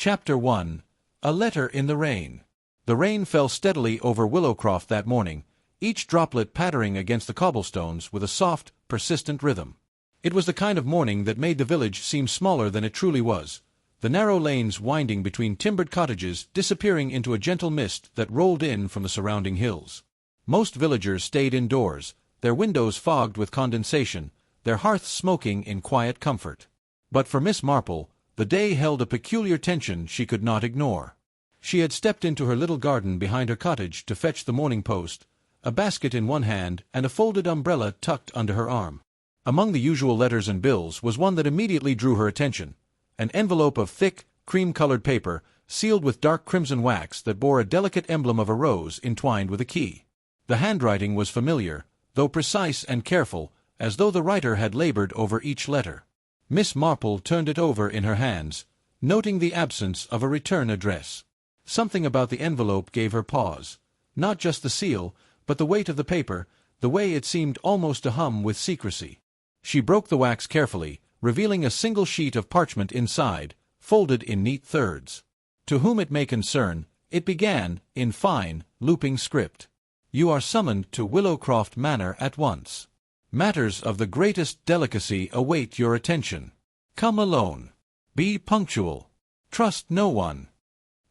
Chapter 1. A Letter in the Rain. The rain fell steadily over Willowcroft that morning, each droplet pattering against the cobblestones with a soft, persistent rhythm. It was the kind of morning that made the village seem smaller than it truly was, the narrow lanes winding between timbered cottages disappearing into a gentle mist that rolled in from the surrounding hills. Most villagers stayed indoors, their windows fogged with condensation, their hearths smoking in quiet comfort. But for Miss Marple, the day held a peculiar tension she could not ignore. She had stepped into her little garden behind her cottage to fetch the morning post, a basket in one hand and a folded umbrella tucked under her arm. Among the usual letters and bills was one that immediately drew her attention, an envelope of thick, cream-colored paper, sealed with dark crimson wax that bore a delicate emblem of a rose entwined with a key. The handwriting was familiar, though precise and careful, as though the writer had labored over each letter. Miss Marple turned it over in her hands, noting the absence of a return address. Something about the envelope gave her pause. Not just the seal, but the weight of the paper, the way it seemed almost to hum with secrecy. She broke the wax carefully, revealing a single sheet of parchment inside, folded in neat thirds. To whom it may concern, it began, in fine, looping script. You are summoned to Willowcroft Manor at once. Matters of the greatest delicacy await your attention. Come alone. Be punctual. Trust no one.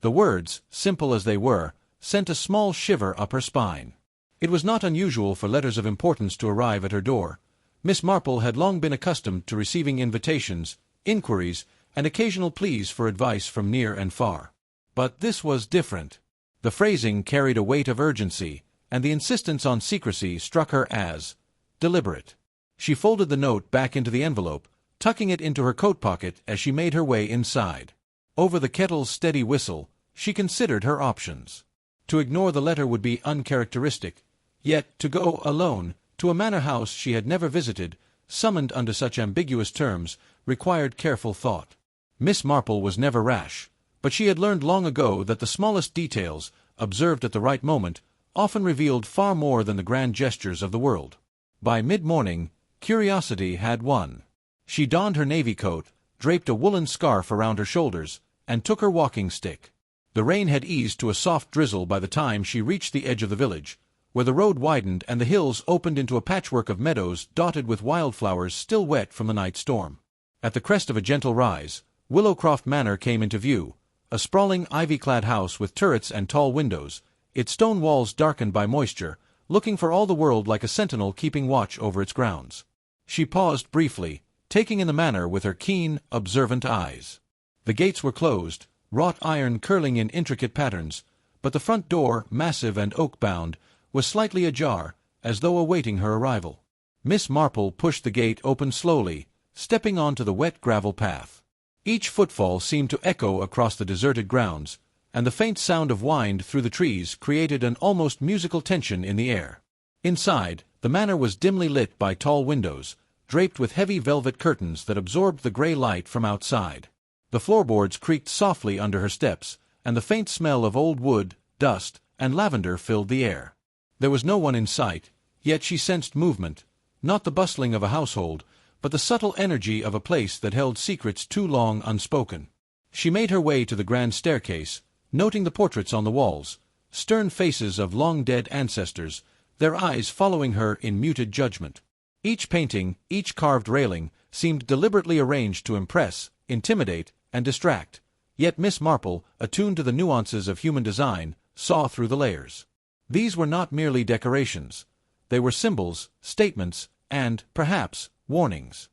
The words, simple as they were, sent a small shiver up her spine. It was not unusual for letters of importance to arrive at her door. Miss Marple had long been accustomed to receiving invitations, inquiries, and occasional pleas for advice from near and far. But this was different. The phrasing carried a weight of urgency, and the insistence on secrecy struck her as deliberate. She folded the note back into the envelope, tucking it into her coat pocket as she made her way inside. Over the kettle's steady whistle, she considered her options. To ignore the letter would be uncharacteristic, yet to go alone to a manor house she had never visited, summoned under such ambiguous terms, required careful thought. Miss Marple was never rash, but she had learned long ago that the smallest details, observed at the right moment, often revealed far more than the grand gestures of the world. By mid-morning, curiosity had won. She donned her navy coat, draped a woolen scarf around her shoulders, and took her walking stick. The rain had eased to a soft drizzle by the time she reached the edge of the village, where the road widened and the hills opened into a patchwork of meadows dotted with wildflowers still wet from the night storm. At the crest of a gentle rise, Willowcroft Manor came into view, a sprawling ivy-clad house with turrets and tall windows, its stone walls darkened by moisture, looking for all the world like a sentinel keeping watch over its grounds. She paused briefly, taking in the manor with her keen, observant eyes. The gates were closed, wrought iron curling in intricate patterns, but the front door, massive and oak-bound, was slightly ajar, as though awaiting her arrival. Miss Marple pushed the gate open slowly, stepping onto the wet gravel path. Each footfall seemed to echo across the deserted grounds, and the faint sound of wind through the trees created an almost musical tension in the air. Inside, the manor was dimly lit by tall windows, draped with heavy velvet curtains that absorbed the gray light from outside. The floorboards creaked softly under her steps, and the faint smell of old wood, dust, and lavender filled the air. There was no one in sight, yet she sensed movement, not the bustling of a household, but the subtle energy of a place that held secrets too long unspoken. She made her way to the grand staircase, noting the portraits on the walls, stern faces of long-dead ancestors, their eyes following her in muted judgment. Each painting, each carved railing, seemed deliberately arranged to impress, intimidate, and distract, yet Miss Marple, attuned to the nuances of human design, saw through the layers. These were not merely decorations. They were symbols, statements, and, perhaps, warnings.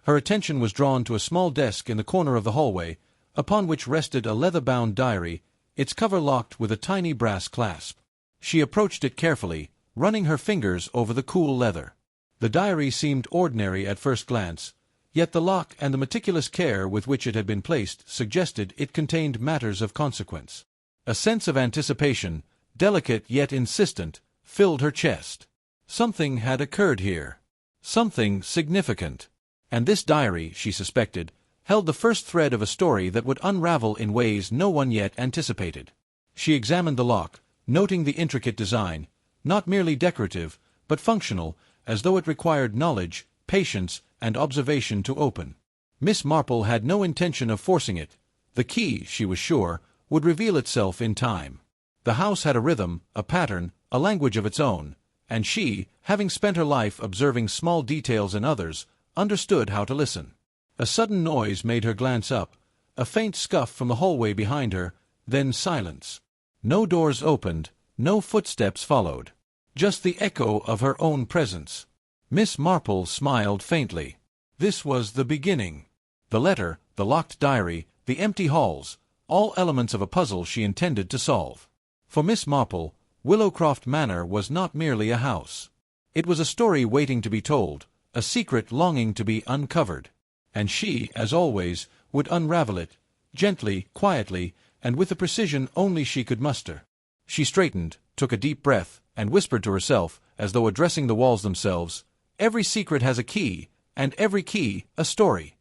Her attention was drawn to a small desk in the corner of the hallway, upon which rested a leather-bound diary, its cover locked with a tiny brass clasp. She approached it carefully, running her fingers over the cool leather. The diary seemed ordinary at first glance, yet the lock and the meticulous care with which it had been placed suggested it contained matters of consequence. A sense of anticipation, delicate yet insistent, filled her chest. Something had occurred here. Something significant. And this diary, she suspected, held the first thread of a story that would unravel in ways no one yet anticipated. She examined the lock, noting the intricate design, not merely decorative, but functional, as though it required knowledge, patience, and observation to open. Miss Marple had no intention of forcing it. The key, she was sure, would reveal itself in time. The house had a rhythm, a pattern, a language of its own, and she, having spent her life observing small details in others, understood how to listen. A sudden noise made her glance up, a faint scuff from the hallway behind her, then silence. No doors opened, no footsteps followed. Just the echo of her own presence. Miss Marple smiled faintly. This was the beginning. The letter, the locked diary, the empty halls, all elements of a puzzle she intended to solve. For Miss Marple, Willowcroft Manor was not merely a house. It was a story waiting to be told, a secret longing to be uncovered. And she, as always, would unravel it, gently, quietly, and with the precision only she could muster. She straightened, took a deep breath, and whispered to herself, as though addressing the walls themselves, "Every secret has a key, and every key a story."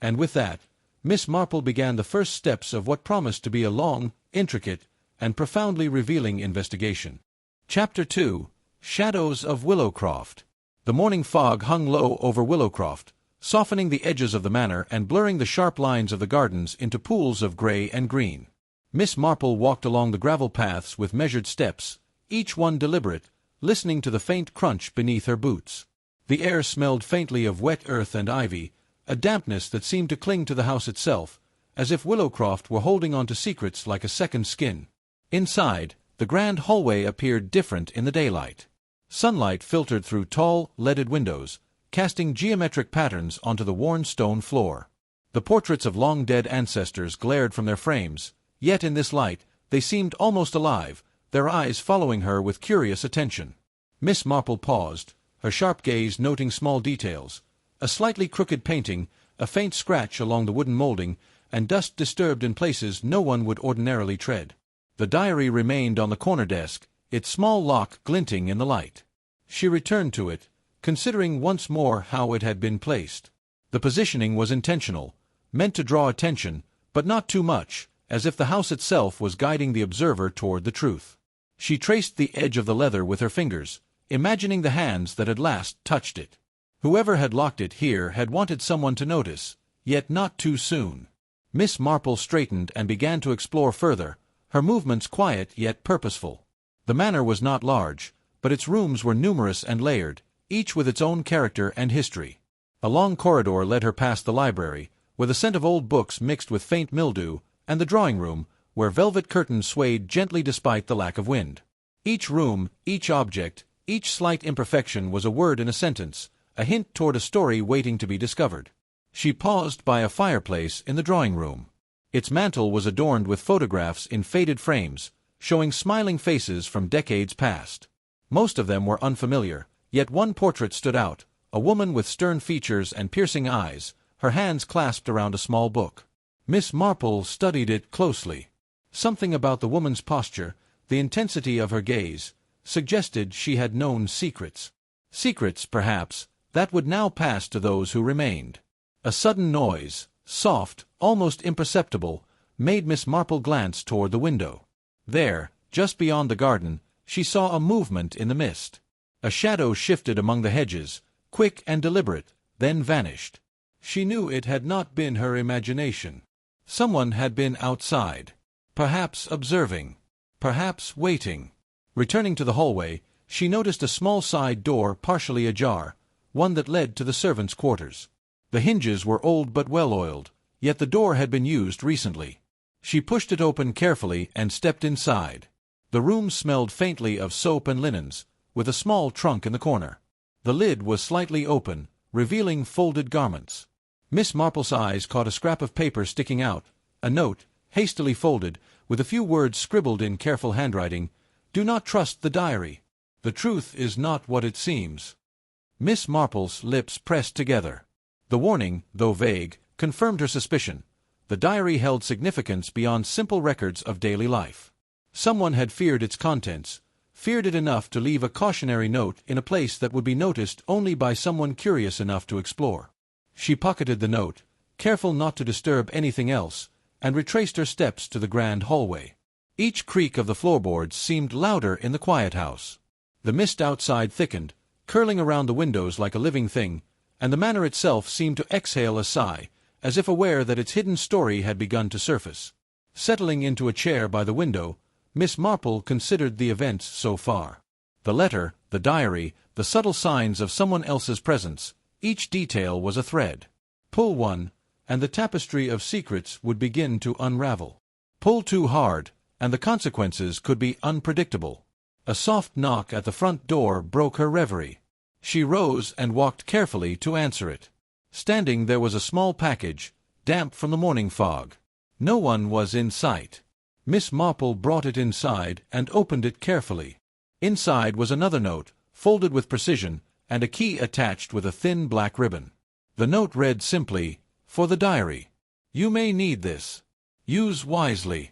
And with that, Miss Marple began the first steps of what promised to be a long, intricate, and profoundly revealing investigation. Chapter 2. Shadows of Willowcroft. The morning fog hung low over Willowcroft, softening the edges of the manor and blurring the sharp lines of the gardens into pools of gray and green. Miss Marple walked along the gravel paths with measured steps, each one deliberate, listening to the faint crunch beneath her boots. The air smelled faintly of wet earth and ivy, a dampness that seemed to cling to the house itself, as if Willowcroft were holding on to secrets like a second skin. Inside, the grand hallway appeared different in the daylight. Sunlight filtered through tall, leaded windows, casting geometric patterns onto the worn stone floor. The portraits of long-dead ancestors glared from their frames, yet in this light they seemed almost alive, their eyes following her with curious attention. Miss Marple paused, her sharp gaze noting small details, a slightly crooked painting, a faint scratch along the wooden molding, and dust disturbed in places no one would ordinarily tread. The diary remained on the corner desk, its small lock glinting in the light. She returned to it, considering once more how it had been placed. The positioning was intentional, meant to draw attention, but not too much, as if the house itself was guiding the observer toward the truth. She traced the edge of the leather with her fingers, imagining the hands that had last touched it. Whoever had locked it here had wanted someone to notice, yet not too soon. Miss Marple straightened and began to explore further, her movements quiet yet purposeful. The manor was not large, but its rooms were numerous and layered, each with its own character and history. A long corridor led her past the library, where the scent of old books mixed with faint mildew, and the drawing room, where velvet curtains swayed gently despite the lack of wind. Each room, each object, each slight imperfection was a word in a sentence, a hint toward a story waiting to be discovered. She paused by a fireplace in the drawing room. Its mantel was adorned with photographs in faded frames, showing smiling faces from decades past. Most of them were unfamiliar, yet one portrait stood out, a woman with stern features and piercing eyes, her hands clasped around a small book. Miss Marple studied it closely. Something about the woman's posture, the intensity of her gaze, suggested she had known secrets. Secrets, perhaps, that would now pass to those who remained. A sudden noise, soft, almost imperceptible, made Miss Marple glance toward the window. There, just beyond the garden, she saw a movement in the mist. A shadow shifted among the hedges, quick and deliberate, then vanished. She knew it had not been her imagination. Someone had been outside, perhaps observing, perhaps waiting. Returning to the hallway, she noticed a small side door partially ajar, one that led to the servants' quarters. The hinges were old but well-oiled, yet the door had been used recently. She pushed it open carefully and stepped inside. The room smelled faintly of soap and linens, with a small trunk in the corner. The lid was slightly open, revealing folded garments. Miss Marple's eyes caught a scrap of paper sticking out, a note, hastily folded, with a few words scribbled in careful handwriting. "Do not trust the diary. The truth is not what it seems." Miss Marple's lips pressed together. The warning, though vague, confirmed her suspicion. The diary held significance beyond simple records of daily life. Someone had feared its contents, feared it enough to leave a cautionary note in a place that would be noticed only by someone curious enough to explore. She pocketed the note, careful not to disturb anything else, and retraced her steps to the grand hallway. Each creak of the floorboards seemed louder in the quiet house. The mist outside thickened, curling around the windows like a living thing, and the manor itself seemed to exhale a sigh, as if aware that its hidden story had begun to surface. Settling into a chair by the window, Miss Marple considered the events so far. The letter, the diary, the subtle signs of someone else's presence, each detail was a thread. Pull one, and the tapestry of secrets would begin to unravel. Pull too hard, and the consequences could be unpredictable. A soft knock at the front door broke her reverie. She rose and walked carefully to answer it. Standing there was a small package, damp from the morning fog. No one was in sight. Miss Marple brought it inside and opened it carefully. Inside was another note, folded with precision, and a key attached with a thin black ribbon. The note read simply, "For the diary. You may need this. Use wisely."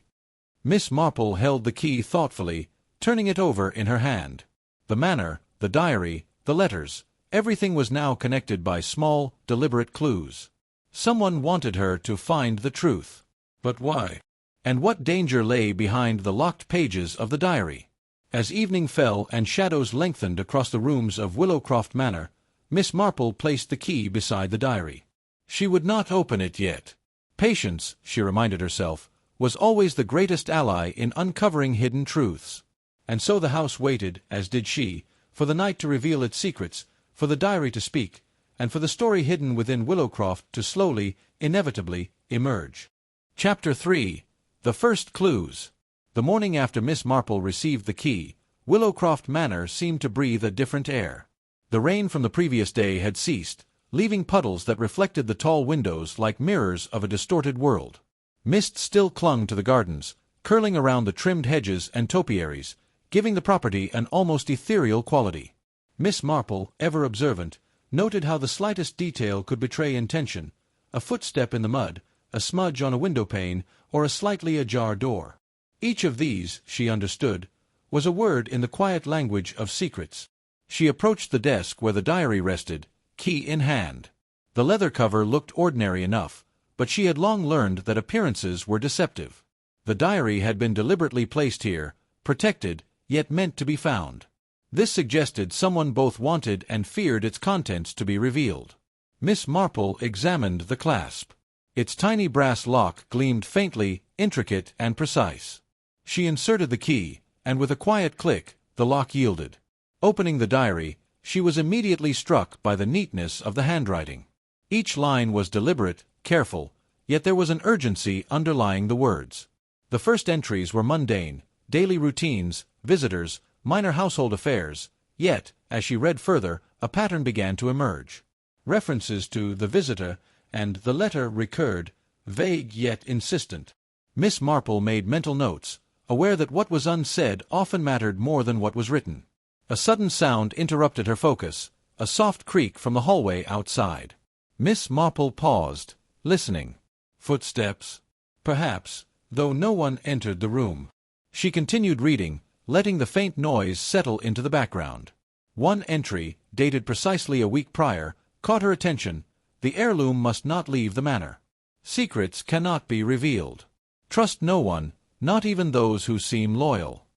Miss Marple held the key thoughtfully, turning it over in her hand. The manor, the diary, the letters, everything was now connected by small, deliberate clues. Someone wanted her to find the truth. But why? And what danger lay behind the locked pages of the diary? As evening fell and shadows lengthened across the rooms of Willowcroft Manor, Miss Marple placed the key beside the diary. She would not open it yet. Patience, she reminded herself, was always the greatest ally in uncovering hidden truths. And so the house waited, as did she, for the night to reveal its secrets, for the diary to speak, and for the story hidden within Willowcroft to slowly, inevitably, emerge. Chapter 3. The First Clues. The morning after Miss Marple received the key, Willowcroft Manor seemed to breathe a different air. The rain from the previous day had ceased, leaving puddles that reflected the tall windows like mirrors of a distorted world. Mist still clung to the gardens, curling around the trimmed hedges and topiaries, giving the property an almost ethereal quality. Miss Marple, ever observant, noted how the slightest detail could betray intention: a footstep in the mud, a smudge on a windowpane, or a slightly ajar door. Each of these, she understood, was a word in the quiet language of secrets. She approached the desk where the diary rested, key in hand. The leather cover looked ordinary enough, but she had long learned that appearances were deceptive. The diary had been deliberately placed here, protected, yet meant to be found. This suggested someone both wanted and feared its contents to be revealed. Miss Marple examined the clasp. Its tiny brass lock gleamed faintly, intricate and precise. She inserted the key, and with a quiet click, the lock yielded. Opening the diary, she was immediately struck by the neatness of the handwriting. Each line was deliberate, careful, yet there was an urgency underlying the words. The first entries were mundane, daily routines, visitors, minor household affairs, yet, as she read further, a pattern began to emerge. References to the visitor and the letter recurred, vague yet insistent. Miss Marple made mental notes, aware that what was unsaid often mattered more than what was written. A sudden sound interrupted her focus, a soft creak from the hallway outside. Miss Marple paused, listening. Footsteps? Perhaps, though no one entered the room. She continued reading, letting the faint noise settle into the background. One entry, dated precisely a week prior, caught her attention. The heirloom must not leave the manor. Secrets cannot be revealed. Trust no one, not even those who seem loyal.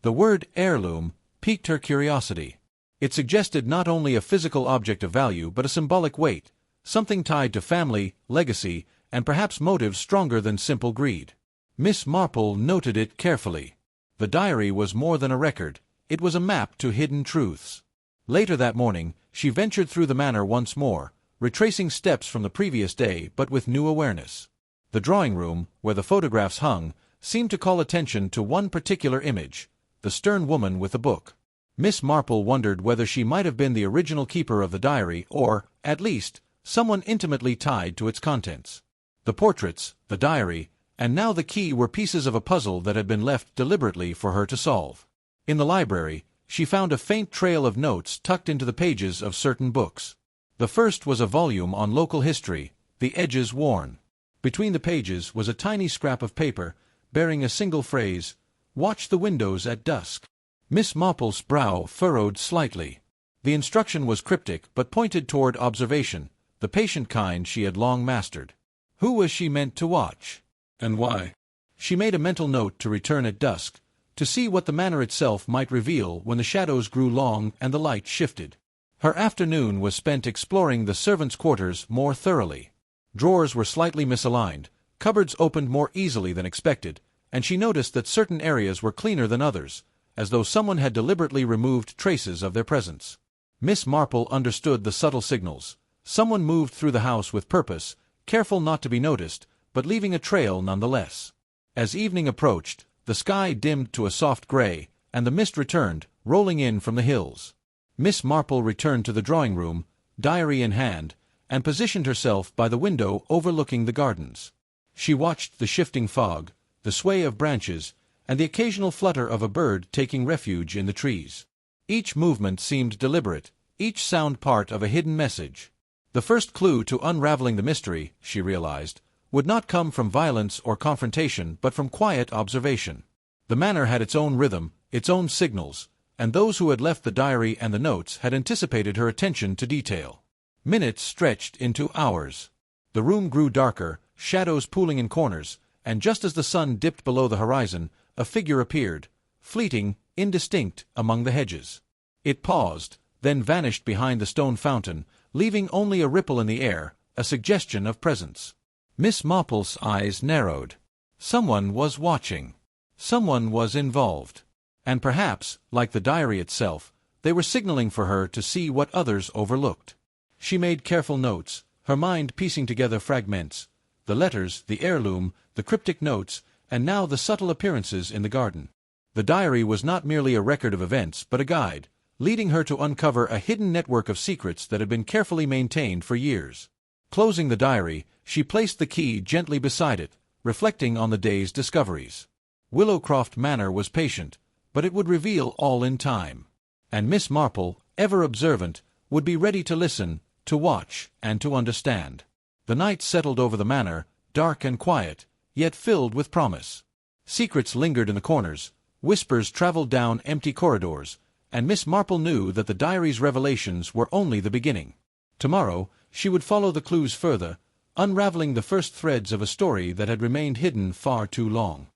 The word heirloom piqued her curiosity. It suggested not only a physical object of value but a symbolic weight, something tied to family, legacy, and perhaps motives stronger than simple greed. Miss Marple noted it carefully. The diary was more than a record, it was a map to hidden truths. Later that morning, she ventured through the manor once more, retracing steps from the previous day but with new awareness. The drawing-room, where the photographs hung, seemed to call attention to one particular image, the stern woman with the book. Miss Marple wondered whether she might have been the original keeper of the diary or, at least, someone intimately tied to its contents. The portraits, the diary, and now the key were pieces of a puzzle that had been left deliberately for her to solve. In the library, she found a faint trail of notes tucked into the pages of certain books. The first was a volume on local history, the edges worn. Between the pages was a tiny scrap of paper, bearing a single phrase, "Watch the windows at dusk." Miss Marple's brow furrowed slightly. The instruction was cryptic but pointed toward observation, the patient kind she had long mastered. Who was she meant to watch? And why? She made a mental note to return at dusk, to see what the manor itself might reveal when the shadows grew long and the light shifted. Her afternoon was spent exploring the servants' quarters more thoroughly. Drawers were slightly misaligned, cupboards opened more easily than expected, and she noticed that certain areas were cleaner than others, as though someone had deliberately removed traces of their presence. Miss Marple understood the subtle signals. Someone moved through the house with purpose, careful not to be noticed, but leaving a trail nonetheless. As evening approached, the sky dimmed to a soft gray, and the mist returned, rolling in from the hills. Miss Marple returned to the drawing-room, diary in hand, and positioned herself by the window overlooking the gardens. She watched the shifting fog, the sway of branches, and the occasional flutter of a bird taking refuge in the trees. Each movement seemed deliberate, each sound part of a hidden message. The first clue to unraveling the mystery, she realized, would not come from violence or confrontation but from quiet observation. The manor had its own rhythm, its own signals, and those who had left the diary and the notes had anticipated her attention to detail. Minutes stretched into hours. The room grew darker, shadows pooling in corners, and just as the sun dipped below the horizon, a figure appeared, fleeting, indistinct, among the hedges. It paused, then vanished behind the stone fountain, leaving only a ripple in the air, a suggestion of presence. Miss Marple's eyes narrowed. Someone was watching. Someone was involved. And perhaps, like the diary itself, they were signaling for her to see what others overlooked. She made careful notes, her mind piecing together fragments, the letters, the heirloom, the cryptic notes, and now the subtle appearances in the garden. The diary was not merely a record of events but a guide, leading her to uncover a hidden network of secrets that had been carefully maintained for years. Closing the diary, she placed the key gently beside it, reflecting on the day's discoveries. Willowcroft Manor was patient, but it would reveal all in time. And Miss Marple, ever observant, would be ready to listen, to watch, and to understand. The night settled over the manor, dark and quiet, yet filled with promise. Secrets lingered in the corners, whispers traveled down empty corridors, and Miss Marple knew that the diary's revelations were only the beginning. Tomorrow, she would follow the clues further, unraveling the first threads of a story that had remained hidden far too long.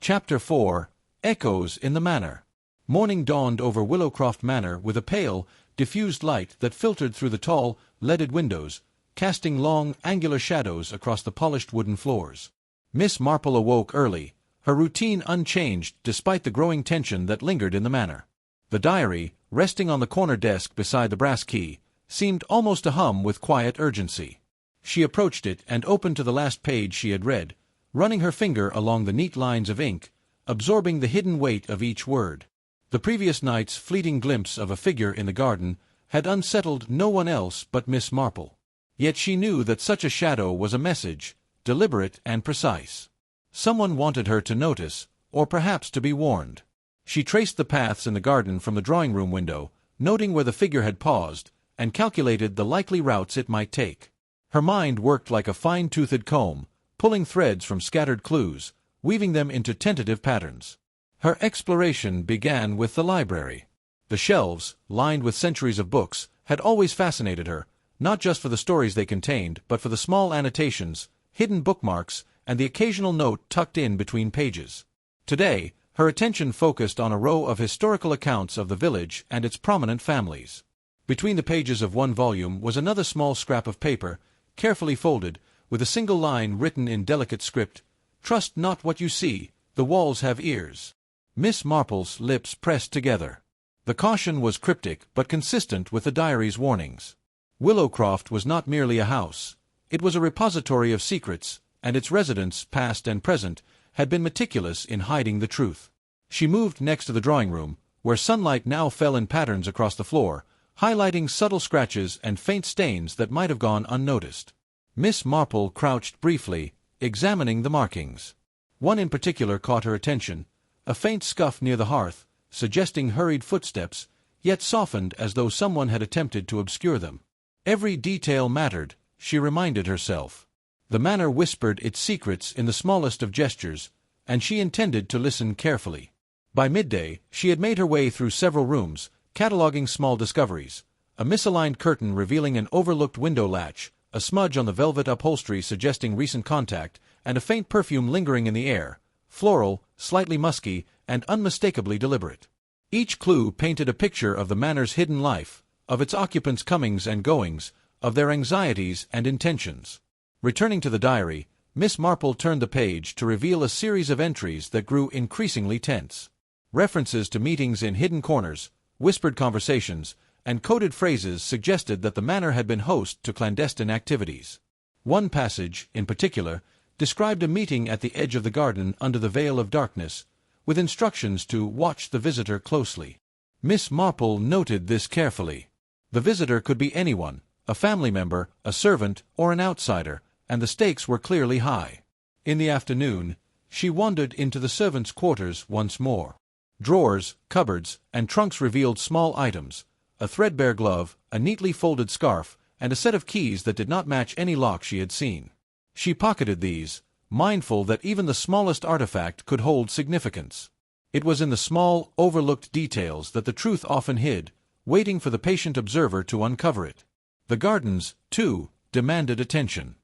Chapter 4: Echoes in the Manor. Morning dawned over Willowcroft Manor with a pale, diffused light that filtered through the tall, leaded windows, casting long, angular shadows across the polished wooden floors. Miss Marple awoke early, her routine unchanged despite the growing tension that lingered in the manor. The diary, resting on the corner desk beside the brass key, seemed almost to hum with quiet urgency. She approached it and opened to the last page she had read, running her finger along the neat lines of ink, absorbing the hidden weight of each word. The previous night's fleeting glimpse of a figure in the garden had unsettled no one else but Miss Marple. Yet she knew that such a shadow was a message, deliberate and precise. Someone wanted her to notice, or perhaps to be warned. She traced the paths in the garden from the drawing-room window, noting where the figure had paused, and calculated the likely routes it might take. Her mind worked like a fine-toothed comb, pulling threads from scattered clues, weaving them into tentative patterns. Her exploration began with the library. The shelves, lined with centuries of books, had always fascinated her, not just for the stories they contained, but for the small annotations, hidden bookmarks, and the occasional note tucked in between pages. Today, her attention focused on a row of historical accounts of the village and its prominent families. Between the pages of one volume was another small scrap of paper, carefully folded, with a single line written in delicate script, "Trust not what you see, the walls have ears." Miss Marple's lips pressed together. The caution was cryptic but consistent with the diary's warnings. Willowcroft was not merely a house. It was a repository of secrets, and its residents, past and present, had been meticulous in hiding the truth. She moved next to the drawing-room, where sunlight now fell in patterns across the floor, highlighting subtle scratches and faint stains that might have gone unnoticed. Miss Marple crouched briefly, examining the markings. One in particular caught her attention, a faint scuff near the hearth, suggesting hurried footsteps, yet softened as though someone had attempted to obscure them. Every detail mattered, she reminded herself. The manor whispered its secrets in the smallest of gestures, and she intended to listen carefully. By midday, she had made her way through several rooms, cataloging small discoveries: a misaligned curtain revealing an overlooked window latch, a smudge on the velvet upholstery suggesting recent contact, and a faint perfume lingering in the air, floral, slightly musky, and unmistakably deliberate. Each clue painted a picture of the manor's hidden life, of its occupants' comings and goings, of their anxieties and intentions. Returning to the diary, Miss Marple turned the page to reveal a series of entries that grew increasingly tense. References to meetings in hidden corners, whispered conversations, and coded phrases suggested that the manor had been host to clandestine activities. One passage, in particular, described a meeting at the edge of the garden under the veil of darkness, with instructions to watch the visitor closely. Miss Marple noted this carefully. The visitor could be anyone, a family member, a servant, or an outsider, and the stakes were clearly high. In the afternoon, she wandered into the servants' quarters once more. Drawers, cupboards, and trunks revealed small items, a threadbare glove, a neatly folded scarf, and a set of keys that did not match any lock she had seen. She pocketed these, mindful that even the smallest artifact could hold significance. It was in the small, overlooked details that the truth often hid, waiting for the patient observer to uncover it. The gardens, too, demanded attention.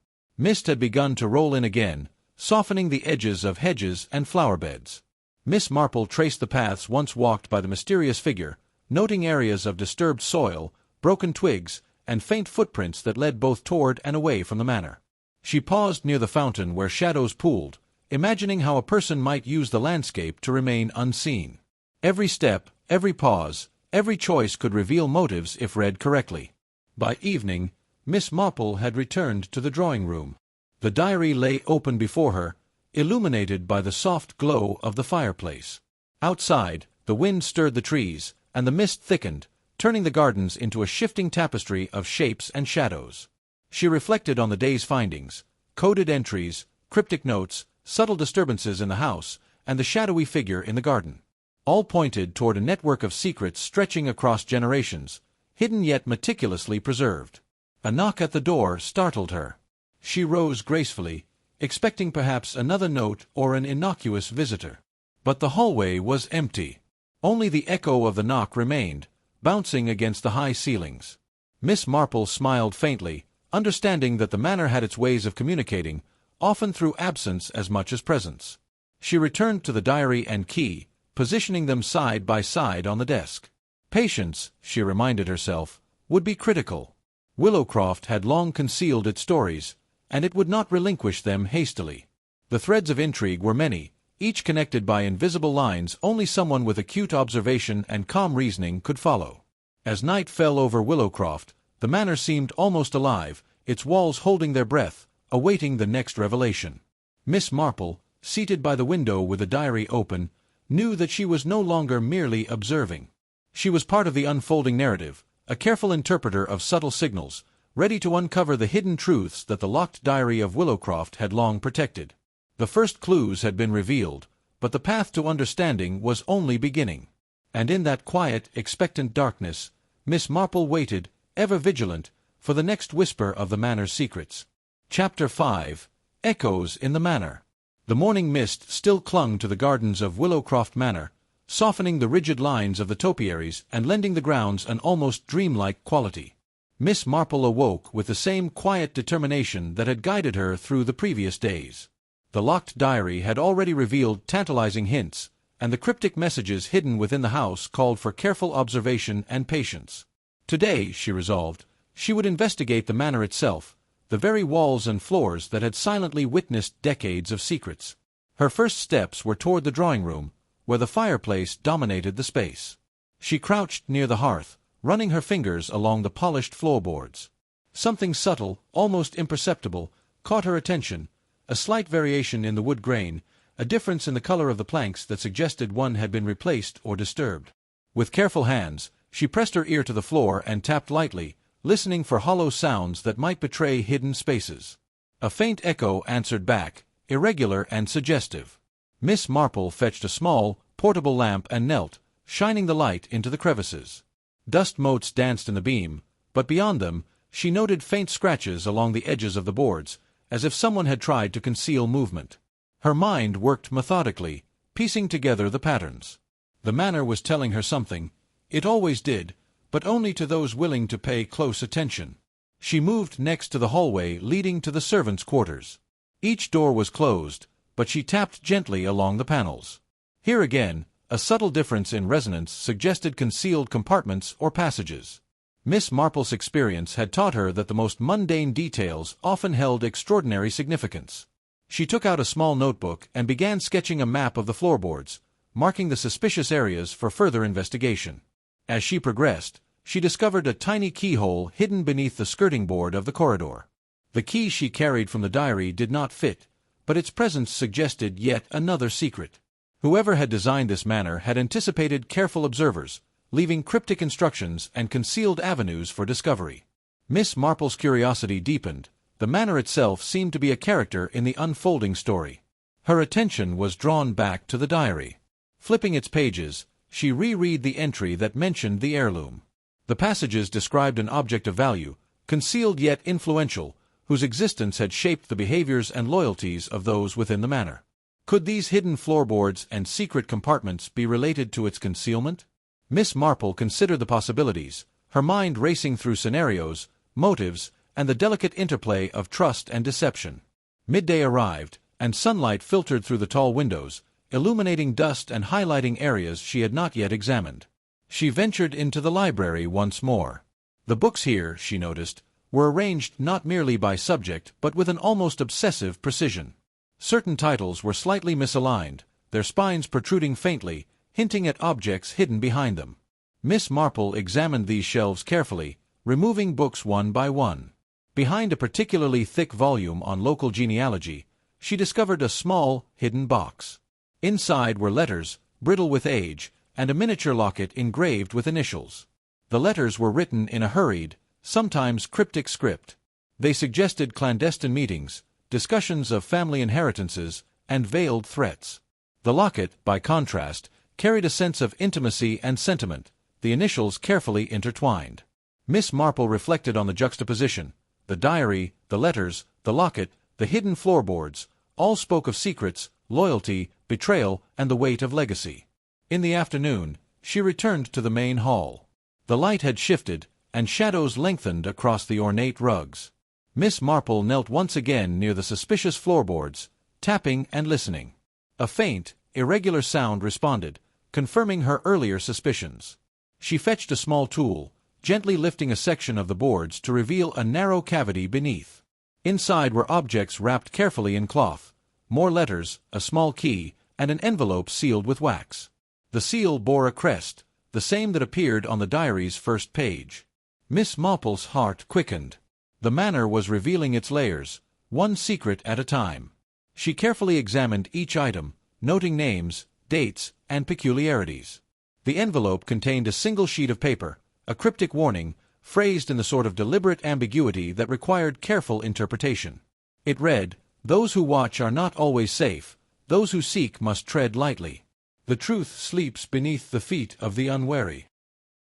Mist had begun to roll in again, softening the edges of hedges and flower-beds. Miss Marple traced the paths once walked by the mysterious figure, noting areas of disturbed soil, broken twigs, and faint footprints that led both toward and away from the manor. She paused near the fountain where shadows pooled, imagining how a person might use the landscape to remain unseen. Every step, every pause, every choice could reveal motives if read correctly. By evening, Miss Marple had returned to the drawing-room. The diary lay open before her, illuminated by the soft glow of the fireplace. Outside, the wind stirred the trees, and the mist thickened, turning the gardens into a shifting tapestry of shapes and shadows. She reflected on the day's findings, coded entries, cryptic notes, subtle disturbances in the house, and the shadowy figure in the garden. All pointed toward a network of secrets stretching across generations, hidden yet meticulously preserved. A knock at the door startled her. She rose gracefully, expecting perhaps another note or an innocuous visitor. But the hallway was empty. Only the echo of the knock remained, bouncing against the high ceilings. Miss Marple smiled faintly, understanding that the manor had its ways of communicating, often through absence as much as presence. She returned to the diary and key, positioning them side by side on the desk. Patience, she reminded herself, would be critical. Willowcroft had long concealed its stories, and it would not relinquish them hastily. The threads of intrigue were many, each connected by invisible lines only someone with acute observation and calm reasoning could follow. As night fell over Willowcroft, the manor seemed almost alive, its walls holding their breath, awaiting the next revelation. Miss Marple, seated by the window with the diary open, knew that she was no longer merely observing. She was part of the unfolding narrative, a careful interpreter of subtle signals, ready to uncover the hidden truths that the locked diary of Willowcroft had long protected. The first clues had been revealed, but the path to understanding was only beginning. And in that quiet, expectant darkness, Miss Marple waited, ever vigilant, for the next whisper of the manor's secrets. Chapter 5. Echoes in the Manor. The morning mist still clung to the gardens of Willowcroft Manor, softening the rigid lines of the topiaries and lending the grounds an almost dreamlike quality. Miss Marple awoke with the same quiet determination that had guided her through the previous days. The locked diary had already revealed tantalizing hints, and the cryptic messages hidden within the house called for careful observation and patience. Today, she resolved, she would investigate the manor itself, the very walls and floors that had silently witnessed decades of secrets. Her first steps were toward the drawing-room, where the fireplace dominated the space. She crouched near the hearth, running her fingers along the polished floorboards. Something subtle, almost imperceptible, caught her attention, a slight variation in the wood grain, a difference in the color of the planks that suggested one had been replaced or disturbed. With careful hands, she pressed her ear to the floor and tapped lightly, listening for hollow sounds that might betray hidden spaces. A faint echo answered back, irregular and suggestive. Miss Marple fetched a small, portable lamp and knelt, shining the light into the crevices. Dust motes danced in the beam, but beyond them, she noted faint scratches along the edges of the boards, as if someone had tried to conceal movement. Her mind worked methodically, piecing together the patterns. The manor was telling her something. It always did, but only to those willing to pay close attention. She moved next to the hallway leading to the servants' quarters. Each door was closed, but she tapped gently along the panels. Here again, a subtle difference in resonance suggested concealed compartments or passages. Miss Marple's experience had taught her that the most mundane details often held extraordinary significance. She took out a small notebook and began sketching a map of the floorboards, marking the suspicious areas for further investigation. As she progressed, she discovered a tiny keyhole hidden beneath the skirting board of the corridor. The key she carried from the diary did not fit, but its presence suggested yet another secret. Whoever had designed this manor had anticipated careful observers, leaving cryptic instructions and concealed avenues for discovery. Miss Marple's curiosity deepened. The manor itself seemed to be a character in the unfolding story. Her attention was drawn back to the diary. Flipping its pages, she reread the entry that mentioned the heirloom. The passages described an object of value, concealed yet influential, whose existence had shaped the behaviors and loyalties of those within the manor. Could these hidden floorboards and secret compartments be related to its concealment? Miss Marple considered the possibilities, her mind racing through scenarios, motives, and the delicate interplay of trust and deception. Midday arrived, and sunlight filtered through the tall windows, illuminating dust and highlighting areas she had not yet examined. She ventured into the library once more. The books here, she noticed, were arranged not merely by subject but with an almost obsessive precision. Certain titles were slightly misaligned, their spines protruding faintly, hinting at objects hidden behind them. Miss Marple examined these shelves carefully, removing books one by one. Behind a particularly thick volume on local genealogy, she discovered a small, hidden box. Inside were letters, brittle with age, and a miniature locket engraved with initials. The letters were written in a hurried, sometimes cryptic script. They suggested clandestine meetings, discussions of family inheritances, and veiled threats. The locket, by contrast, carried a sense of intimacy and sentiment, the initials carefully intertwined. Miss Marple reflected on the juxtaposition. The diary, the letters, the locket, the hidden floorboards, all spoke of secrets, loyalty, betrayal, and the weight of legacy. In the afternoon, she returned to the main hall. The light had shifted, and shadows lengthened across the ornate rugs. Miss Marple knelt once again near the suspicious floorboards, tapping and listening. A faint, irregular sound responded, confirming her earlier suspicions. She fetched a small tool, gently lifting a section of the boards to reveal a narrow cavity beneath. Inside were objects wrapped carefully in cloth, more letters, a small key, and an envelope sealed with wax. The seal bore a crest, the same that appeared on the diary's first page. Miss Marple's heart quickened. The manor was revealing its layers, one secret at a time. She carefully examined each item, noting names, dates, and peculiarities. The envelope contained a single sheet of paper, a cryptic warning, phrased in the sort of deliberate ambiguity that required careful interpretation. It read, "Those who watch are not always safe, those who seek must tread lightly. The truth sleeps beneath the feet of the unwary."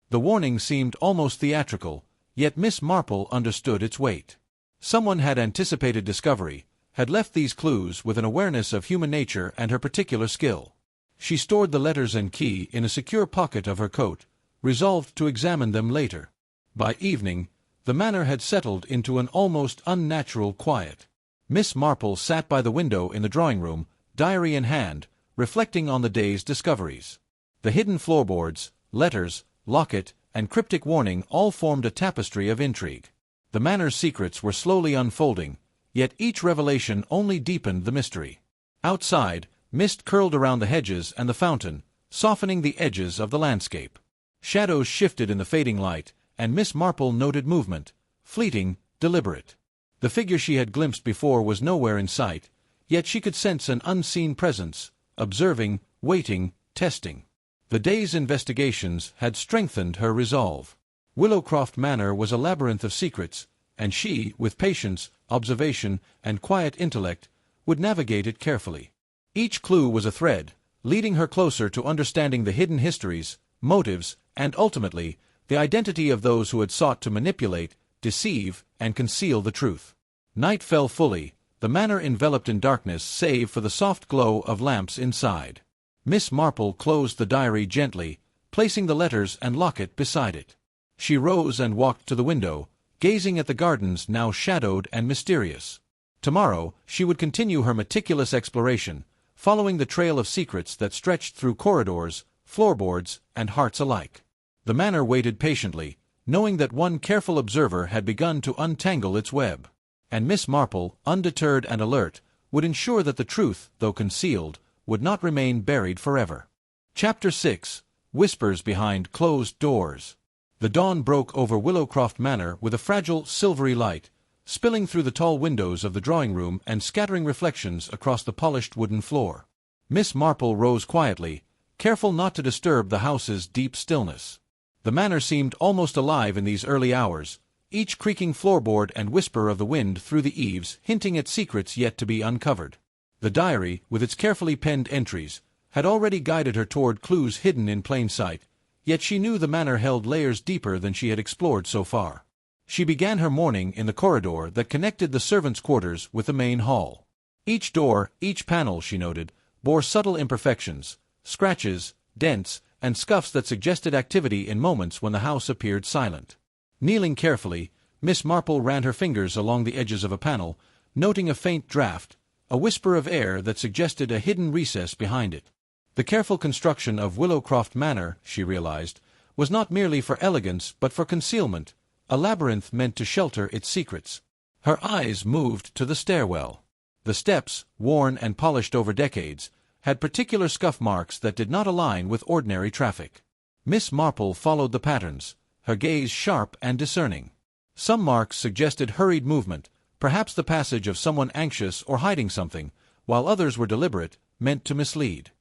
The warning seemed almost theatrical, yet Miss Marple understood its weight. Someone had anticipated discovery, had left these clues with an awareness of human nature and her particular skill. She stored the letters and key in a secure pocket of her coat, resolved to examine them later. By evening, the manor had settled into an almost unnatural quiet. Miss Marple sat by the window in the drawing-room, diary in hand, reflecting on the day's discoveries. The hidden floorboards, letters, locket, and cryptic warning all formed a tapestry of intrigue. The manor's secrets were slowly unfolding, yet each revelation only deepened the mystery. Outside, mist curled around the hedges and the fountain, softening the edges of the landscape. Shadows shifted in the fading light, and Miss Marple noted movement, fleeting, deliberate. The figure she had glimpsed before was nowhere in sight, yet she could sense an unseen presence, observing, waiting, testing. The day's investigations had strengthened her resolve. Willowcroft Manor was a labyrinth of secrets, and she, with patience, observation, and quiet intellect, would navigate it carefully. Each clue was a thread, leading her closer to understanding the hidden histories, motives, and ultimately, the identity of those who had sought to manipulate, deceive, and conceal the truth. Night fell fully, the manor enveloped in darkness save for the soft glow of lamps inside. Miss Marple closed the diary gently, placing the letters and locket beside it. She rose and walked to the window, gazing at the gardens now shadowed and mysterious. Tomorrow, she would continue her meticulous exploration, following the trail of secrets that stretched through corridors, floorboards, and hearts alike. The manor waited patiently, knowing that one careful observer had begun to untangle its web. And Miss Marple, undeterred and alert, would ensure that the truth, though concealed, would not remain buried forever. Chapter 6. Whispers Behind Closed Doors. The dawn broke over Willowcroft Manor with a fragile, silvery light, spilling through the tall windows of the drawing-room and scattering reflections across the polished wooden floor. Miss Marple rose quietly, careful not to disturb the house's deep stillness. The manor seemed almost alive in these early hours, each creaking floorboard and whisper of the wind through the eaves hinting at secrets yet to be uncovered. The diary, with its carefully penned entries, had already guided her toward clues hidden in plain sight, yet she knew the manor held layers deeper than she had explored so far. She began her morning in the corridor that connected the servants' quarters with the main hall. Each door, each panel, she noted, bore subtle imperfections, scratches, dents, and scuffs that suggested activity in moments when the house appeared silent. Kneeling carefully, Miss Marple ran her fingers along the edges of a panel, noting a faint draft, a whisper of air that suggested a hidden recess behind it. The careful construction of Willowcroft Manor, she realized, was not merely for elegance but for concealment, a labyrinth meant to shelter its secrets. Her eyes moved to the stairwell. The steps, worn and polished over decades, had particular scuff marks that did not align with ordinary traffic. Miss Marple followed the patterns, her gaze sharp and discerning. Some marks suggested hurried movement, perhaps the passage of someone anxious or hiding something, while others were deliberate, meant to mislead.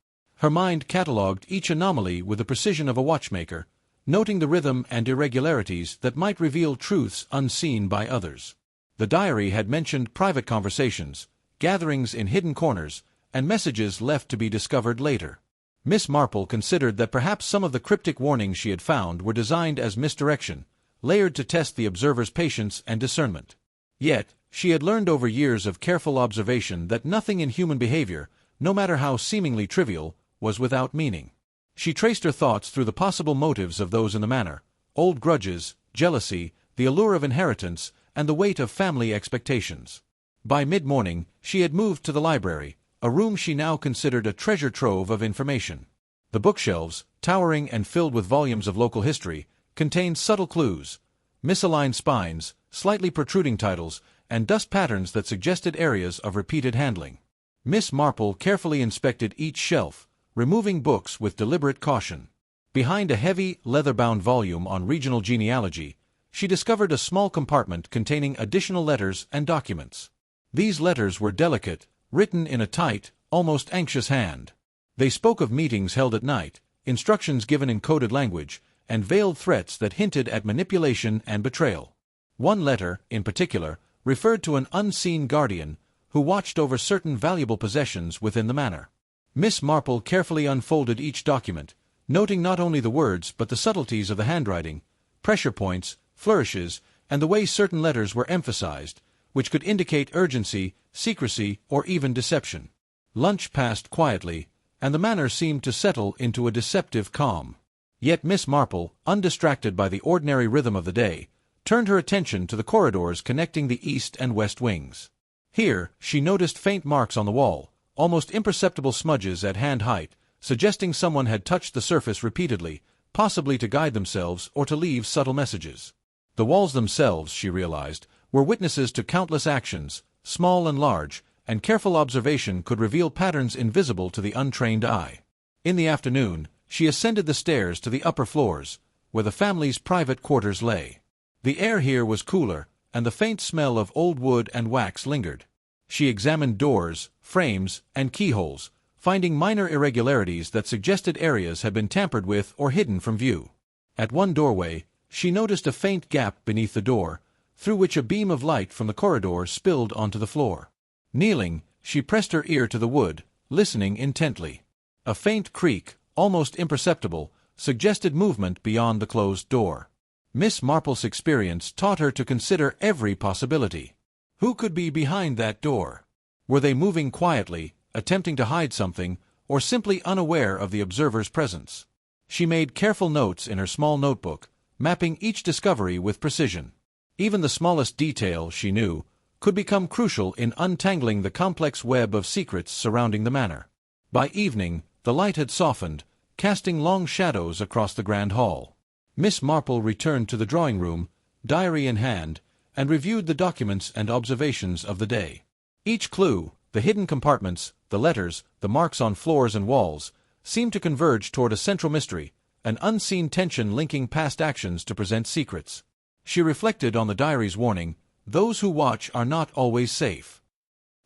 Her mind catalogued each anomaly with the precision of a watchmaker, noting the rhythm and irregularities that might reveal truths unseen by others. The diary had mentioned private conversations, gatherings in hidden corners, and messages left to be discovered later. Miss Marple considered that perhaps some of the cryptic warnings she had found were designed as misdirection, layered to test the observer's patience and discernment. Yet, she had learned over years of careful observation that nothing in human behavior, no matter how seemingly trivial, was without meaning. She traced her thoughts through the possible motives of those in the manor: old grudges, jealousy, the allure of inheritance, and the weight of family expectations. By mid-morning, she had moved to the library, a room she now considered a treasure trove of information. The bookshelves, towering and filled with volumes of local history, contained subtle clues, misaligned spines, slightly protruding titles, and dust patterns that suggested areas of repeated handling. Miss Marple carefully inspected each shelf, removing books with deliberate caution. Behind a heavy, leather-bound volume on regional genealogy, she discovered a small compartment containing additional letters and documents. These letters were delicate, written in a tight, almost anxious hand. They spoke of meetings held at night, instructions given in coded language, and veiled threats that hinted at manipulation and betrayal. One letter, in particular, referred to an unseen guardian who watched over certain valuable possessions within the manor. Miss Marple carefully unfolded each document, noting not only the words but the subtleties of the handwriting, pressure points, flourishes, and the way certain letters were emphasized, which could indicate urgency, secrecy, or even deception. Lunch passed quietly, and the manor seemed to settle into a deceptive calm. Yet Miss Marple, undistracted by the ordinary rhythm of the day, turned her attention to the corridors connecting the east and west wings. Here, she noticed faint marks on the wall, almost imperceptible smudges at hand height, suggesting someone had touched the surface repeatedly, possibly to guide themselves or to leave subtle messages. The walls themselves, she realized, were witnesses to countless actions, small and large, and careful observation could reveal patterns invisible to the untrained eye. In the afternoon, she ascended the stairs to the upper floors, where the family's private quarters lay. The air here was cooler, and the faint smell of old wood and wax lingered. She examined doors, frames, and keyholes, finding minor irregularities that suggested areas had been tampered with or hidden from view. At one doorway, she noticed a faint gap beneath the door, through which a beam of light from the corridor spilled onto the floor. Kneeling, she pressed her ear to the wood, listening intently. A faint creak, almost imperceptible, suggested movement beyond the closed door. Miss Marple's experience taught her to consider every possibility. Who could be behind that door? Were they moving quietly, attempting to hide something, or simply unaware of the observer's presence? She made careful notes in her small notebook, mapping each discovery with precision. Even the smallest detail, she knew, could become crucial in untangling the complex web of secrets surrounding the manor. By evening, the light had softened, casting long shadows across the grand hall. Miss Marple returned to the drawing-room, diary in hand, and reviewed the documents and observations of the day. Each clue, the hidden compartments, the letters, the marks on floors and walls, seemed to converge toward a central mystery, an unseen tension linking past actions to present secrets. She reflected on the diary's warning, "Those who watch are not always safe."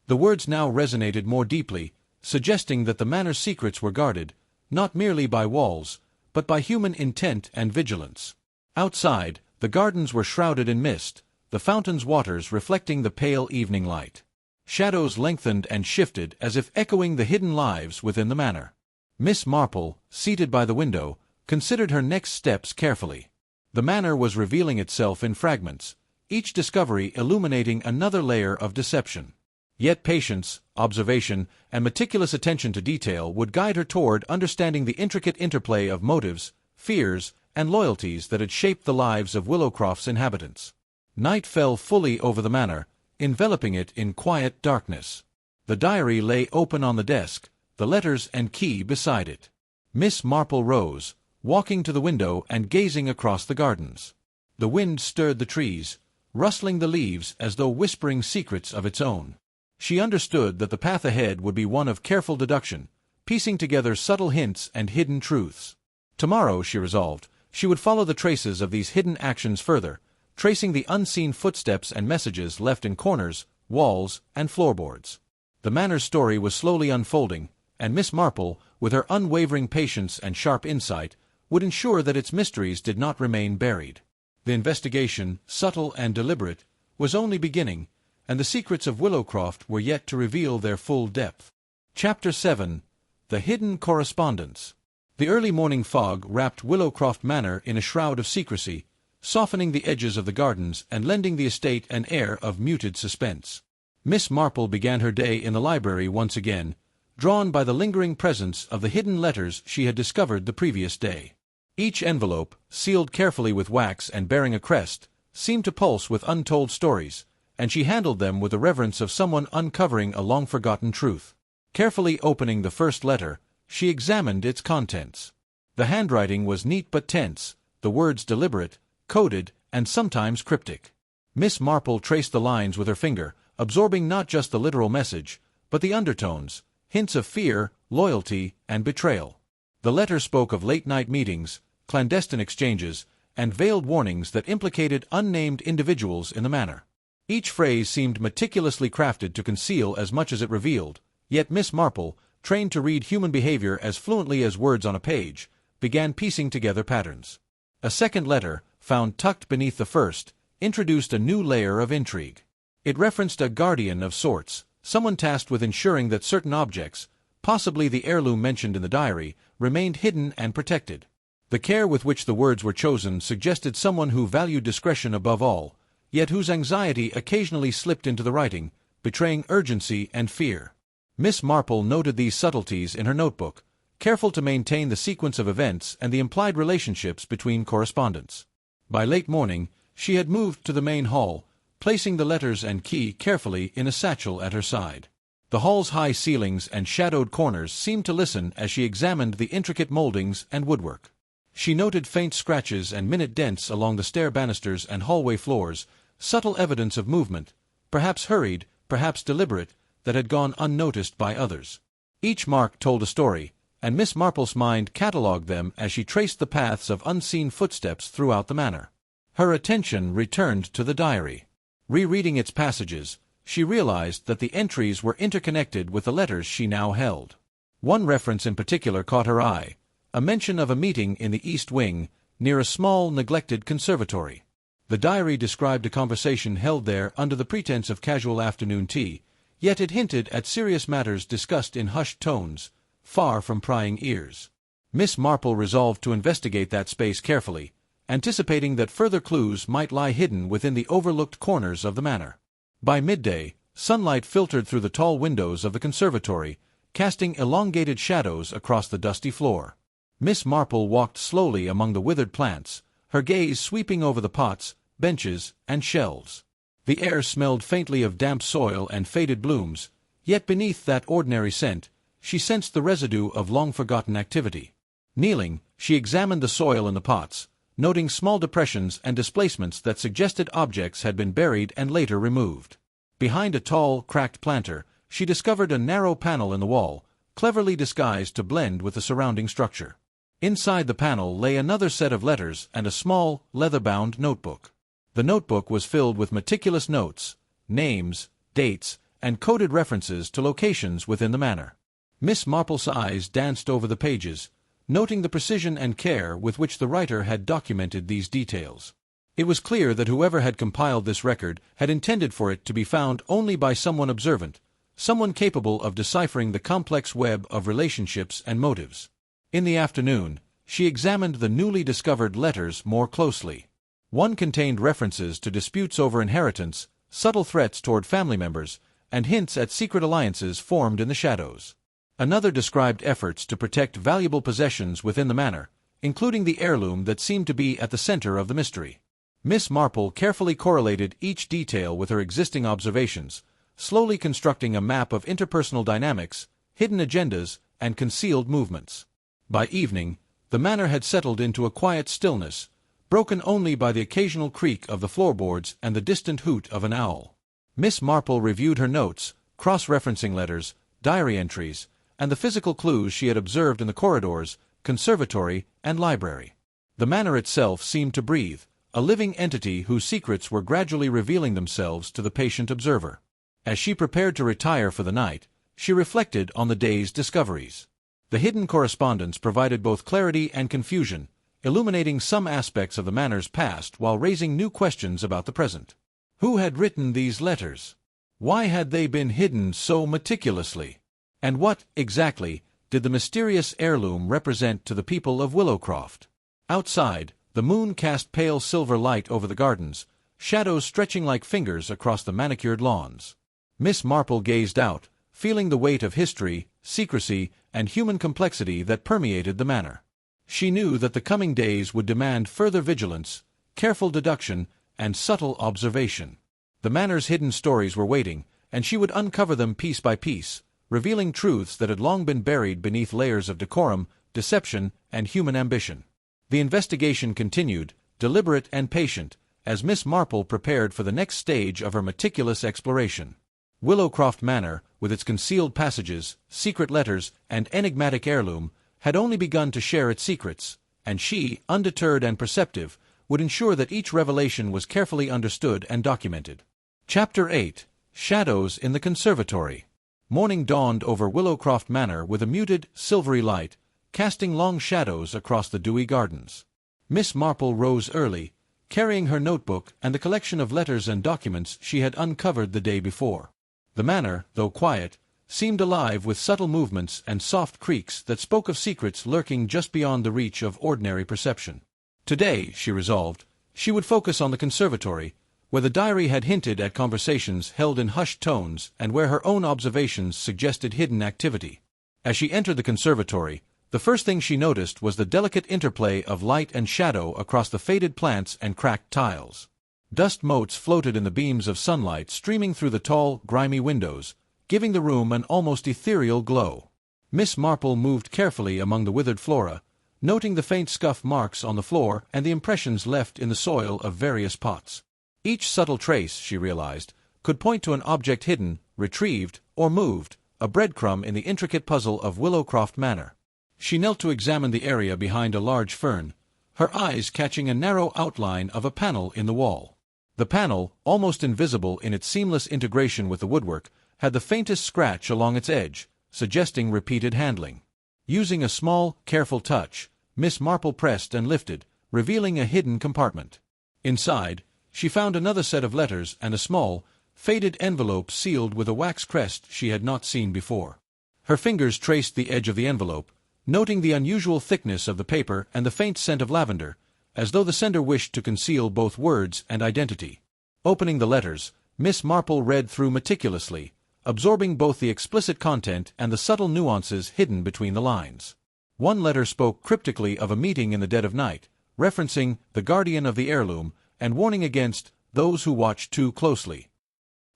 The words now resonated more deeply, suggesting that the manor's secrets were guarded, not merely by walls, but by human intent and vigilance. Outside, the gardens were shrouded in mist, the fountain's waters reflecting the pale evening light. Shadows lengthened and shifted as if echoing the hidden lives within the manor. Miss Marple, seated by the window, considered her next steps carefully. The manor was revealing itself in fragments, each discovery illuminating another layer of deception. Yet patience, observation, and meticulous attention to detail would guide her toward understanding the intricate interplay of motives, fears, and loyalties that had shaped the lives of Willowcroft's inhabitants. Night fell fully over the manor, enveloping it in quiet darkness. The diary lay open on the desk, the letters and key beside it. Miss Marple rose, walking to the window and gazing across the gardens. The wind stirred the trees, rustling the leaves as though whispering secrets of its own. She understood that the path ahead would be one of careful deduction, piecing together subtle hints and hidden truths. Tomorrow, she resolved, she would follow the traces of these hidden actions further, tracing the unseen footsteps and messages left in corners, walls, and floorboards. The manor's story was slowly unfolding, and Miss Marple, with her unwavering patience and sharp insight, would ensure that its mysteries did not remain buried. The investigation, subtle and deliberate, was only beginning, and the secrets of Willowcroft were yet to reveal their full depth. Chapter 7. The Hidden Correspondence. The early morning fog wrapped Willowcroft Manor in a shroud of secrecy, softening the edges of the gardens and lending the estate an air of muted suspense. Miss Marple began her day in the library once again, drawn by the lingering presence of the hidden letters she had discovered the previous day. Each envelope, sealed carefully with wax and bearing a crest, seemed to pulse with untold stories, and she handled them with the reverence of someone uncovering a long-forgotten truth. Carefully opening the first letter, she examined its contents. The handwriting was neat but tense, the words deliberate, coded, and sometimes cryptic. Miss Marple traced the lines with her finger, absorbing not just the literal message, but the undertones, hints of fear, loyalty, and betrayal. The letter spoke of late-night meetings, clandestine exchanges, and veiled warnings that implicated unnamed individuals in the manor. Each phrase seemed meticulously crafted to conceal as much as it revealed, yet Miss Marple, trained to read human behavior as fluently as words on a page, began piecing together patterns. A second letter, found tucked beneath the first, introduced a new layer of intrigue. It referenced a guardian of sorts, someone tasked with ensuring that certain objects, possibly the heirloom mentioned in the diary, remained hidden and protected. The care with which the words were chosen suggested someone who valued discretion above all, yet whose anxiety occasionally slipped into the writing, betraying urgency and fear. Miss Marple noted these subtleties in her notebook, careful to maintain the sequence of events and the implied relationships between correspondents. By late morning, she had moved to the main hall, placing the letters and key carefully in a satchel at her side. The hall's high ceilings and shadowed corners seemed to listen as she examined the intricate moldings and woodwork. She noted faint scratches and minute dents along the stair banisters and hallway floors, subtle evidence of movement, perhaps hurried, perhaps deliberate, that had gone unnoticed by others. Each mark told a story, and Miss Marple's mind catalogued them as she traced the paths of unseen footsteps throughout the manor. Her attention returned to the diary. Rereading its passages, she realized that the entries were interconnected with the letters she now held. One reference in particular caught her eye, a mention of a meeting in the East Wing, near a small, neglected conservatory. The diary described a conversation held there under the pretense of casual afternoon tea, yet it hinted at serious matters discussed in hushed tones, far from prying ears. Miss Marple resolved to investigate that space carefully, anticipating that further clues might lie hidden within the overlooked corners of the manor. By midday, sunlight filtered through the tall windows of the conservatory, casting elongated shadows across the dusty floor. Miss Marple walked slowly among the withered plants, her gaze sweeping over the pots, benches, and shelves. The air smelled faintly of damp soil and faded blooms, yet beneath that ordinary scent, she sensed the residue of long-forgotten activity. Kneeling, she examined the soil in the pots, noting small depressions and displacements that suggested objects had been buried and later removed. Behind a tall, cracked planter, she discovered a narrow panel in the wall, cleverly disguised to blend with the surrounding structure. Inside the panel lay another set of letters and a small, leather-bound notebook. The notebook was filled with meticulous notes, names, dates, and coded references to locations within the manor. Miss Marple's eyes danced over the pages, noting the precision and care with which the writer had documented these details. It was clear that whoever had compiled this record had intended for it to be found only by someone observant, someone capable of deciphering the complex web of relationships and motives. In the afternoon, she examined the newly discovered letters more closely. One contained references to disputes over inheritance, subtle threats toward family members, and hints at secret alliances formed in the shadows. Another described efforts to protect valuable possessions within the manor, including the heirloom that seemed to be at the center of the mystery. Miss Marple carefully correlated each detail with her existing observations, slowly constructing a map of interpersonal dynamics, hidden agendas, and concealed movements. By evening, the manor had settled into a quiet stillness, broken only by the occasional creak of the floorboards and the distant hoot of an owl. Miss Marple reviewed her notes, cross-referencing letters, diary entries, and the physical clues she had observed in the corridors, conservatory, and library. The manor itself seemed to breathe, a living entity whose secrets were gradually revealing themselves to the patient observer. As she prepared to retire for the night, she reflected on the day's discoveries. The hidden correspondence provided both clarity and confusion, illuminating some aspects of the manor's past while raising new questions about the present. Who had written these letters? Why had they been hidden so meticulously? And what, exactly, did the mysterious heirloom represent to the people of Willowcroft? Outside, the moon cast pale silver light over the gardens, shadows stretching like fingers across the manicured lawns. Miss Marple gazed out, feeling the weight of history, secrecy, and human complexity that permeated the manor. She knew that the coming days would demand further vigilance, careful deduction, and subtle observation. The manor's hidden stories were waiting, and she would uncover them piece by piece, revealing truths that had long been buried beneath layers of decorum, deception, and human ambition. The investigation continued, deliberate and patient, as Miss Marple prepared for the next stage of her meticulous exploration. Willowcroft Manor, with its concealed passages, secret letters, and enigmatic heirloom, had only begun to share its secrets, and she, undeterred and perceptive, would ensure that each revelation was carefully understood and documented. Chapter 8. Shadows in the Conservatory. Morning dawned over Willowcroft Manor with a muted, silvery light, casting long shadows across the dewy gardens. Miss Marple rose early, carrying her notebook and the collection of letters and documents she had uncovered the day before. The manor, though quiet, seemed alive with subtle movements and soft creaks that spoke of secrets lurking just beyond the reach of ordinary perception. Today, she resolved, she would focus on the conservatory, where the diary had hinted at conversations held in hushed tones and where her own observations suggested hidden activity. As she entered the conservatory, the first thing she noticed was the delicate interplay of light and shadow across the faded plants and cracked tiles. Dust motes floated in the beams of sunlight streaming through the tall, grimy windows, giving the room an almost ethereal glow. Miss Marple moved carefully among the withered flora, noting the faint scuff marks on the floor and the impressions left in the soil of various pots. Each subtle trace, she realized, could point to an object hidden, retrieved, or moved, a breadcrumb in the intricate puzzle of Willowcroft Manor. She knelt to examine the area behind a large fern, her eyes catching a narrow outline of a panel in the wall. The panel, almost invisible in its seamless integration with the woodwork, had the faintest scratch along its edge, suggesting repeated handling. Using a small, careful touch, Miss Marple pressed and lifted, revealing a hidden compartment. Inside, she found another set of letters and a small, faded envelope sealed with a wax crest she had not seen before. Her fingers traced the edge of the envelope, noting the unusual thickness of the paper and the faint scent of lavender, as though the sender wished to conceal both words and identity. Opening the letters, Miss Marple read through meticulously, absorbing both the explicit content and the subtle nuances hidden between the lines. One letter spoke cryptically of a meeting in the dead of night, referencing the guardian of the heirloom and warning against those who watch too closely.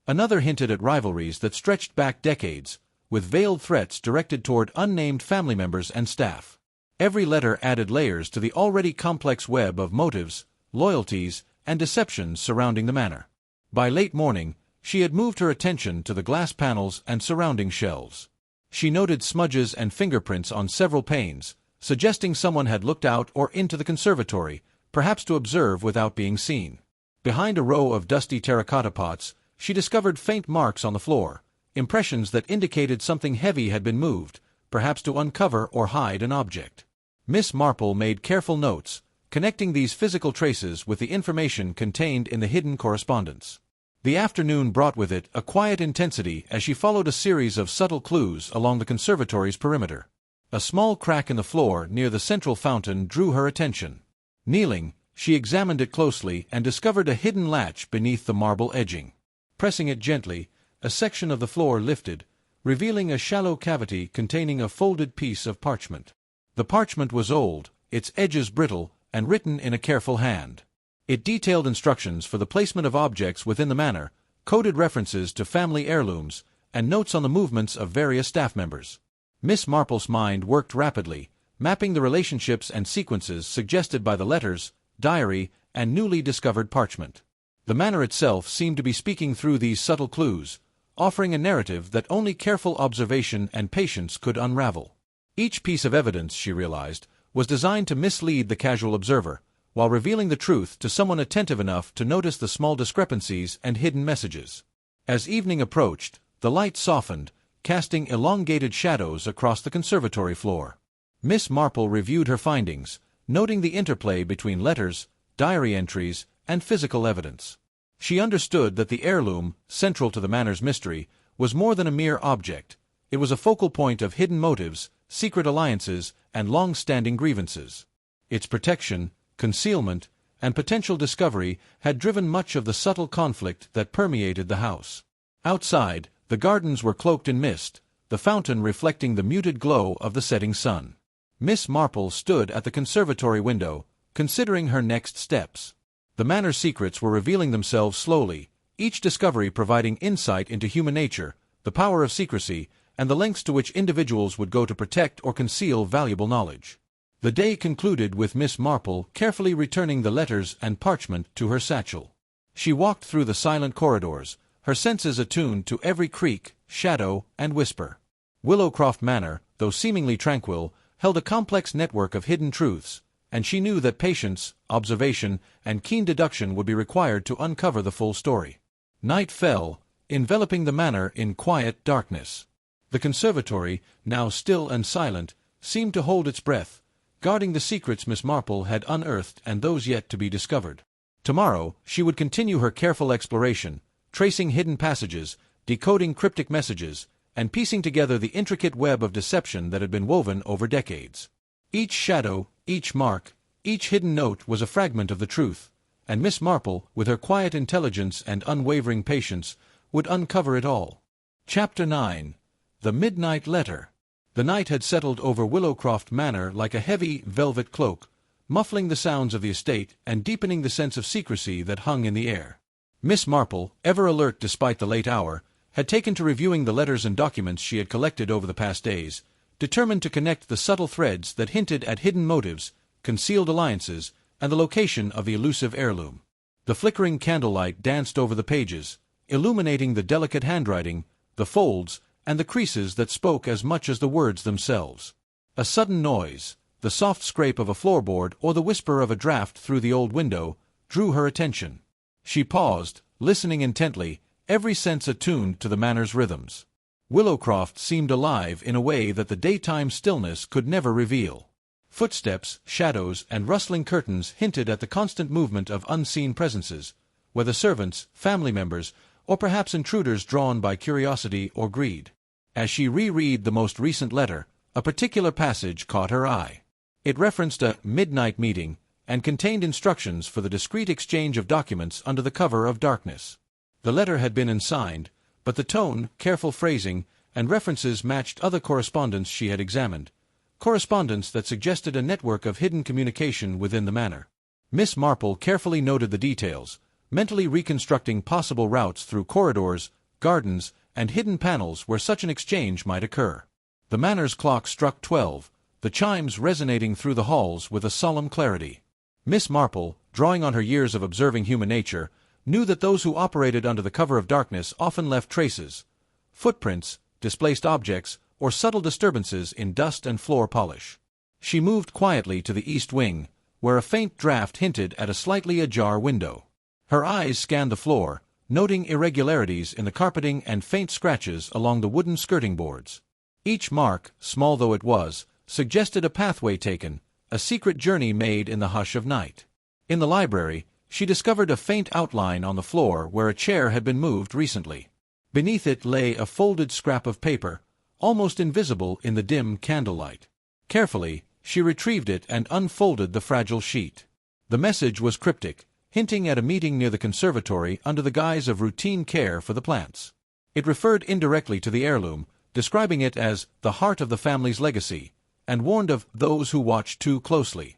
Another hinted at rivalries that stretched back decades, with veiled threats directed toward unnamed family members and staff. Every letter added layers to the already complex web of motives, loyalties, and deceptions surrounding the manor. By late morning, she had moved her attention to the glass panels and surrounding shelves. She noted smudges and fingerprints on several panes, suggesting someone had looked out or into the conservatory, perhaps to observe without being seen. Behind a row of dusty terracotta pots, she discovered faint marks on the floor, impressions that indicated something heavy had been moved, perhaps to uncover or hide an object. Miss Marple made careful notes, connecting these physical traces with the information contained in the hidden correspondence. The afternoon brought with it a quiet intensity as she followed a series of subtle clues along the conservatory's perimeter. A small crack in the floor near the central fountain drew her attention. Kneeling, she examined it closely and discovered a hidden latch beneath the marble edging. Pressing it gently, a section of the floor lifted, revealing a shallow cavity containing a folded piece of parchment. The parchment was old, its edges brittle, and written in a careful hand. It detailed instructions for the placement of objects within the manor, coded references to family heirlooms, and notes on the movements of various staff members. Miss Marple's mind worked rapidly, mapping the relationships and sequences suggested by the letters, diary, and newly discovered parchment. The manor itself seemed to be speaking through these subtle clues, offering a narrative that only careful observation and patience could unravel. Each piece of evidence, she realized, was designed to mislead the casual observer, while revealing the truth to someone attentive enough to notice the small discrepancies and hidden messages. As evening approached, the light softened, casting elongated shadows across the conservatory floor. Miss Marple reviewed her findings, noting the interplay between letters, diary entries, and physical evidence. She understood that the heirloom, central to the manor's mystery, was more than a mere object. It was a focal point of hidden motives, secret alliances, and long-standing grievances. Its protection, concealment, and potential discovery had driven much of the subtle conflict that permeated the house. Outside, the gardens were cloaked in mist, the fountain reflecting the muted glow of the setting sun. Miss Marple stood at the conservatory window, considering her next steps. The manor's secrets were revealing themselves slowly, each discovery providing insight into human nature, the power of secrecy, and the lengths to which individuals would go to protect or conceal valuable knowledge. The day concluded with Miss Marple carefully returning the letters and parchment to her satchel. She walked through the silent corridors, her senses attuned to every creak, shadow, and whisper. Willowcroft Manor, though seemingly tranquil, held a complex network of hidden truths, and she knew that patience, observation, and keen deduction would be required to uncover the full story. Night fell, enveloping the manor in quiet darkness. The conservatory, now still and silent, seemed to hold its breath, guarding the secrets Miss Marple had unearthed and those yet to be discovered. Tomorrow, she would continue her careful exploration, tracing hidden passages, decoding cryptic messages, and piecing together the intricate web of deception that had been woven over decades. Each shadow, each mark, each hidden note was a fragment of the truth, and Miss Marple, with her quiet intelligence and unwavering patience, would uncover it all. Chapter 9. The Midnight Letter. The night had settled over Willowcroft Manor like a heavy, velvet cloak, muffling the sounds of the estate and deepening the sense of secrecy that hung in the air. Miss Marple, ever alert despite the late hour, had taken to reviewing the letters and documents she had collected over the past days, determined to connect the subtle threads that hinted at hidden motives, concealed alliances, and the location of the elusive heirloom. The flickering candlelight danced over the pages, illuminating the delicate handwriting, the folds, and the creases that spoke as much as the words themselves. A sudden noise, the soft scrape of a floorboard or the whisper of a draught through the old window, drew her attention. She paused, listening intently, every sense attuned to the manor's rhythms. Willowcroft seemed alive in a way that the daytime stillness could never reveal. Footsteps, shadows, and rustling curtains hinted at the constant movement of unseen presences, whether servants, family members, or perhaps intruders drawn by curiosity or greed. As she reread the most recent letter, a particular passage caught her eye. It referenced a midnight meeting and contained instructions for the discreet exchange of documents under the cover of darkness. The letter had been unsigned, but the tone, careful phrasing, and references matched other correspondence she had examined, correspondence that suggested a network of hidden communication within the manor. Miss Marple carefully noted the details, mentally reconstructing possible routes through corridors, gardens, and hidden panels where such an exchange might occur. The manor's clock struck 12, the chimes resonating through the halls with a solemn clarity. Miss Marple, drawing on her years of observing human nature, knew that those who operated under the cover of darkness often left traces, footprints, displaced objects, or subtle disturbances in dust and floor polish. She moved quietly to the east wing, where a faint draft hinted at a slightly ajar window. Her eyes scanned the floor, noting irregularities in the carpeting and faint scratches along the wooden skirting boards. Each mark, small though it was, suggested a pathway taken, a secret journey made in the hush of night. In the library, she discovered a faint outline on the floor where a chair had been moved recently. Beneath it lay a folded scrap of paper, almost invisible in the dim candlelight. Carefully, she retrieved it and unfolded the fragile sheet. The message was cryptic, hinting at a meeting near the conservatory under the guise of routine care for the plants. It referred indirectly to the heirloom, describing it as the heart of the family's legacy, and warned of those who watched too closely.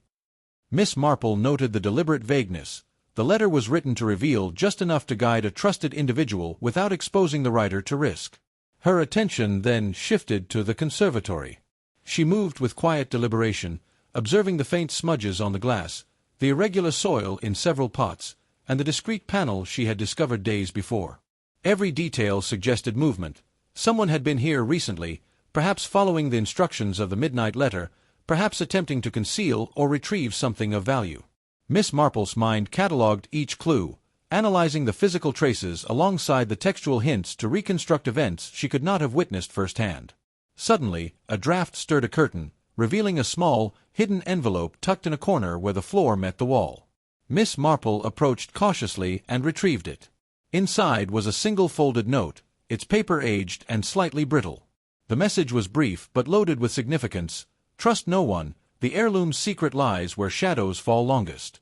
Miss Marple noted the deliberate vagueness. The letter was written to reveal just enough to guide a trusted individual without exposing the writer to risk. Her attention then shifted to the conservatory. She moved with quiet deliberation, observing the faint smudges on the glass, the irregular soil in several pots, and the discreet panel she had discovered days before. Every detail suggested movement. Someone had been here recently, perhaps following the instructions of the midnight letter, perhaps attempting to conceal or retrieve something of value. Miss Marple's mind catalogued each clue, analyzing the physical traces alongside the textual hints to reconstruct events she could not have witnessed firsthand. Suddenly, a draft stirred a curtain, revealing a small, hidden envelope tucked in a corner where the floor met the wall. Miss Marple approached cautiously and retrieved it. Inside was a single folded note, its paper aged and slightly brittle. The message was brief but loaded with significance. "Trust no one. The heirloom's secret lies where shadows fall longest."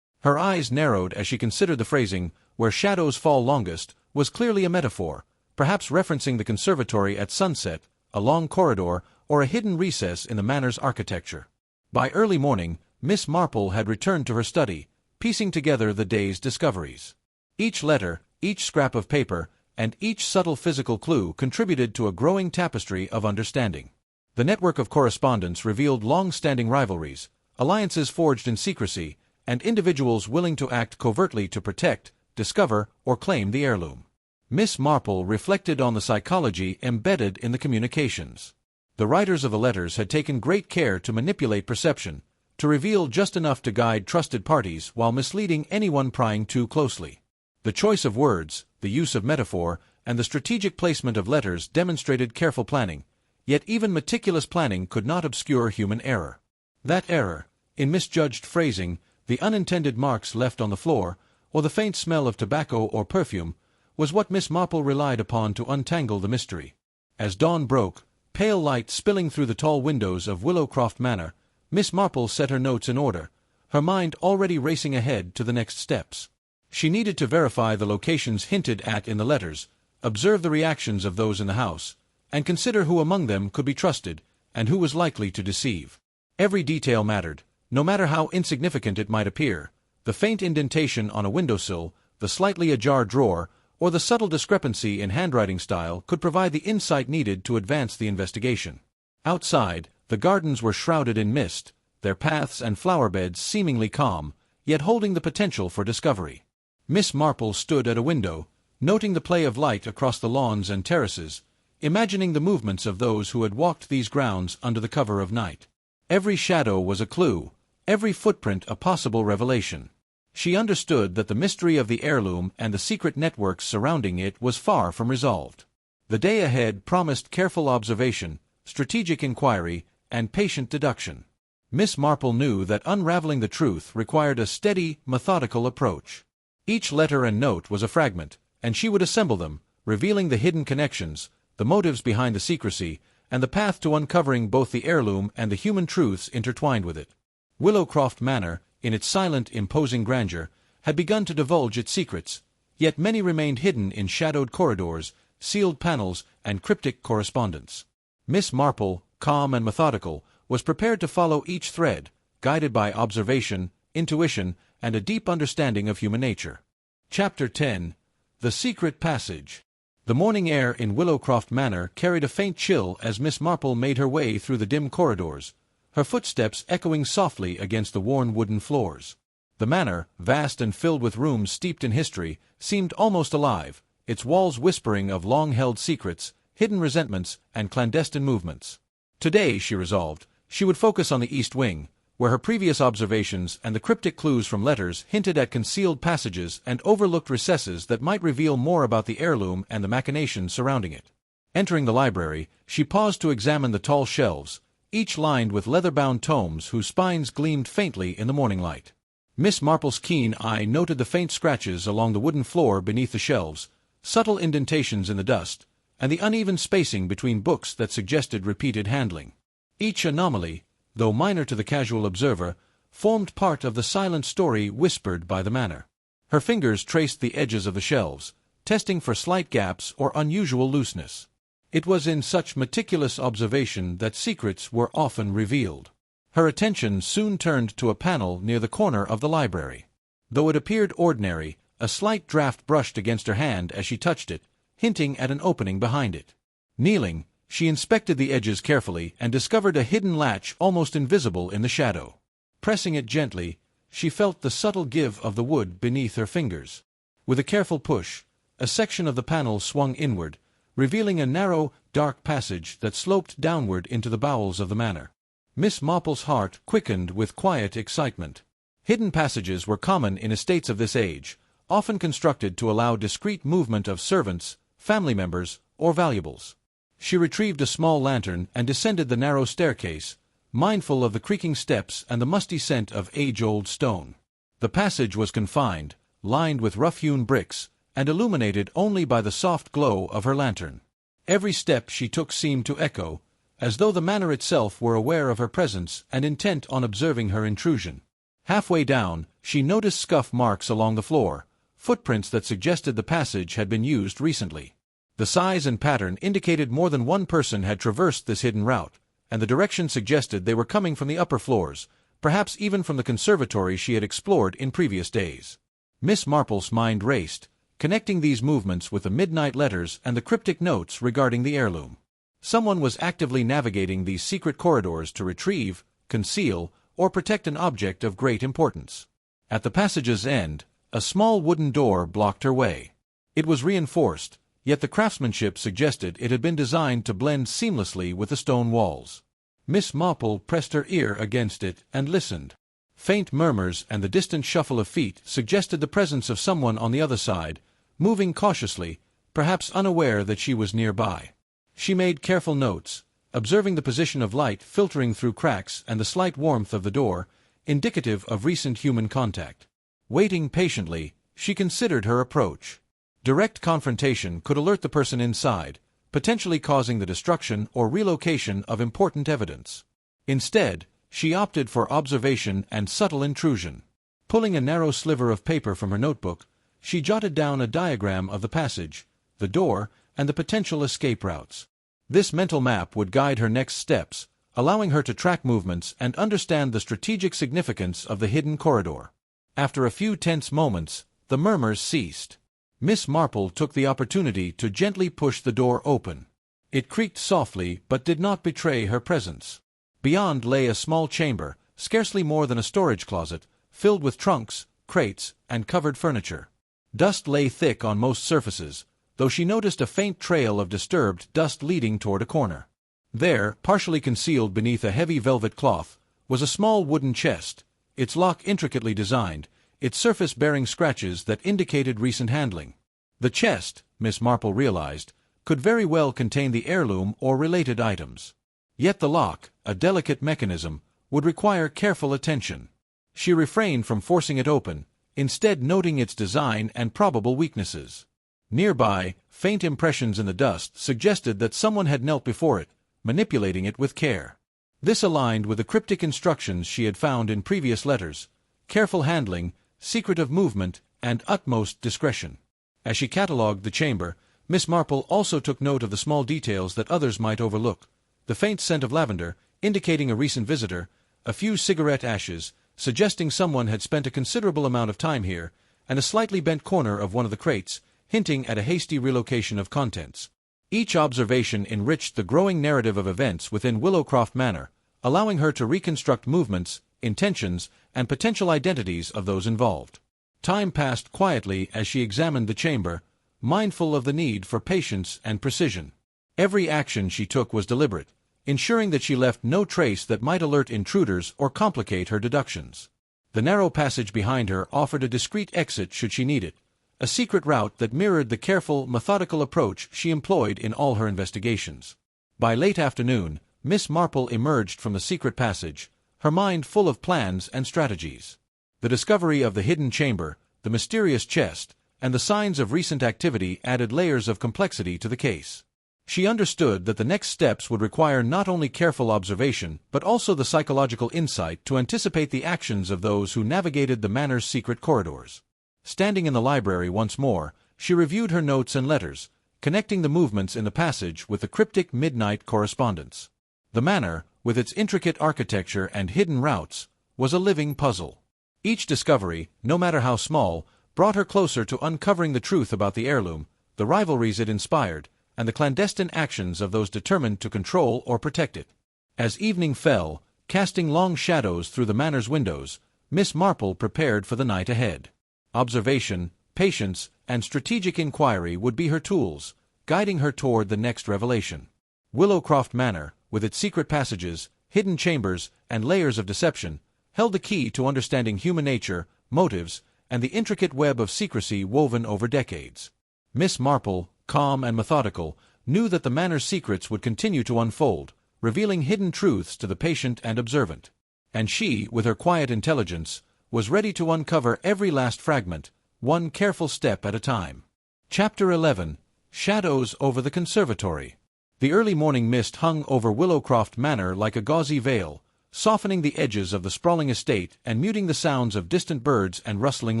Her eyes narrowed as she considered the phrasing, "where shadows fall longest," was clearly a metaphor, perhaps referencing the conservatory at sunset, a long corridor, or a hidden recess in the manor's architecture. By early morning, Miss Marple had returned to her study, piecing together the day's discoveries. Each letter, each scrap of paper, and each subtle physical clue contributed to a growing tapestry of understanding. The network of correspondence revealed long-standing rivalries, alliances forged in secrecy, and individuals willing to act covertly to protect, discover, or claim the heirloom. Miss Marple reflected on the psychology embedded in the communications. The writers of the letters had taken great care to manipulate perception, to reveal just enough to guide trusted parties while misleading anyone prying too closely. The choice of words, the use of metaphor, and the strategic placement of letters demonstrated careful planning, yet even meticulous planning could not obscure human error. That error, in misjudged phrasing, the unintended marks left on the floor, or the faint smell of tobacco or perfume, was what Miss Marple relied upon to untangle the mystery. As dawn broke, pale light spilling through the tall windows of Willowcroft Manor, Miss Marple set her notes in order, her mind already racing ahead to the next steps. She needed to verify the locations hinted at in the letters, observe the reactions of those in the house, and consider who among them could be trusted, and who was likely to deceive. Every detail mattered, no matter how insignificant it might appear. The faint indentation on a windowsill, the slightly ajar drawer, or the subtle discrepancy in handwriting style could provide the insight needed to advance the investigation. Outside, the gardens were shrouded in mist, their paths and flower beds seemingly calm, yet holding the potential for discovery. Miss Marple stood at a window, noting the play of light across the lawns and terraces, imagining the movements of those who had walked these grounds under the cover of night. Every shadow was a clue, every footprint a possible revelation. She understood that the mystery of the heirloom and the secret networks surrounding it was far from resolved. The day ahead promised careful observation, strategic inquiry, and patient deduction. Miss Marple knew that unraveling the truth required a steady, methodical approach. Each letter and note was a fragment, and she would assemble them, revealing the hidden connections, the motives behind the secrecy, and the path to uncovering both the heirloom and the human truths intertwined with it. Willowcroft Manor, in its silent, imposing grandeur, had begun to divulge its secrets, yet many remained hidden in shadowed corridors, sealed panels, and cryptic correspondence. Miss Marple, calm and methodical, was prepared to follow each thread, guided by observation, intuition, and a deep understanding of human nature. Chapter 10. The Secret Passage. The morning air in Willowcroft Manor carried a faint chill as Miss Marple made her way through the dim corridors, her footsteps echoing softly against the worn wooden floors. The manor, vast and filled with rooms steeped in history, seemed almost alive, its walls whispering of long-held secrets, hidden resentments, and clandestine movements. Today, she resolved, she would focus on the East Wing, where her previous observations and the cryptic clues from letters hinted at concealed passages and overlooked recesses that might reveal more about the heirloom and the machinations surrounding it. Entering the library, she paused to examine the tall shelves, each lined with leather-bound tomes whose spines gleamed faintly in the morning light. Miss Marple's keen eye noted the faint scratches along the wooden floor beneath the shelves, subtle indentations in the dust, and the uneven spacing between books that suggested repeated handling. Each anomaly, though minor to the casual observer, formed part of the silent story whispered by the manor. Her fingers traced the edges of the shelves, testing for slight gaps or unusual looseness. It was in such meticulous observation that secrets were often revealed. Her attention soon turned to a panel near the corner of the library. Though it appeared ordinary, a slight draft brushed against her hand as she touched it, hinting at an opening behind it. Kneeling, she inspected the edges carefully and discovered a hidden latch almost invisible in the shadow. Pressing it gently, she felt the subtle give of the wood beneath her fingers. With a careful push, a section of the panel swung inward, revealing a narrow, dark passage that sloped downward into the bowels of the manor. Miss Marple's heart quickened with quiet excitement. Hidden passages were common in estates of this age, often constructed to allow discreet movement of servants, family members, or valuables. She retrieved a small lantern and descended the narrow staircase, mindful of the creaking steps and the musty scent of age-old stone. The passage was confined, lined with rough-hewn bricks, and illuminated only by the soft glow of her lantern. Every step she took seemed to echo, as though the manor itself were aware of her presence and intent on observing her intrusion. Halfway down, she noticed scuff marks along the floor, footprints that suggested the passage had been used recently. The size and pattern indicated more than one person had traversed this hidden route, and the direction suggested they were coming from the upper floors, perhaps even from the conservatory she had explored in previous days. Miss Marple's mind raced, connecting these movements with the midnight letters and the cryptic notes regarding the heirloom. Someone was actively navigating these secret corridors to retrieve, conceal, or protect an object of great importance. At the passage's end, a small wooden door blocked her way. It was reinforced, yet the craftsmanship suggested it had been designed to blend seamlessly with the stone walls. Miss Marple pressed her ear against it and listened. Faint murmurs and the distant shuffle of feet suggested the presence of someone on the other side, moving cautiously, perhaps unaware that she was nearby. She made careful notes, observing the position of light filtering through cracks and the slight warmth of the door, indicative of recent human contact. Waiting patiently, she considered her approach. Direct confrontation could alert the person inside, potentially causing the destruction or relocation of important evidence. Instead, she opted for observation and subtle intrusion. Pulling a narrow sliver of paper from her notebook, she jotted down a diagram of the passage, the door, and the potential escape routes. This mental map would guide her next steps, allowing her to track movements and understand the strategic significance of the hidden corridor. After a few tense moments, the murmurs ceased. Miss Marple took the opportunity to gently push the door open. It creaked softly but did not betray her presence. Beyond lay a small chamber, scarcely more than a storage closet, filled with trunks, crates, and covered furniture. Dust lay thick on most surfaces, though she noticed a faint trail of disturbed dust leading toward a corner. There, partially concealed beneath a heavy velvet cloth, was a small wooden chest, its lock intricately designed, its surface bearing scratches that indicated recent handling. The chest, Miss Marple realized, could very well contain the heirloom or related items. Yet the lock, a delicate mechanism, would require careful attention. She refrained from forcing it open, instead noting its design and probable weaknesses. Nearby, faint impressions in the dust suggested that someone had knelt before it, manipulating it with care. This aligned with the cryptic instructions she had found in previous letters: careful handling, secretive movement, and utmost discretion. As she catalogued the chamber, Miss Marple also took note of the small details that others might overlook: the faint scent of lavender, indicating a recent visitor, a few cigarette ashes, suggesting someone had spent a considerable amount of time here, and a slightly bent corner of one of the crates, hinting at a hasty relocation of contents. Each observation enriched the growing narrative of events within Willowcroft Manor, allowing her to reconstruct movements, intentions, and potential identities of those involved. Time passed quietly as she examined the chamber, mindful of the need for patience and precision. Every action she took was deliberate, ensuring that she left no trace that might alert intruders or complicate her deductions. The narrow passage behind her offered a discreet exit should she need it, a secret route that mirrored the careful, methodical approach she employed in all her investigations. By late afternoon, Miss Marple emerged from the secret passage, her mind full of plans and strategies. The discovery of the hidden chamber, the mysterious chest, and the signs of recent activity added layers of complexity to the case. She understood that the next steps would require not only careful observation but also the psychological insight to anticipate the actions of those who navigated the manor's secret corridors. Standing in the library once more, she reviewed her notes and letters, connecting the movements in the passage with the cryptic midnight correspondence. The manor, with its intricate architecture and hidden routes, was a living puzzle. Each discovery, no matter how small, brought her closer to uncovering the truth about the heirloom, the rivalries it inspired, and the clandestine actions of those determined to control or protect it. As evening fell, casting long shadows through the manor's windows, Miss Marple prepared for the night ahead. Observation, patience, and strategic inquiry would be her tools, guiding her toward the next revelation. Willowcroft Manor, with its secret passages, hidden chambers, and layers of deception, held the key to understanding human nature, motives, and the intricate web of secrecy woven over decades. Miss Marple, calm and methodical, knew that the manor's secrets would continue to unfold, revealing hidden truths to the patient and observant. And she, with her quiet intelligence, was ready to uncover every last fragment, one careful step at a time. Chapter 11. Shadows over the Conservatory. The early morning mist hung over Willowcroft Manor like a gauzy veil, softening the edges of the sprawling estate and muting the sounds of distant birds and rustling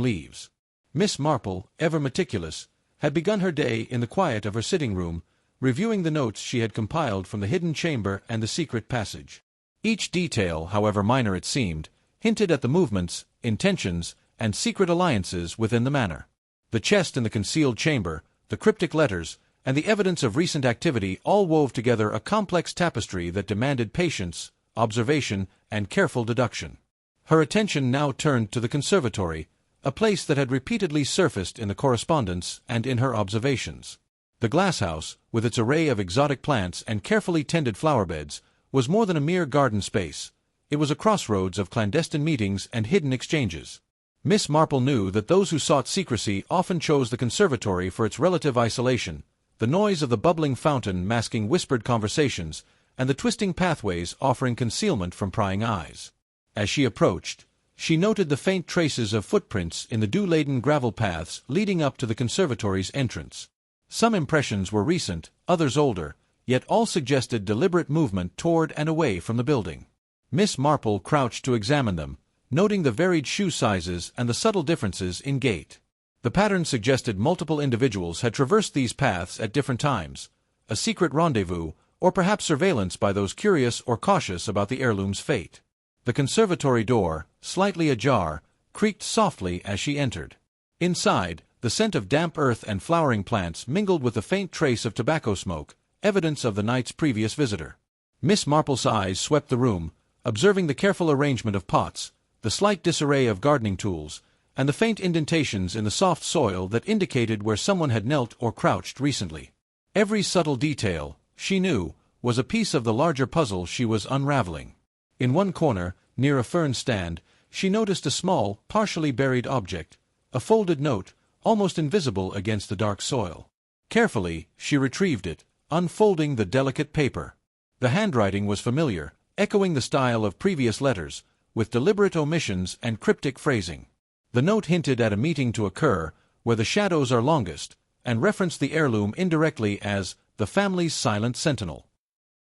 leaves. Miss Marple, ever meticulous, had begun her day in the quiet of her sitting room, reviewing the notes she had compiled from the hidden chamber and the secret passage. Each detail, however minor it seemed, hinted at the movements, intentions, and secret alliances within the manor. The chest in the concealed chamber, the cryptic letters, and the evidence of recent activity all wove together a complex tapestry that demanded patience, observation, and careful deduction. Her attention now turned to the conservatory, a place that had repeatedly surfaced in the correspondence and in her observations. The glasshouse, with its array of exotic plants and carefully tended flower beds, was more than a mere garden space. It was a crossroads of clandestine meetings and hidden exchanges. Miss Marple knew that those who sought secrecy often chose the conservatory for its relative isolation, the noise of the bubbling fountain masking whispered conversations, and the twisting pathways offering concealment from prying eyes. As she approached, she noted the faint traces of footprints in the dew-laden gravel paths leading up to the conservatory's entrance. Some impressions were recent, others older, yet all suggested deliberate movement toward and away from the building. Miss Marple crouched to examine them, noting the varied shoe sizes and the subtle differences in gait. The pattern suggested multiple individuals had traversed these paths at different times, a secret rendezvous, or perhaps surveillance by those curious or cautious about the heirloom's fate. The conservatory door, slightly ajar, creaked softly as she entered. Inside, the scent of damp earth and flowering plants mingled with the faint trace of tobacco smoke, evidence of the night's previous visitor. Miss Marple's eyes swept the room, observing the careful arrangement of pots, the slight disarray of gardening tools, and the faint indentations in the soft soil that indicated where someone had knelt or crouched recently. Every subtle detail, she knew, was a piece of the larger puzzle she was unraveling. In one corner, near a fern stand, she noticed a small, partially buried object, a folded note, almost invisible against the dark soil. Carefully, she retrieved it, unfolding the delicate paper. The handwriting was familiar, echoing the style of previous letters, with deliberate omissions and cryptic phrasing. The note hinted at a meeting to occur where the shadows are longest, and referenced the heirloom indirectly as the family's silent sentinel.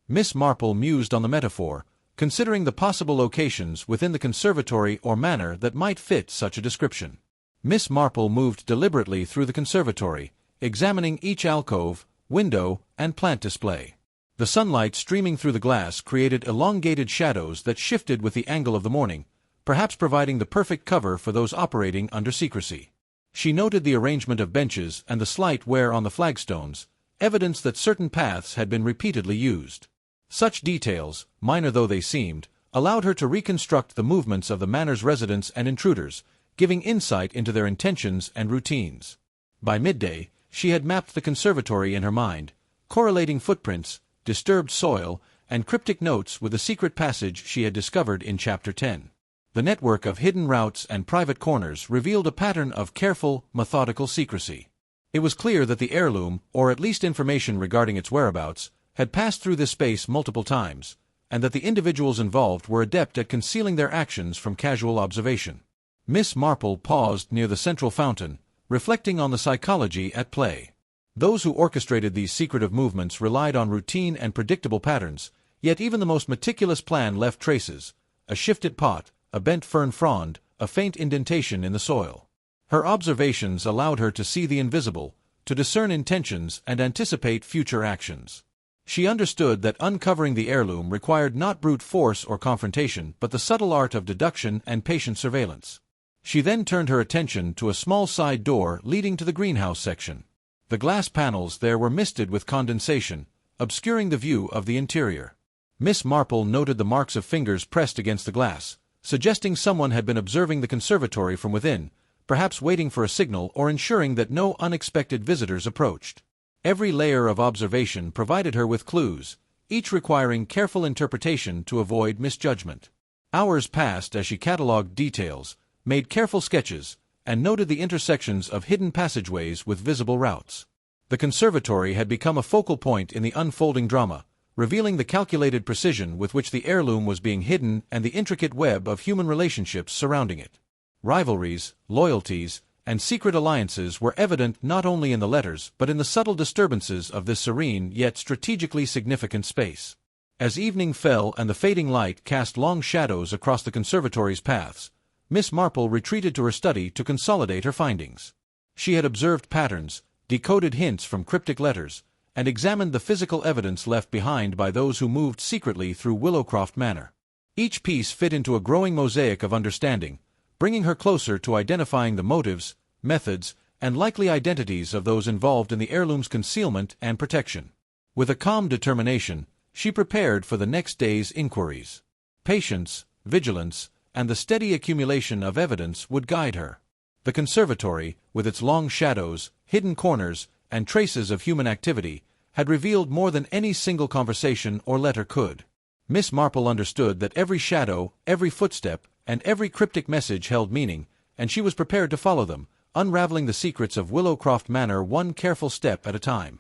Miss Marple mused on the metaphor, considering the possible locations within the conservatory or manor that might fit such a description. Miss Marple moved deliberately through the conservatory, examining each alcove, window, and plant display. The sunlight streaming through the glass created elongated shadows that shifted with the angle of the morning, perhaps providing the perfect cover for those operating under secrecy. She noted the arrangement of benches and the slight wear on the flagstones, evidence that certain paths had been repeatedly used. Such details, minor though they seemed, allowed her to reconstruct the movements of the manor's residents and intruders, giving insight into their intentions and routines. By midday, she had mapped the conservatory in her mind, correlating footprints, disturbed soil, and cryptic notes with the secret passage she had discovered in Chapter 10. The network of hidden routes and private corners revealed a pattern of careful, methodical secrecy. It was clear that the heirloom, or at least information regarding its whereabouts, had passed through this space multiple times, and that the individuals involved were adept at concealing their actions from casual observation. Miss Marple paused near the central fountain, reflecting on the psychology at play. Those who orchestrated these secretive movements relied on routine and predictable patterns, yet even the most meticulous plan left traces: a shifted pot, a bent fern frond, a faint indentation in the soil. Her observations allowed her to see the invisible, to discern intentions and anticipate future actions. She understood that uncovering the heirloom required not brute force or confrontation, but the subtle art of deduction and patient surveillance. She then turned her attention to a small side door leading to the greenhouse section. The glass panels there were misted with condensation, obscuring the view of the interior. Miss Marple noted the marks of fingers pressed against the glass, suggesting someone had been observing the conservatory from within, perhaps waiting for a signal or ensuring that no unexpected visitors approached. Every layer of observation provided her with clues, each requiring careful interpretation to avoid misjudgment. Hours passed as she catalogued details, made careful sketches, and noted the intersections of hidden passageways with visible routes. The conservatory had become a focal point in the unfolding drama, revealing the calculated precision with which the heirloom was being hidden and the intricate web of human relationships surrounding it. Rivalries, loyalties, and secret alliances were evident not only in the letters but in the subtle disturbances of this serene yet strategically significant space. As evening fell and the fading light cast long shadows across the conservatory's paths, Miss Marple retreated to her study to consolidate her findings. She had observed patterns, decoded hints from cryptic letters, and examined the physical evidence left behind by those who moved secretly through Willowcroft Manor. Each piece fit into a growing mosaic of understanding, bringing her closer to identifying the motives, methods, and likely identities of those involved in the heirloom's concealment and protection. With a calm determination, she prepared for the next day's inquiries. Patience, vigilance, and the steady accumulation of evidence would guide her. The conservatory, with its long shadows, hidden corners, and traces of human activity, had revealed more than any single conversation or letter could. Miss Marple understood that every shadow, every footstep, and every cryptic message held meaning, and she was prepared to follow them, unraveling the secrets of Willowcroft Manor one careful step at a time.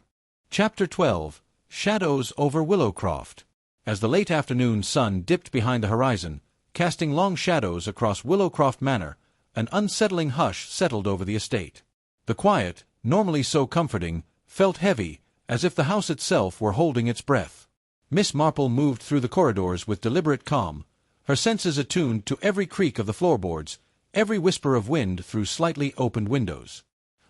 Chapter 12. Shadows over Willowcroft. As the late afternoon sun dipped behind the horizon, casting long shadows across Willowcroft Manor, an unsettling hush settled over the estate. The quiet, normally so comforting, felt heavy, as if the house itself were holding its breath. Miss Marple moved through the corridors with deliberate calm, her senses attuned to every creak of the floorboards, every whisper of wind through slightly opened windows.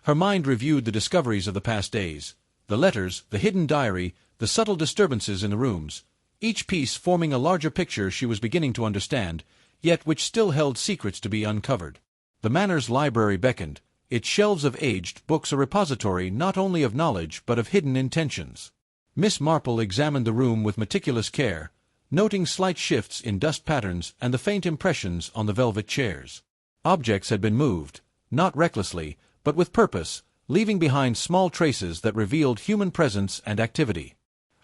Her mind reviewed the discoveries of the past days, the letters, the hidden diary, the subtle disturbances in the rooms, each piece forming a larger picture she was beginning to understand, yet which still held secrets to be uncovered. The manor's library beckoned, its shelves of aged books a repository not only of knowledge but of hidden intentions. Miss Marple examined the room with meticulous care, noting slight shifts in dust patterns and the faint impressions on the velvet chairs. Objects had been moved, not recklessly, but with purpose, leaving behind small traces that revealed human presence and activity.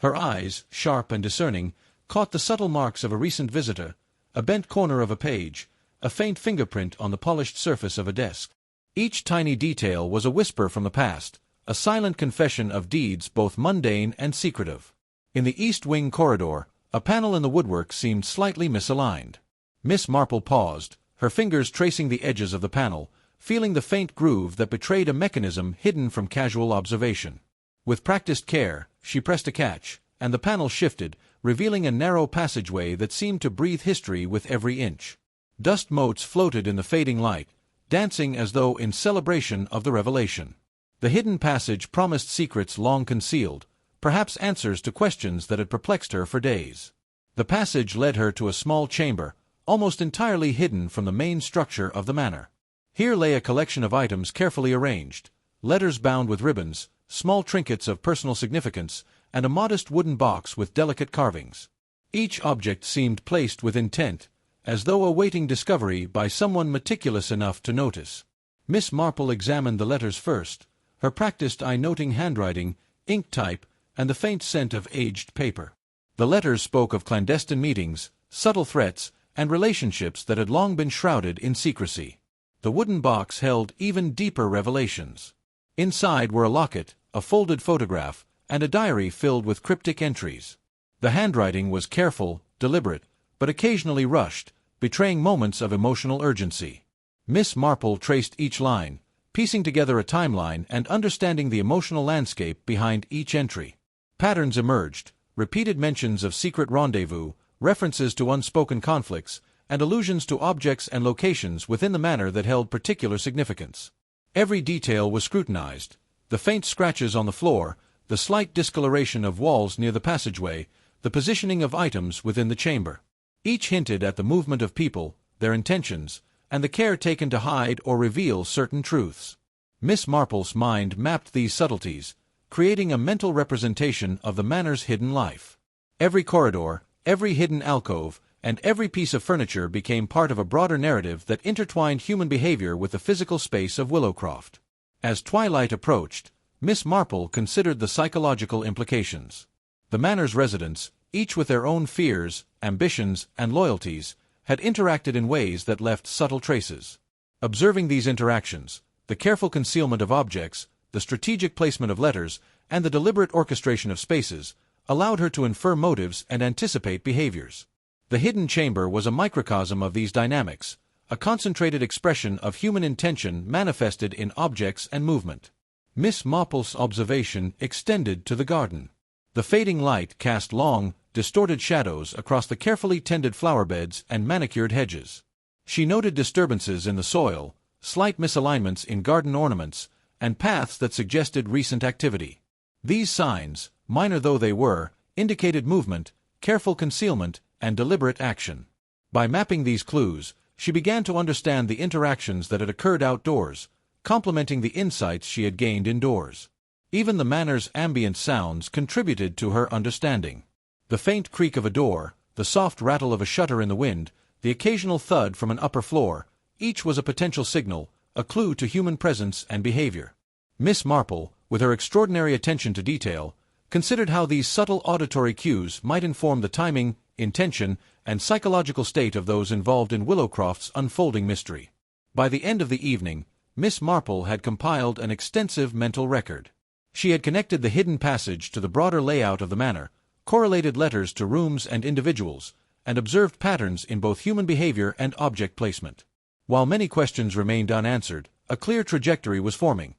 Her eyes, sharp and discerning, caught the subtle marks of a recent visitor, a bent corner of a page, a faint fingerprint on the polished surface of a desk. Each tiny detail was a whisper from the past, a silent confession of deeds both mundane and secretive. In the east wing corridor, a panel in the woodwork seemed slightly misaligned. Miss Marple paused, her fingers tracing the edges of the panel, feeling the faint groove that betrayed a mechanism hidden from casual observation. With practiced care, she pressed a catch, and the panel shifted, revealing a narrow passageway that seemed to breathe history with every inch. Dust motes floated in the fading light, dancing as though in celebration of the revelation. The hidden passage promised secrets long concealed, perhaps answers to questions that had perplexed her for days. The passage led her to a small chamber, almost entirely hidden from the main structure of the manor. Here lay a collection of items carefully arranged, letters bound with ribbons, small trinkets of personal significance, and a modest wooden box with delicate carvings. Each object seemed placed with intent, as though awaiting discovery by someone meticulous enough to notice. Miss Marple examined the letters first, her practiced eye noting handwriting, ink type, and the faint scent of aged paper. The letters spoke of clandestine meetings, subtle threats, and relationships that had long been shrouded in secrecy. The wooden box held even deeper revelations. Inside were a locket, a folded photograph, and a diary filled with cryptic entries. The handwriting was careful, deliberate, but occasionally rushed, betraying moments of emotional urgency. Miss Marple traced each line, piecing together a timeline and understanding the emotional landscape behind each entry. Patterns emerged, repeated mentions of secret rendezvous, references to unspoken conflicts, and allusions to objects and locations within the manor that held particular significance. Every detail was scrutinized: the faint scratches on the floor, the slight discoloration of walls near the passageway, the positioning of items within the chamber. Each hinted at the movement of people, their intentions, and the care taken to hide or reveal certain truths. Miss Marple's mind mapped these subtleties, creating a mental representation of the manor's hidden life. Every corridor, every hidden alcove, and every piece of furniture became part of a broader narrative that intertwined human behavior with the physical space of Willowcroft. As twilight approached, Miss Marple considered the psychological implications. The manor's residents, each with their own fears, ambitions, and loyalties, had interacted in ways that left subtle traces. Observing these interactions, the careful concealment of objects, the strategic placement of letters, and the deliberate orchestration of spaces, allowed her to infer motives and anticipate behaviors. The hidden chamber was a microcosm of these dynamics, a concentrated expression of human intention manifested in objects and movement. Miss Marple's observation extended to the garden. The fading light cast long, distorted shadows across the carefully tended flower beds and manicured hedges. She noted disturbances in the soil, slight misalignments in garden ornaments, and paths that suggested recent activity. These signs, minor though they were, indicated movement, careful concealment, and deliberate action. By mapping these clues, she began to understand the interactions that had occurred outdoors, complementing the insights she had gained indoors. Even the manor's ambient sounds contributed to her understanding. The faint creak of a door, the soft rattle of a shutter in the wind, the occasional thud from an upper floor, each was a potential signal, a clue to human presence and behavior. Miss Marple, with her extraordinary attention to detail, considered how these subtle auditory cues might inform the timing, intention, and psychological state of those involved in Willowcroft's unfolding mystery. By the end of the evening, Miss Marple had compiled an extensive mental record. She had connected the hidden passage to the broader layout of the manor, correlated letters to rooms and individuals, and observed patterns in both human behavior and object placement. While many questions remained unanswered, a clear trajectory was forming.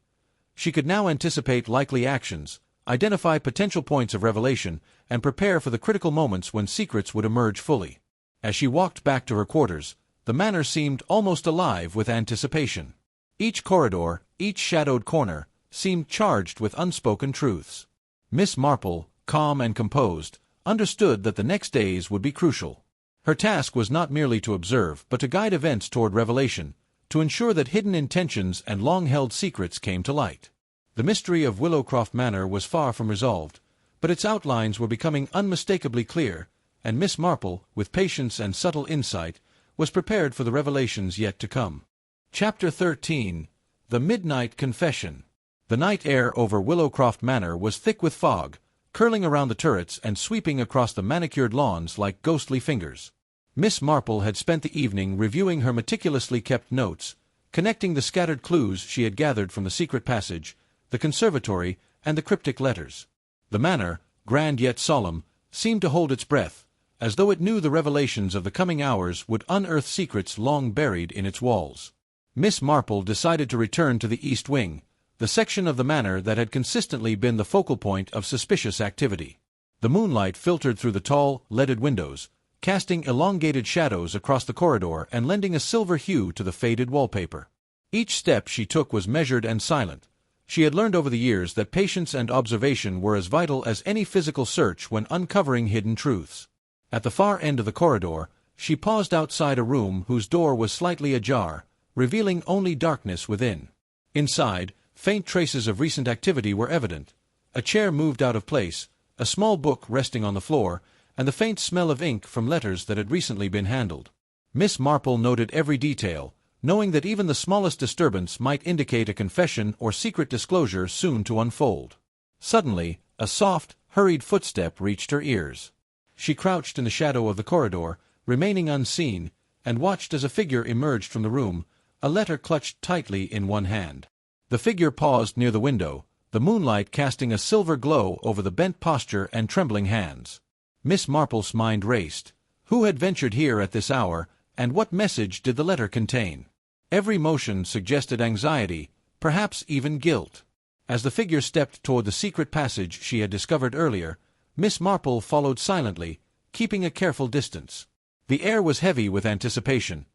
She could now anticipate likely actions, identify potential points of revelation, and prepare for the critical moments when secrets would emerge fully. As she walked back to her quarters, the manor seemed almost alive with anticipation. Each corridor, each shadowed corner, seemed charged with unspoken truths. Miss Marple, calm and composed, understood that the next days would be crucial. Her task was not merely to observe, but to guide events toward revelation, to ensure that hidden intentions and long-held secrets came to light. The mystery of Willowcroft Manor was far from resolved, but its outlines were becoming unmistakably clear, and Miss Marple, with patience and subtle insight, was prepared for the revelations yet to come. Chapter 13. The Midnight Confession. The night air over Willowcroft Manor was thick with fog, curling around the turrets and sweeping across the manicured lawns like ghostly fingers. Miss Marple had spent the evening reviewing her meticulously kept notes, connecting the scattered clues she had gathered from the secret passage, the conservatory, and the cryptic letters. The manor, grand yet solemn, seemed to hold its breath, as though it knew the revelations of the coming hours would unearth secrets long buried in its walls. Miss Marple decided to return to the East Wing, the section of the manor that had consistently been the focal point of suspicious activity. The moonlight filtered through the tall, leaded windows, casting elongated shadows across the corridor and lending a silver hue to the faded wallpaper. Each step she took was measured and silent. She had learned over the years that patience and observation were as vital as any physical search when uncovering hidden truths. At the far end of the corridor, she paused outside a room whose door was slightly ajar, revealing only darkness within. Inside, faint traces of recent activity were evident. A chair moved out of place, a small book resting on the floor, and the faint smell of ink from letters that had recently been handled. Miss Marple noted every detail, knowing that even the smallest disturbance might indicate a confession or secret disclosure soon to unfold. Suddenly, a soft, hurried footstep reached her ears. She crouched in the shadow of the corridor, remaining unseen, and watched as a figure emerged from the room, a letter clutched tightly in one hand. The figure paused near the window, the moonlight casting a silver glow over the bent posture and trembling hands. Miss Marple's mind raced. Who had ventured here at this hour, and what message did the letter contain? Every motion suggested anxiety, perhaps even guilt. As the figure stepped toward the secret passage she had discovered earlier, Miss Marple followed silently, keeping a careful distance. The air was heavy with anticipation.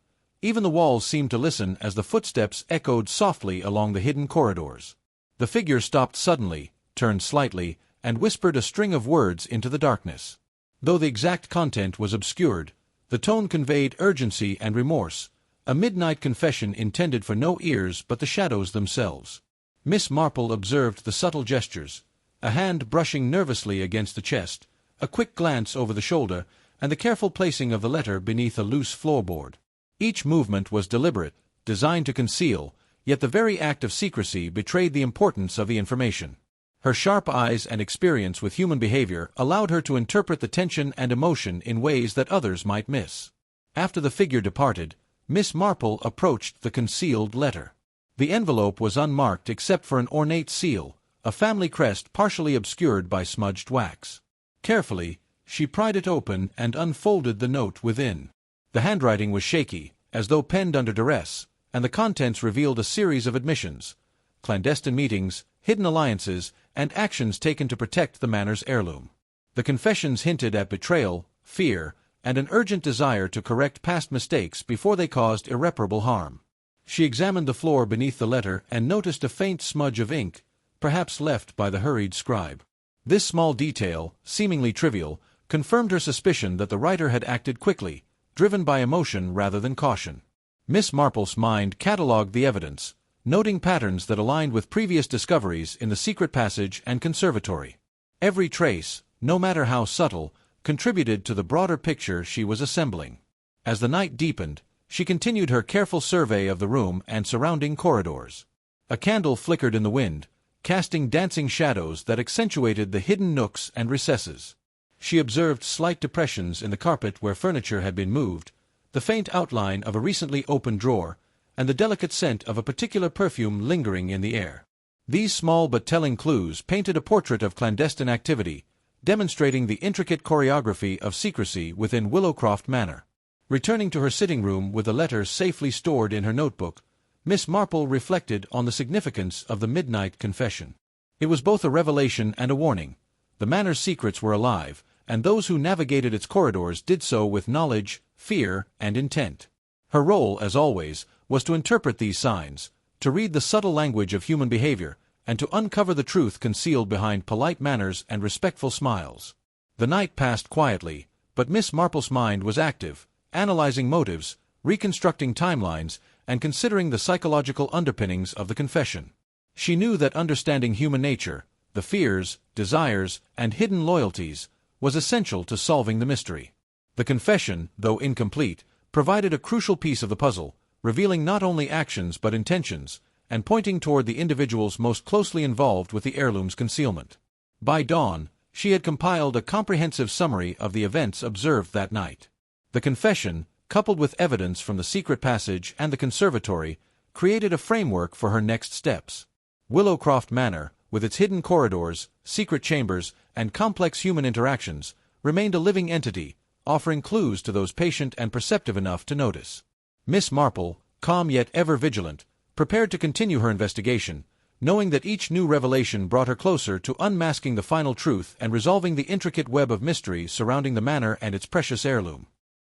Even the walls seemed to listen as the footsteps echoed softly along the hidden corridors. The figure stopped suddenly, turned slightly, and whispered a string of words into the darkness. Though the exact content was obscured, the tone conveyed urgency and remorse, a midnight confession intended for no ears but the shadows themselves. Miss Marple observed the subtle gestures, a hand brushing nervously against the chest, a quick glance over the shoulder, and the careful placing of the letter beneath a loose floorboard. Each movement was deliberate, designed to conceal, yet the very act of secrecy betrayed the importance of the information. Her sharp eyes and experience with human behavior allowed her to interpret the tension and emotion in ways that others might miss. After the figure departed, Miss Marple approached the concealed letter. The envelope was unmarked except for an ornate seal, a family crest partially obscured by smudged wax. Carefully, she pried it open and unfolded the note within. The handwriting was shaky, as though penned under duress, and the contents revealed a series of admissions, clandestine meetings, hidden alliances, and actions taken to protect the manor's heirloom. The confessions hinted at betrayal, fear, and an urgent desire to correct past mistakes before they caused irreparable harm. She examined the floor beneath the letter and noticed a faint smudge of ink, perhaps left by the hurried scribe. This small detail, seemingly trivial, confirmed her suspicion that the writer had acted quickly, driven by emotion rather than caution. Miss Marple's mind catalogued the evidence, noting patterns that aligned with previous discoveries in the secret passage and conservatory. Every trace, no matter how subtle, contributed to the broader picture she was assembling. As the night deepened, she continued her careful survey of the room and surrounding corridors. A candle flickered in the wind, casting dancing shadows that accentuated the hidden nooks and recesses. She observed slight depressions in the carpet where furniture had been moved, the faint outline of a recently opened drawer, and the delicate scent of a particular perfume lingering in the air. These small but telling clues painted a portrait of clandestine activity, demonstrating the intricate choreography of secrecy within Willowcroft Manor. Returning to her sitting room with the letter safely stored in her notebook, Miss Marple reflected on the significance of the midnight confession. It was both a revelation and a warning. The manor's secrets were alive, and those who navigated its corridors did so with knowledge, fear, and intent. Her role, as always, was to interpret these signs, to read the subtle language of human behavior, and to uncover the truth concealed behind polite manners and respectful smiles. The night passed quietly, but Miss Marple's mind was active, analyzing motives, reconstructing timelines, and considering the psychological underpinnings of the confession. She knew that understanding human nature, the fears, desires, and hidden loyalties, was essential to solving the mystery. The confession, though incomplete, provided a crucial piece of the puzzle, revealing not only actions but intentions, and pointing toward the individuals most closely involved with the heirloom's concealment. By dawn, she had compiled a comprehensive summary of the events observed that night. The confession, coupled with evidence from the secret passage and the conservatory, created a framework for her next steps. Willowcroft Manor, with its hidden corridors, secret chambers, and complex human interactions, remained a living entity, offering clues to those patient and perceptive enough to notice. Miss Marple, calm yet ever vigilant, prepared to continue her investigation, knowing that each new revelation brought her closer to unmasking the final truth and resolving the intricate web of mystery surrounding the manor and its precious heirloom.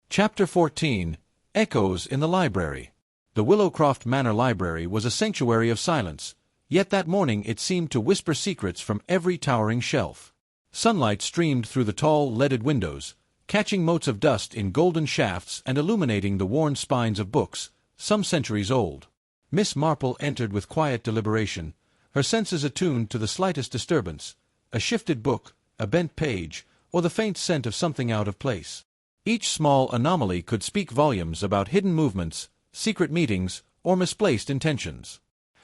Chapter 14. Echoes in the Library. The Willowcroft Manor Library was a sanctuary of silence, yet that morning it seemed to whisper secrets from every towering shelf. Sunlight streamed through the tall, leaded windows, catching motes of dust in golden shafts and illuminating the worn spines of books, some centuries old. Miss Marple entered with quiet deliberation, her senses attuned to the slightest disturbance, a shifted book, a bent page, or the faint scent of something out of place. Each small anomaly could speak volumes about hidden movements, secret meetings, or misplaced intentions.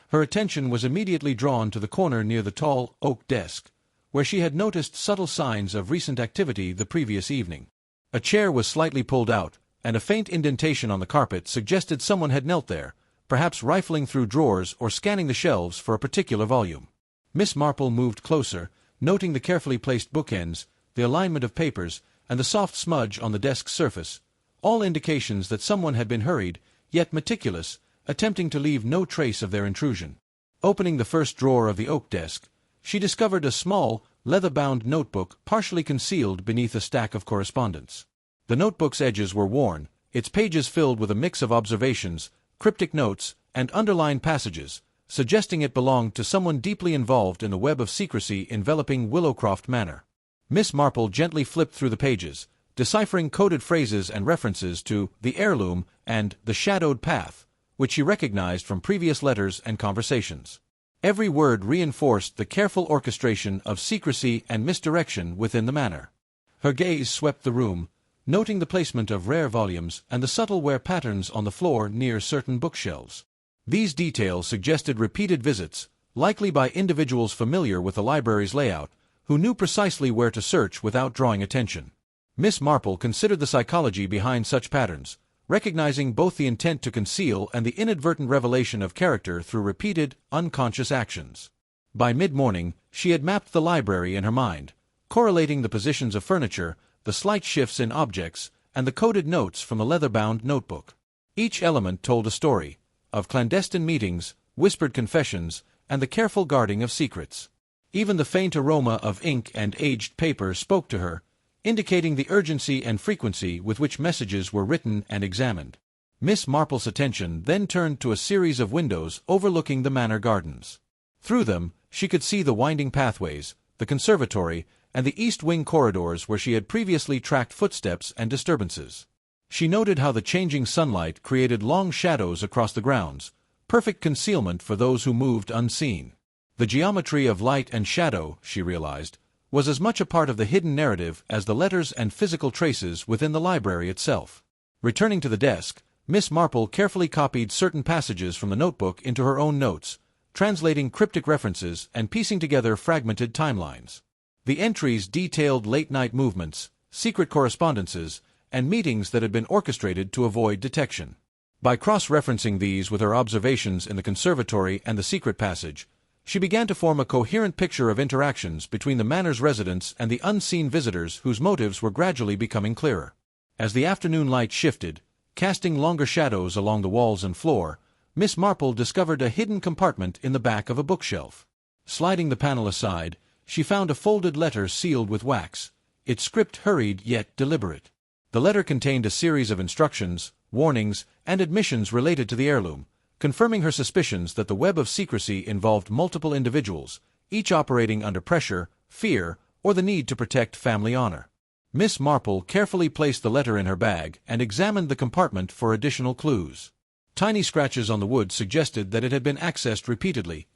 Her attention was immediately drawn to the corner near the tall oak desk, where she had noticed subtle signs of recent activity the previous evening. A chair was slightly pulled out, and a faint indentation on the carpet suggested someone had knelt there, perhaps rifling through drawers or scanning the shelves for a particular volume. Miss Marple moved closer, noting the carefully placed bookends, the alignment of papers, and the soft smudge on the desk's surface, all indications that someone had been hurried, yet meticulous, attempting to leave no trace of their intrusion. Opening the first drawer of the oak desk, she discovered a small, leather-bound notebook partially concealed beneath a stack of correspondence. The notebook's edges were worn, its pages filled with a mix of observations, cryptic notes, and underlined passages, suggesting it belonged to someone deeply involved in the web of secrecy enveloping Willowcroft Manor. Miss Marple gently flipped through the pages, deciphering coded phrases and references to the heirloom and the shadowed path, which she recognized from previous letters and conversations. Every word reinforced the careful orchestration of secrecy and misdirection within the manor. Her gaze swept the room, noting the placement of rare volumes and the subtle wear patterns on the floor near certain bookshelves. These details suggested repeated visits, likely by individuals familiar with the library's layout, who knew precisely where to search without drawing attention. Miss Marple considered the psychology behind such patterns, recognizing both the intent to conceal and the inadvertent revelation of character through repeated, unconscious actions. By mid-morning, she had mapped the library in her mind, correlating the positions of furniture, the slight shifts in objects, and the coded notes from the leather-bound notebook. Each element told a story, of clandestine meetings, whispered confessions, and the careful guarding of secrets. Even the faint aroma of ink and aged paper spoke to her, indicating the urgency and frequency with which messages were written and examined. Miss Marple's attention then turned to a series of windows overlooking the manor gardens. Through them, she could see the winding pathways, the conservatory, and the east wing corridors where she had previously tracked footsteps and disturbances. She noted how the changing sunlight created long shadows across the grounds, perfect concealment for those who moved unseen. The geometry of light and shadow, she realized, was as much a part of the hidden narrative as the letters and physical traces within the library itself. Returning to the desk, Miss Marple carefully copied certain passages from the notebook into her own notes, translating cryptic references and piecing together fragmented timelines. The entries detailed late-night movements, secret correspondences, and meetings that had been orchestrated to avoid detection. By cross-referencing these with her observations in the conservatory and the secret passage, she began to form a coherent picture of interactions between the manor's residents and the unseen visitors whose motives were gradually becoming clearer. As the afternoon light shifted, casting longer shadows along the walls and floor, Miss Marple discovered a hidden compartment in the back of a bookshelf. Sliding the panel aside, she found a folded letter sealed with wax, its script hurried yet deliberate. The letter contained a series of instructions, warnings, and admissions related to the heirloom, confirming her suspicions that the web of secrecy involved multiple individuals, each operating under pressure, fear, or the need to protect family honor. Miss Marple carefully placed the letter in her bag and examined the compartment for additional clues. Tiny scratches on the wood suggested that it had been accessed repeatedly,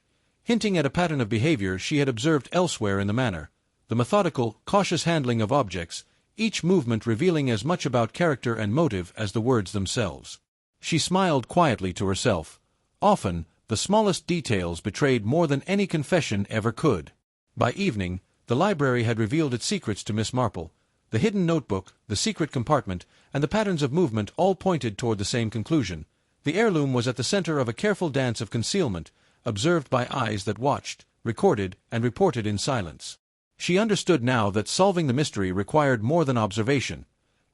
hinting at a pattern of behavior she had observed elsewhere in the manor, the methodical, cautious handling of objects, each movement revealing as much about character and motive as the words themselves. She smiled quietly to herself. Often, the smallest details betrayed more than any confession ever could. By evening, the library had revealed its secrets to Miss Marple. The hidden notebook, the secret compartment, and the patterns of movement all pointed toward the same conclusion. The heirloom was at the center of a careful dance of concealment, observed by eyes that watched, recorded, and reported in silence. She understood now that solving the mystery required more than observation.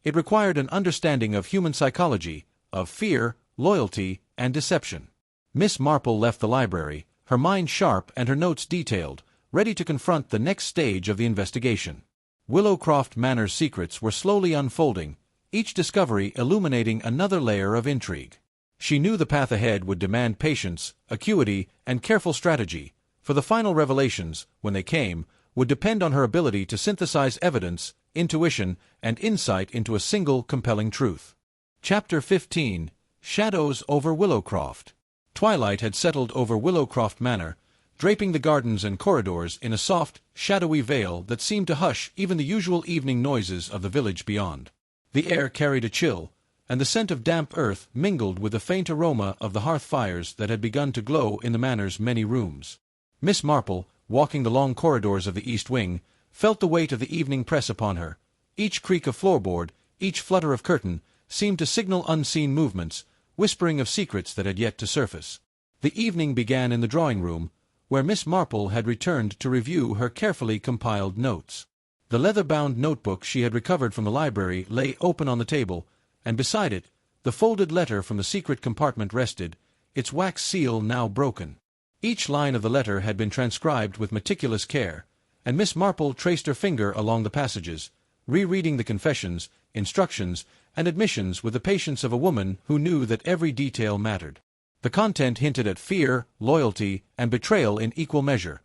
It required an understanding of human psychology, of fear, loyalty, and deception. Miss Marple left the library, her mind sharp and her notes detailed, ready to confront the next stage of the investigation. Willowcroft Manor's secrets were slowly unfolding, each discovery illuminating another layer of intrigue. She knew the path ahead would demand patience, acuity, and careful strategy, for the final revelations, when they came, would depend on her ability to synthesize evidence, intuition, and insight into a single compelling truth. Chapter 15. Shadows over Willowcroft. Twilight had settled over Willowcroft Manor, draping the gardens and corridors in a soft, shadowy veil that seemed to hush even the usual evening noises of the village beyond. The air carried a chill, and the scent of damp earth mingled with the faint aroma of the hearth fires that had begun to glow in the manor's many rooms. Miss Marple, walking the long corridors of the east wing, felt the weight of the evening press upon her. Each creak of floorboard, each flutter of curtain, seemed to signal unseen movements, whispering of secrets that had yet to surface. The evening began in the drawing-room, where Miss Marple had returned to review her carefully compiled notes. The leather-bound notebook she had recovered from the library lay open on the table, and beside it, the folded letter from the secret compartment rested, its wax seal now broken. Each line of the letter had been transcribed with meticulous care, and Miss Marple traced her finger along the passages, rereading the confessions, instructions, and admissions with the patience of a woman who knew that every detail mattered. The content hinted at fear, loyalty, and betrayal in equal measure.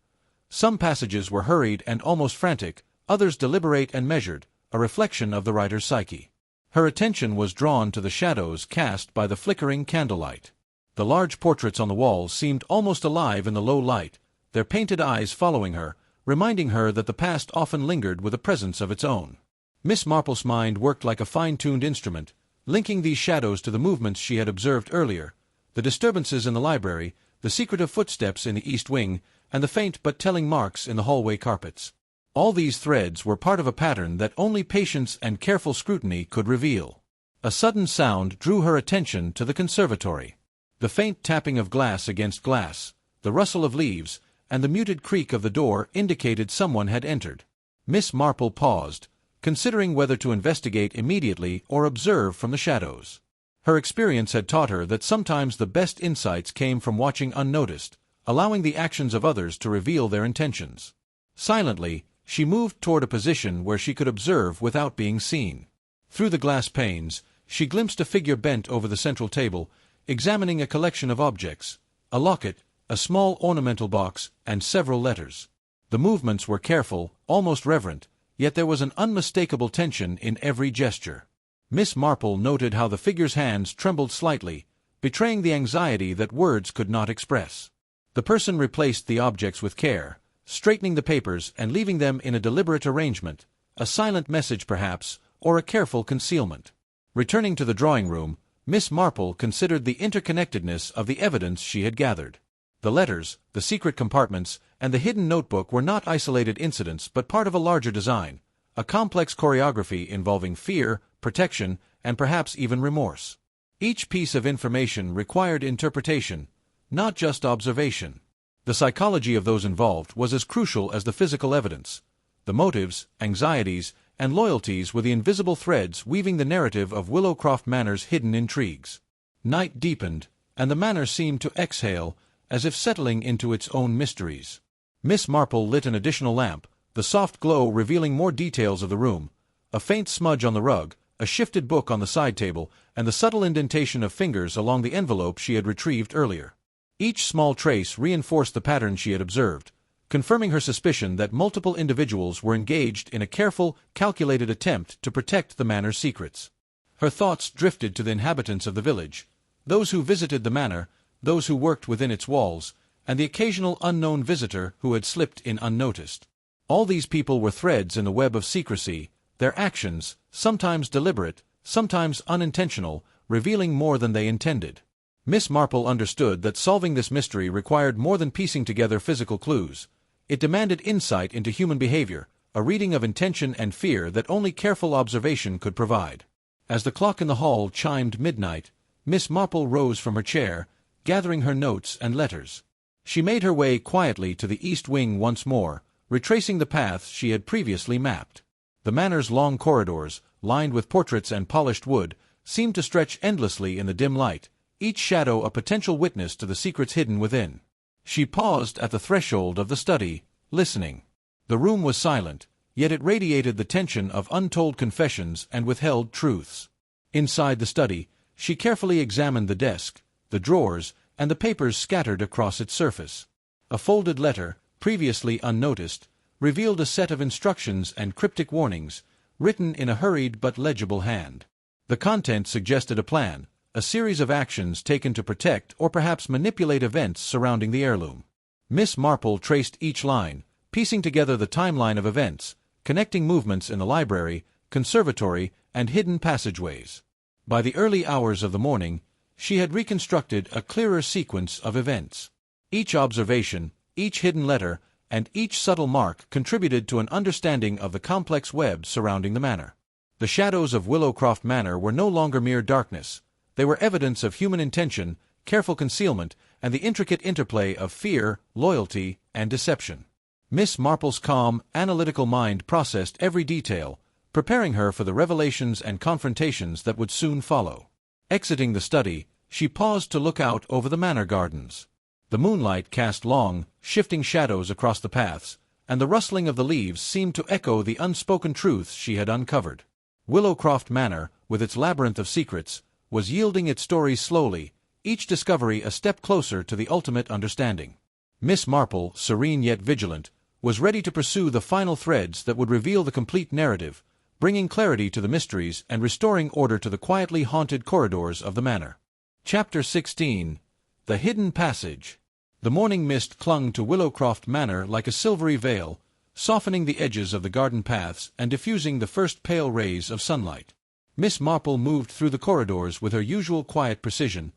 Some passages were hurried and almost frantic, others deliberate and measured, a reflection of the writer's psyche. Her attention was drawn to the shadows cast by the flickering candlelight. The large portraits on the walls seemed almost alive in the low light, their painted eyes following her, reminding her that the past often lingered with a presence of its own. Miss Marple's mind worked like a fine-tuned instrument, linking these shadows to the movements she had observed earlier, the disturbances in the library, the secretive footsteps in the east wing, and the faint but telling marks in the hallway carpets. All these threads were part of a pattern that only patience and careful scrutiny could reveal. A sudden sound drew her attention to the conservatory. The faint tapping of glass against glass, the rustle of leaves, and the muted creak of the door indicated someone had entered. Miss Marple paused, considering whether to investigate immediately or observe from the shadows. Her experience had taught her that sometimes the best insights came from watching unnoticed, allowing the actions of others to reveal their intentions. Silently, she moved toward a position where she could observe without being seen. Through the glass panes, she glimpsed a figure bent over the central table, examining a collection of objects, a locket, a small ornamental box, and several letters. The movements were careful, almost reverent, yet there was an unmistakable tension in every gesture. Miss Marple noted how the figure's hands trembled slightly, betraying the anxiety that words could not express. The person replaced the objects with care, straightening the papers and leaving them in a deliberate arrangement, a silent message perhaps, or a careful concealment. Returning to the drawing-room, Miss Marple considered the interconnectedness of the evidence she had gathered. The letters, the secret compartments, and the hidden notebook were not isolated incidents but part of a larger design, a complex choreography involving fear, protection, and perhaps even remorse. Each piece of information required interpretation, not just observation. The psychology of those involved was as crucial as the physical evidence. The motives, anxieties, and loyalties were the invisible threads weaving the narrative of Willowcroft Manor's hidden intrigues. Night deepened, and the manor seemed to exhale, as if settling into its own mysteries. Miss Marple lit an additional lamp, the soft glow revealing more details of the room, a faint smudge on the rug, a shifted book on the side table, and the subtle indentation of fingers along the envelope she had retrieved earlier. Each small trace reinforced the pattern she had observed, confirming her suspicion that multiple individuals were engaged in a careful, calculated attempt to protect the manor's secrets. Her thoughts drifted to the inhabitants of the village, those who visited the manor, those who worked within its walls, and the occasional unknown visitor who had slipped in unnoticed. All these people were threads in the web of secrecy, their actions, sometimes deliberate, sometimes unintentional, revealing more than they intended. Miss Marple understood that solving this mystery required more than piecing together physical clues. It demanded insight into human behavior, a reading of intention and fear that only careful observation could provide. As the clock in the hall chimed midnight, Miss Marple rose from her chair, gathering her notes and letters. She made her way quietly to the east wing once more, retracing the paths she had previously mapped. The manor's long corridors, lined with portraits and polished wood, seemed to stretch endlessly in the dim light, each shadow a potential witness to the secrets hidden within. She paused at the threshold of the study, listening. The room was silent, yet it radiated the tension of untold confessions and withheld truths. Inside the study, she carefully examined the desk, the drawers, and the papers scattered across its surface. A folded letter, previously unnoticed, revealed a set of instructions and cryptic warnings, written in a hurried but legible hand. The content suggested a plan, a series of actions taken to protect or perhaps manipulate events surrounding the heirloom. Miss Marple traced each line, piecing together the timeline of events, connecting movements in the library, conservatory, and hidden passageways. By the early hours of the morning, she had reconstructed a clearer sequence of events. Each observation, each hidden letter, and each subtle mark contributed to an understanding of the complex web surrounding the manor. The shadows of Willowcroft Manor were no longer mere darkness. They were evidence of human intention, careful concealment, and the intricate interplay of fear, loyalty, and deception. Miss Marple's calm, analytical mind processed every detail, preparing her for the revelations and confrontations that would soon follow. Exiting the study, she paused to look out over the manor gardens. The moonlight cast long, shifting shadows across the paths, and the rustling of the leaves seemed to echo the unspoken truths she had uncovered. Willowcroft Manor, with its labyrinth of secrets, was yielding its stories slowly, each discovery a step closer to the ultimate understanding. Miss Marple, serene yet vigilant, was ready to pursue the final threads that would reveal the complete narrative, bringing clarity to the mysteries and restoring order to the quietly haunted corridors of the manor. Chapter 16. The Hidden Passage. The morning mist clung to Willowcroft Manor like a silvery veil, softening the edges of the garden paths and diffusing the first pale rays of sunlight. Miss Marple moved through the corridors with her usual quiet precision,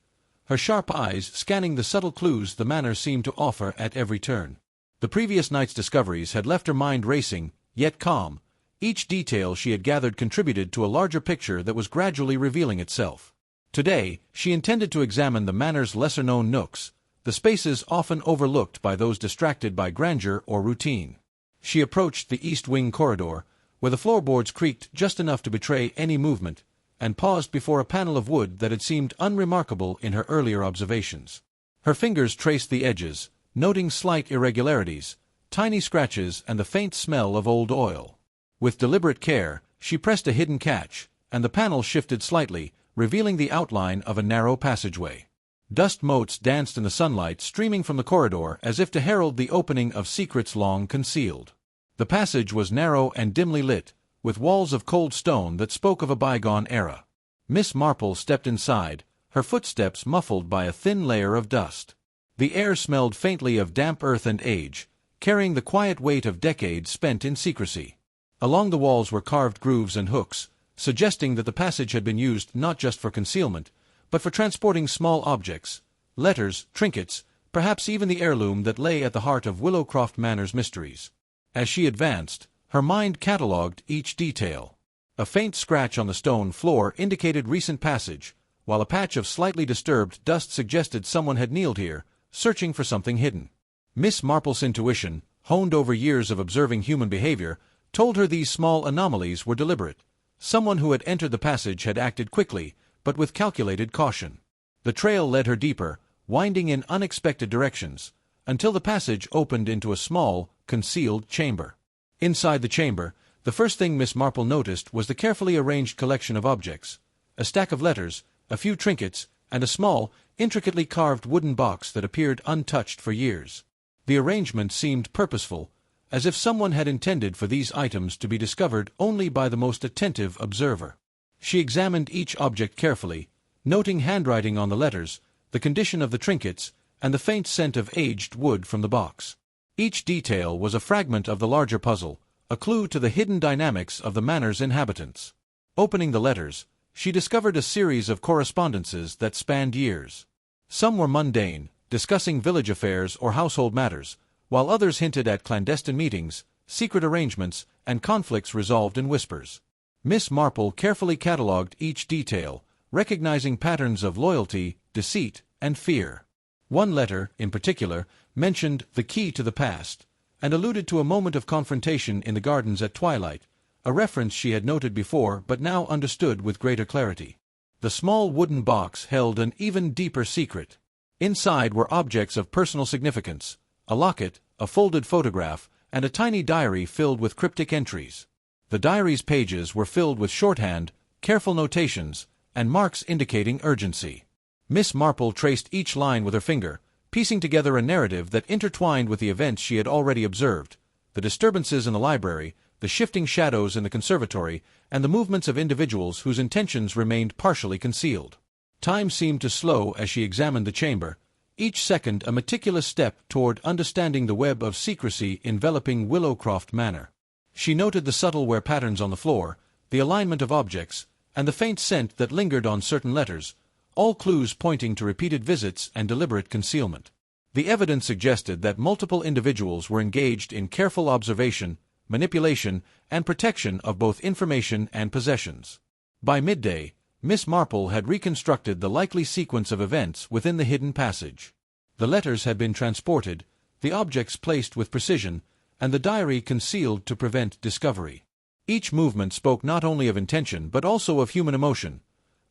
her sharp eyes scanning the subtle clues the manor seemed to offer at every turn. The previous night's discoveries had left her mind racing, yet calm. Each detail she had gathered contributed to a larger picture that was gradually revealing itself. Today, she intended to examine the manor's lesser-known nooks, the spaces often overlooked by those distracted by grandeur or routine. She approached the east wing corridor, where the floorboards creaked just enough to betray any movement, and paused before a panel of wood that had seemed unremarkable in her earlier observations. Her fingers traced the edges, noting slight irregularities, tiny scratches, and the faint smell of old oil. With deliberate care, she pressed a hidden catch, and the panel shifted slightly, revealing the outline of a narrow passageway. Dust motes danced in the sunlight streaming from the corridor as if to herald the opening of secrets long concealed. The passage was narrow and dimly lit, with walls of cold stone that spoke of a bygone era. Miss Marple stepped inside, her footsteps muffled by a thin layer of dust. The air smelled faintly of damp earth and age, carrying the quiet weight of decades spent in secrecy. Along the walls were carved grooves and hooks, suggesting that the passage had been used not just for concealment, but for transporting small objects, letters, trinkets, perhaps even the heirloom that lay at the heart of Willowcroft Manor's mysteries. As she advanced, her mind catalogued each detail. A faint scratch on the stone floor indicated recent passage, while a patch of slightly disturbed dust suggested someone had kneeled here, searching for something hidden. Miss Marple's intuition, honed over years of observing human behavior, told her these small anomalies were deliberate. Someone who had entered the passage had acted quickly, but with calculated caution. The trail led her deeper, winding in unexpected directions, until the passage opened into a small, concealed chamber. Inside the chamber, the first thing Miss Marple noticed was the carefully arranged collection of objects, a stack of letters, a few trinkets, and a small, intricately carved wooden box that appeared untouched for years. The arrangement seemed purposeful, as if someone had intended for these items to be discovered only by the most attentive observer. She examined each object carefully, noting handwriting on the letters, the condition of the trinkets, and the faint scent of aged wood from the box. Each detail was a fragment of the larger puzzle, a clue to the hidden dynamics of the manor's inhabitants. Opening the letters, she discovered a series of correspondences that spanned years. Some were mundane, discussing village affairs or household matters, while others hinted at clandestine meetings, secret arrangements, and conflicts resolved in whispers. Miss Marple carefully catalogued each detail, recognizing patterns of loyalty, deceit, and fear. One letter, in particular, mentioned the key to the past, and alluded to a moment of confrontation in the gardens at twilight, a reference she had noted before but now understood with greater clarity. The small wooden box held an even deeper secret. Inside were objects of personal significance, a locket, a folded photograph, and a tiny diary filled with cryptic entries. The diary's pages were filled with shorthand, careful notations, and marks indicating urgency. Miss Marple traced each line with her finger, piecing together a narrative that intertwined with the events she had already observed, the disturbances in the library, the shifting shadows in the conservatory, and the movements of individuals whose intentions remained partially concealed. Time seemed to slow as she examined the chamber, each second a meticulous step toward understanding the web of secrecy enveloping Willowcroft Manor. She noted the subtle wear patterns on the floor, the alignment of objects, and the faint scent that lingered on certain letters, all clues pointing to repeated visits and deliberate concealment. The evidence suggested that multiple individuals were engaged in careful observation, manipulation, and protection of both information and possessions. By midday, Miss Marple had reconstructed the likely sequence of events within the hidden passage. The letters had been transported, the objects placed with precision, and the diary concealed to prevent discovery. Each movement spoke not only of intention but also of human emotion,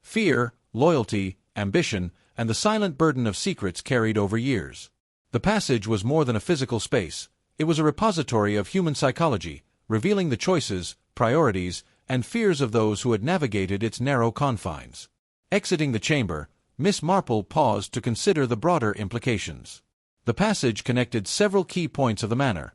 fear, loyalty, ambition, and the silent burden of secrets carried over years. The passage was more than a physical space. It was a repository of human psychology, revealing the choices, priorities, and fears of those who had navigated its narrow confines. Exiting the chamber, Miss Marple paused to consider the broader implications. The passage connected several key points of the manor: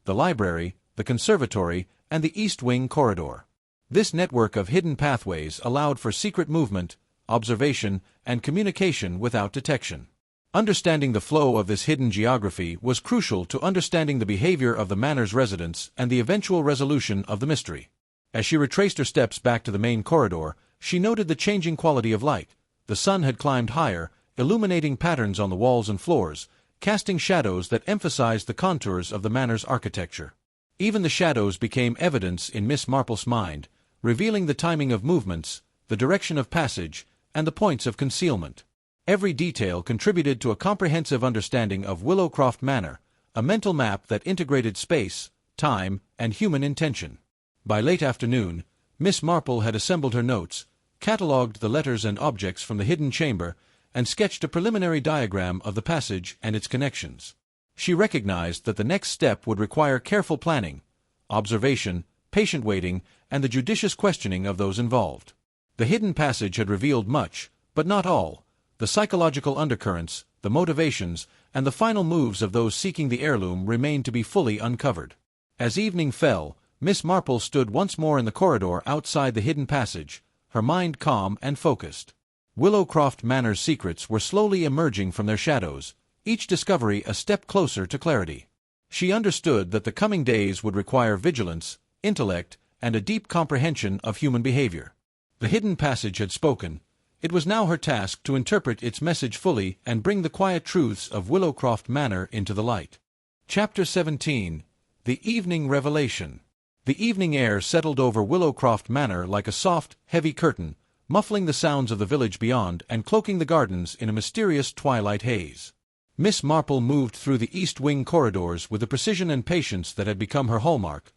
the library, the conservatory, and the east wing corridor. This network of hidden pathways allowed for secret movement, observation, and communication without detection. Understanding the flow of this hidden geography was crucial to understanding the behavior of the manor's residents and the eventual resolution of the mystery. As she retraced her steps back to the main corridor, she noted the changing quality of light. The sun had climbed higher, illuminating patterns on the walls and floors, casting shadows that emphasized the contours of the manor's architecture. Even the shadows became evidence in Miss Marple's mind, revealing the timing of movements, the direction of passage, and the points of concealment. Every detail contributed to a comprehensive understanding of Willowcroft Manor, a mental map that integrated space, time, and human intention. By late afternoon, Miss Marple had assembled her notes, catalogued the letters and objects from the hidden chamber, and sketched a preliminary diagram of the passage and its connections. She recognized that the next step would require careful planning, observation, patient waiting, and the judicious questioning of those involved. The hidden passage had revealed much, but not all. The psychological undercurrents, the motivations, and the final moves of those seeking the heirloom remained to be fully uncovered. As evening fell, Miss Marple stood once more in the corridor outside the hidden passage, her mind calm and focused. Willowcroft Manor's secrets were slowly emerging from their shadows, each discovery a step closer to clarity. She understood that the coming days would require vigilance, intellect, and a deep comprehension of human behavior. The hidden passage had spoken. It was now her task to interpret its message fully and bring the quiet truths of Willowcroft Manor into the light. Chapter 17. The Evening Revelation. The evening air settled over Willowcroft Manor like a soft, heavy curtain, muffling the sounds of the village beyond and cloaking the gardens in a mysterious twilight haze. Miss Marple moved through the east wing corridors with the precision and patience that had become her hallmark,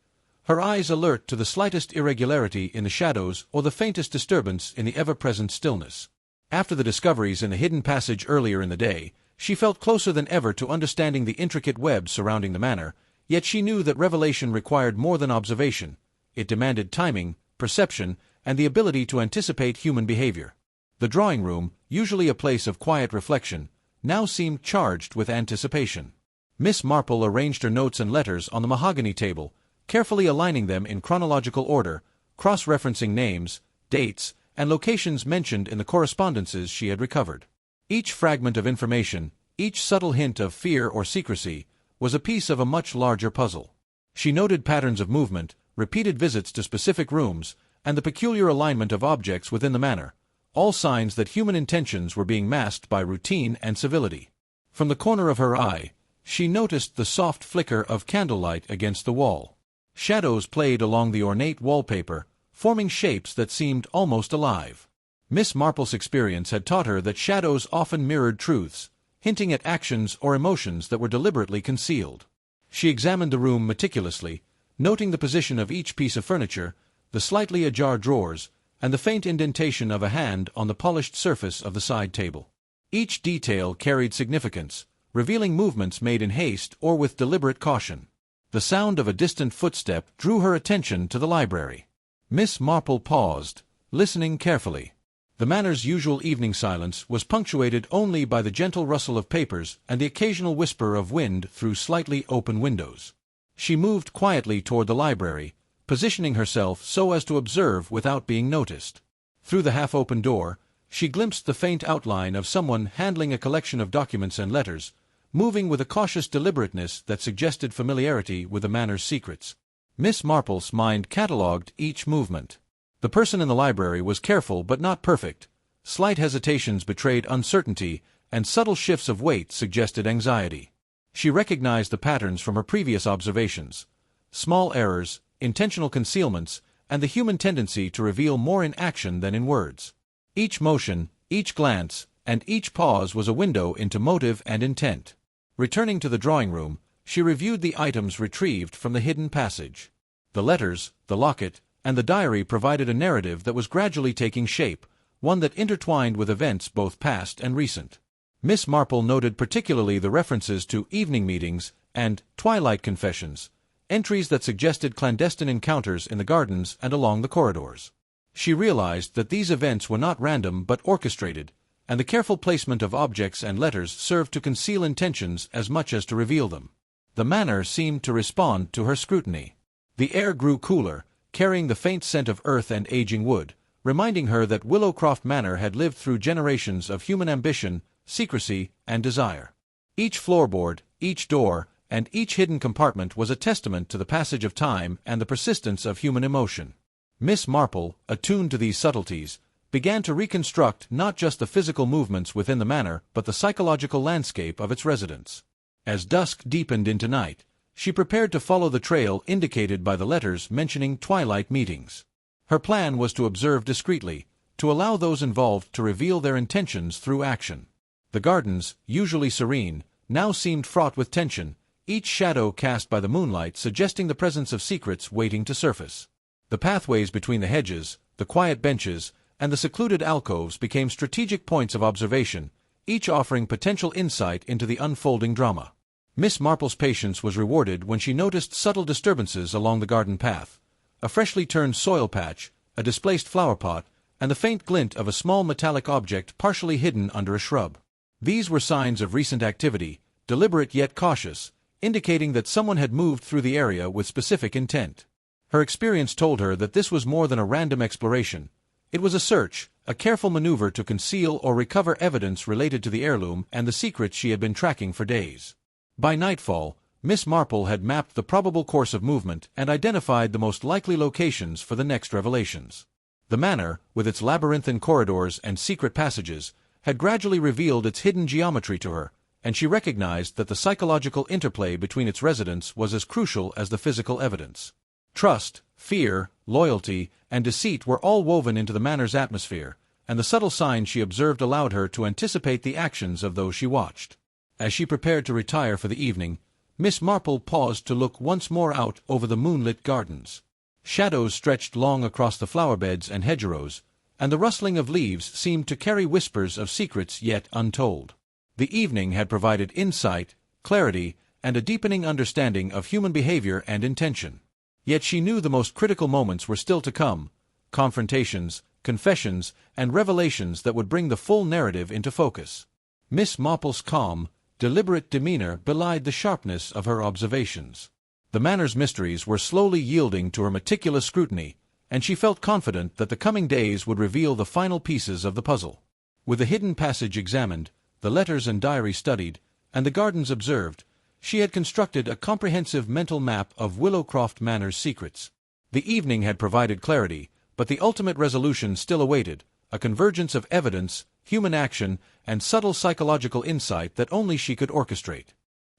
her eyes alert to the slightest irregularity in the shadows or the faintest disturbance in the ever-present stillness. After the discoveries in the hidden passage earlier in the day, she felt closer than ever to understanding the intricate web surrounding the manor, yet she knew that revelation required more than observation. It demanded timing, perception, and the ability to anticipate human behavior. The drawing room, usually a place of quiet reflection, now seemed charged with anticipation. Miss Marple arranged her notes and letters on the mahogany table, carefully aligning them in chronological order, cross-referencing names, dates, and locations mentioned in the correspondences she had recovered. Each fragment of information, each subtle hint of fear or secrecy, was a piece of a much larger puzzle. She noted patterns of movement, repeated visits to specific rooms, and the peculiar alignment of objects within the manor, all signs that human intentions were being masked by routine and civility. From the corner of her eye, she noticed the soft flicker of candlelight against the wall. Shadows played along the ornate wallpaper, forming shapes that seemed almost alive. Miss Marple's experience had taught her that shadows often mirrored truths, hinting at actions or emotions that were deliberately concealed. She examined the room meticulously, noting the position of each piece of furniture, the slightly ajar drawers, and the faint indentation of a hand on the polished surface of the side table. Each detail carried significance, revealing movements made in haste or with deliberate caution. The sound of a distant footstep drew her attention to the library. Miss Marple paused, listening carefully. The manor's usual evening silence was punctuated only by the gentle rustle of papers and the occasional whisper of wind through slightly open windows. She moved quietly toward the library, positioning herself so as to observe without being noticed. Through the half-open door, She glimpsed the faint outline of someone handling a collection of documents and letters, moving with a cautious deliberateness that suggested familiarity with the manor's secrets. Miss Marple's mind catalogued each movement. The person in the library was careful but not perfect. Slight hesitations betrayed uncertainty, and subtle shifts of weight suggested anxiety. She recognized the patterns from her previous observations. Small errors, intentional concealments, and the human tendency to reveal more in action than in words. Each motion, each glance, and each pause was a window into motive and intent. Returning to the drawing room, she reviewed the items retrieved from the hidden passage. The letters, the locket, and the diary provided a narrative that was gradually taking shape, one that intertwined with events both past and recent. Miss Marple noted particularly the references to evening meetings and twilight confessions, entries that suggested clandestine encounters in the gardens and along the corridors. She realized that these events were not random but orchestrated, and the careful placement of objects and letters served to conceal intentions as much as to reveal them. The manor seemed to respond to her scrutiny. The air grew cooler, carrying the faint scent of earth and aging wood, reminding her that Willowcroft Manor had lived through generations of human ambition, secrecy, and desire. Each floorboard, each door, and each hidden compartment was a testament to the passage of time and the persistence of human emotion. Miss Marple, attuned to these subtleties, began to reconstruct not just the physical movements within the manor but the psychological landscape of its residents. As dusk deepened into night, she prepared to follow the trail indicated by the letters mentioning twilight meetings. Her plan was to observe discreetly, to allow those involved to reveal their intentions through action. The gardens, usually serene, now seemed fraught with tension, each shadow cast by the moonlight suggesting the presence of secrets waiting to surface. The pathways between the hedges, the quiet benches, and the secluded alcoves became strategic points of observation, each offering potential insight into the unfolding drama. Miss Marple's patience was rewarded when she noticed subtle disturbances along the garden path, a freshly turned soil patch, a displaced flower pot, and the faint glint of a small metallic object partially hidden under a shrub. These were signs of recent activity, deliberate yet cautious, indicating that someone had moved through the area with specific intent. Her experience told her that this was more than a random exploration. It was a search, a careful maneuver to conceal or recover evidence related to the heirloom and the secrets she had been tracking for days. By nightfall, Miss Marple had mapped the probable course of movement and identified the most likely locations for the next revelations. The manor, with its labyrinthine corridors and secret passages, had gradually revealed its hidden geometry to her, and she recognized that the psychological interplay between its residents was as crucial as the physical evidence. Trust, fear, loyalty, and deceit were all woven into the manor's atmosphere, and the subtle signs she observed allowed her to anticipate the actions of those she watched. As she prepared to retire for the evening, Miss Marple paused to look once more out over the moonlit gardens. Shadows stretched long across the flower beds and hedgerows, and the rustling of leaves seemed to carry whispers of secrets yet untold. The evening had provided insight, clarity, and a deepening understanding of human behavior and intention. Yet she knew the most critical moments were still to come, confrontations, confessions, and revelations that would bring the full narrative into focus. Miss Marple's calm, deliberate demeanor belied the sharpness of her observations. The manor's mysteries were slowly yielding to her meticulous scrutiny, and she felt confident that the coming days would reveal the final pieces of the puzzle. With the hidden passage examined, the letters and diary studied, and the gardens observed, she had constructed a comprehensive mental map of Willowcroft Manor's secrets. The evening had provided clarity, but the ultimate resolution still awaited, a convergence of evidence, human action, and subtle psychological insight that only she could orchestrate.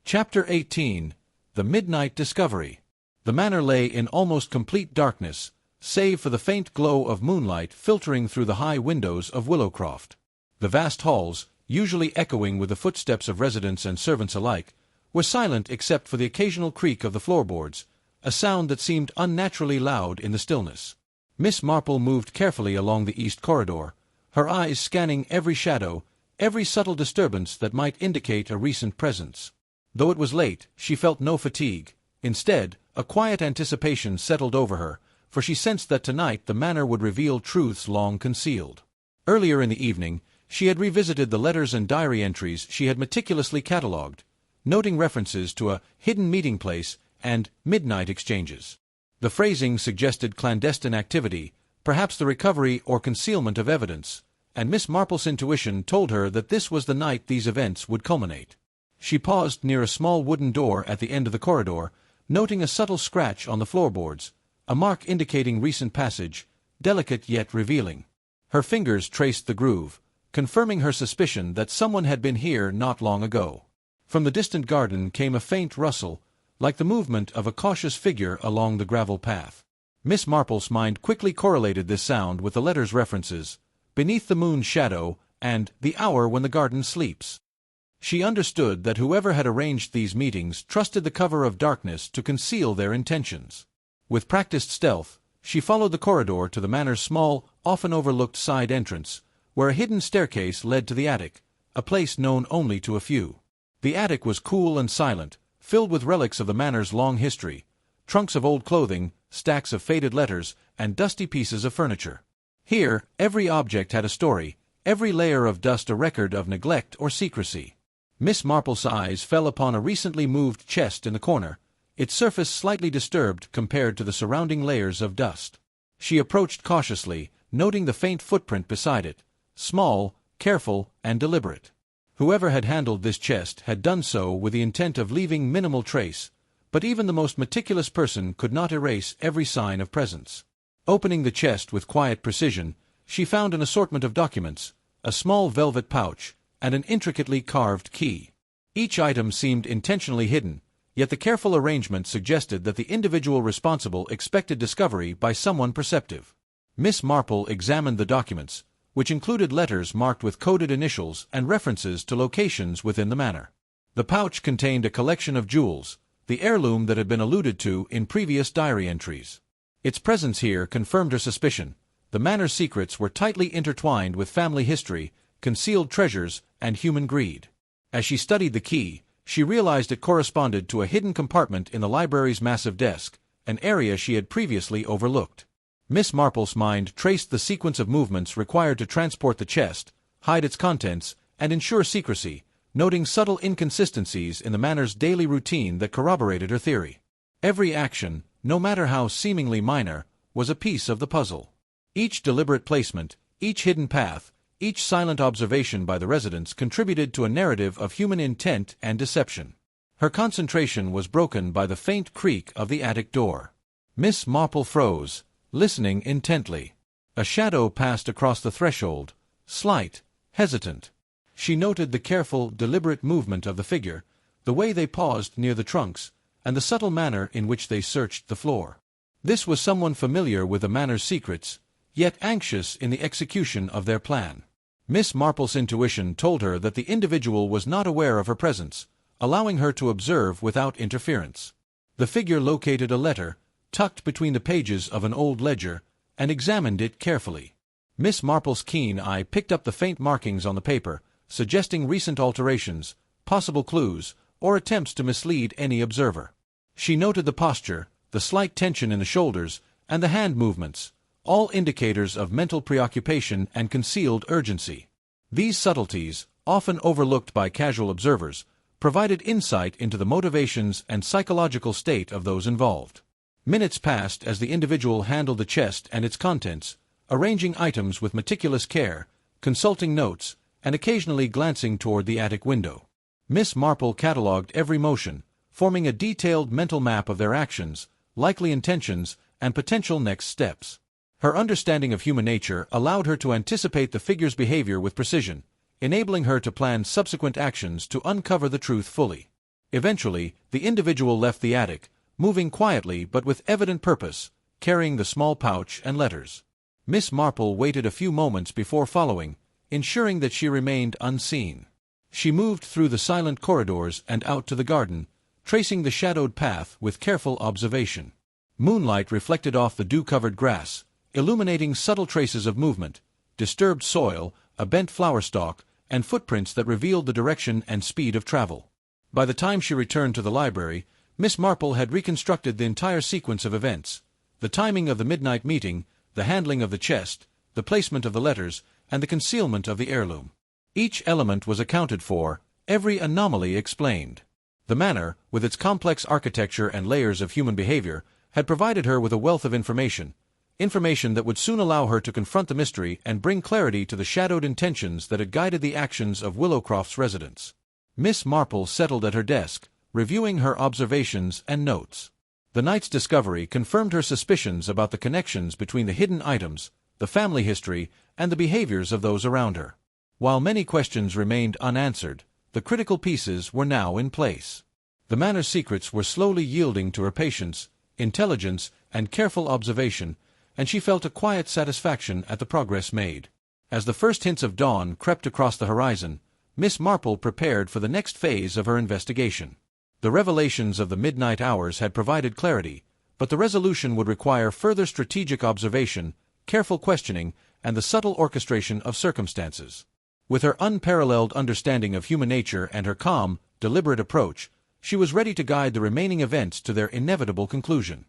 Chapter 18. The Midnight Discovery. The manor lay in almost complete darkness, save for the faint glow of moonlight filtering through the high windows of Willowcroft. The vast halls, usually echoing with the footsteps of residents and servants alike, were silent except for the occasional creak of the floorboards, a sound that seemed unnaturally loud in the stillness. Miss Marple moved carefully along the east corridor, her eyes scanning every shadow, every subtle disturbance that might indicate a recent presence. Though it was late, she felt no fatigue. Instead, a quiet anticipation settled over her, for she sensed that tonight the manor would reveal truths long concealed. Earlier in the evening, she had revisited the letters and diary entries she had meticulously catalogued, noting references to a hidden meeting place and midnight exchanges. The phrasing suggested clandestine activity, perhaps the recovery or concealment of evidence, and Miss Marple's intuition told her that this was the night these events would culminate. She paused near a small wooden door at the end of the corridor, noting a subtle scratch on the floorboards, a mark indicating recent passage, delicate yet revealing. Her fingers traced the groove, confirming her suspicion that someone had been here not long ago. From the distant garden came a faint rustle, like the movement of a cautious figure along the gravel path. Miss Marple's mind quickly correlated this sound with the letter's references, "Beneath the moon's shadow," and "the hour when the garden sleeps." She understood that whoever had arranged these meetings trusted the cover of darkness to conceal their intentions. With practiced stealth, she followed the corridor to the manor's small, often overlooked side entrance, where a hidden staircase led to the attic, a place known only to a few. The attic was cool and silent, filled with relics of the manor's long history, trunks of old clothing, stacks of faded letters, and dusty pieces of furniture. Here, every object had a story, every layer of dust a record of neglect or secrecy. Miss Marple's eyes fell upon a recently moved chest in the corner, its surface slightly disturbed compared to the surrounding layers of dust. She approached cautiously, noting the faint footprint beside it, small, careful, and deliberate. Whoever had handled this chest had done so with the intent of leaving minimal trace, but even the most meticulous person could not erase every sign of presence. Opening the chest with quiet precision, she found an assortment of documents, a small velvet pouch, and an intricately carved key. Each item seemed intentionally hidden, yet the careful arrangement suggested that the individual responsible expected discovery by someone perceptive. Miss Marple examined the documents, which included letters marked with coded initials and references to locations within the manor. The pouch contained a collection of jewels, the heirloom that had been alluded to in previous diary entries. Its presence here confirmed her suspicion. The manor's secrets were tightly intertwined with family history, concealed treasures, and human greed. As she studied the key, she realized it corresponded to a hidden compartment in the library's massive desk, an area she had previously overlooked. Miss Marple's mind traced the sequence of movements required to transport the chest, hide its contents, and ensure secrecy, noting subtle inconsistencies in the manor's daily routine that corroborated her theory. Every action, no matter how seemingly minor, was a piece of the puzzle. Each deliberate placement, each hidden path, each silent observation by the residents contributed to a narrative of human intent and deception. Her concentration was broken by the faint creak of the attic door. Miss Marple froze, listening intently. A shadow passed across the threshold, slight, hesitant. She noted the careful, deliberate movement of the figure, the way they paused near the trunks, and the subtle manner in which they searched the floor. This was someone familiar with the manor's secrets, yet anxious in the execution of their plan. Miss Marple's intuition told her that the individual was not aware of her presence, allowing her to observe without interference. The figure located a letter, tucked between the pages of an old ledger, and examined it carefully. Miss Marple's keen eye picked up the faint markings on the paper, suggesting recent alterations, possible clues, or attempts to mislead any observer. She noted the posture, the slight tension in the shoulders, and the hand movements, all indicators of mental preoccupation and concealed urgency. These subtleties, often overlooked by casual observers, provided insight into the motivations and psychological state of those involved. Minutes passed as the individual handled the chest and its contents, arranging items with meticulous care, consulting notes, and occasionally glancing toward the attic window. Miss Marple catalogued every motion, forming a detailed mental map of their actions, likely intentions, and potential next steps. Her understanding of human nature allowed her to anticipate the figure's behavior with precision, enabling her to plan subsequent actions to uncover the truth fully. Eventually, the individual left the attic, moving quietly but with evident purpose, carrying the small pouch and letters. Miss Marple waited a few moments before following, ensuring that she remained unseen. She moved through the silent corridors and out to the garden, tracing the shadowed path with careful observation. Moonlight reflected off the dew-covered grass, illuminating subtle traces of movement, disturbed soil, a bent flower stalk, and footprints that revealed the direction and speed of travel. By the time she returned to the library, Miss Marple had reconstructed the entire sequence of events: the timing of the midnight meeting, the handling of the chest, the placement of the letters, and the concealment of the heirloom. Each element was accounted for, every anomaly explained. The manor, with its complex architecture and layers of human behavior, had provided her with a wealth of information, information that would soon allow her to confront the mystery and bring clarity to the shadowed intentions that had guided the actions of Willowcroft's residents. Miss Marple settled at her desk, reviewing her observations and notes. The night's discovery confirmed her suspicions about the connections between the hidden items, the family history, and the behaviors of those around her. While many questions remained unanswered, the critical pieces were now in place. The manor's secrets were slowly yielding to her patience, intelligence, and careful observation, and she felt a quiet satisfaction at the progress made. As the first hints of dawn crept across the horizon, Miss Marple prepared for the next phase of her investigation. The revelations of the midnight hours had provided clarity, but the resolution would require further strategic observation, careful questioning, and the subtle orchestration of circumstances. With her unparalleled understanding of human nature and her calm, deliberate approach, she was ready to guide the remaining events to their inevitable conclusion.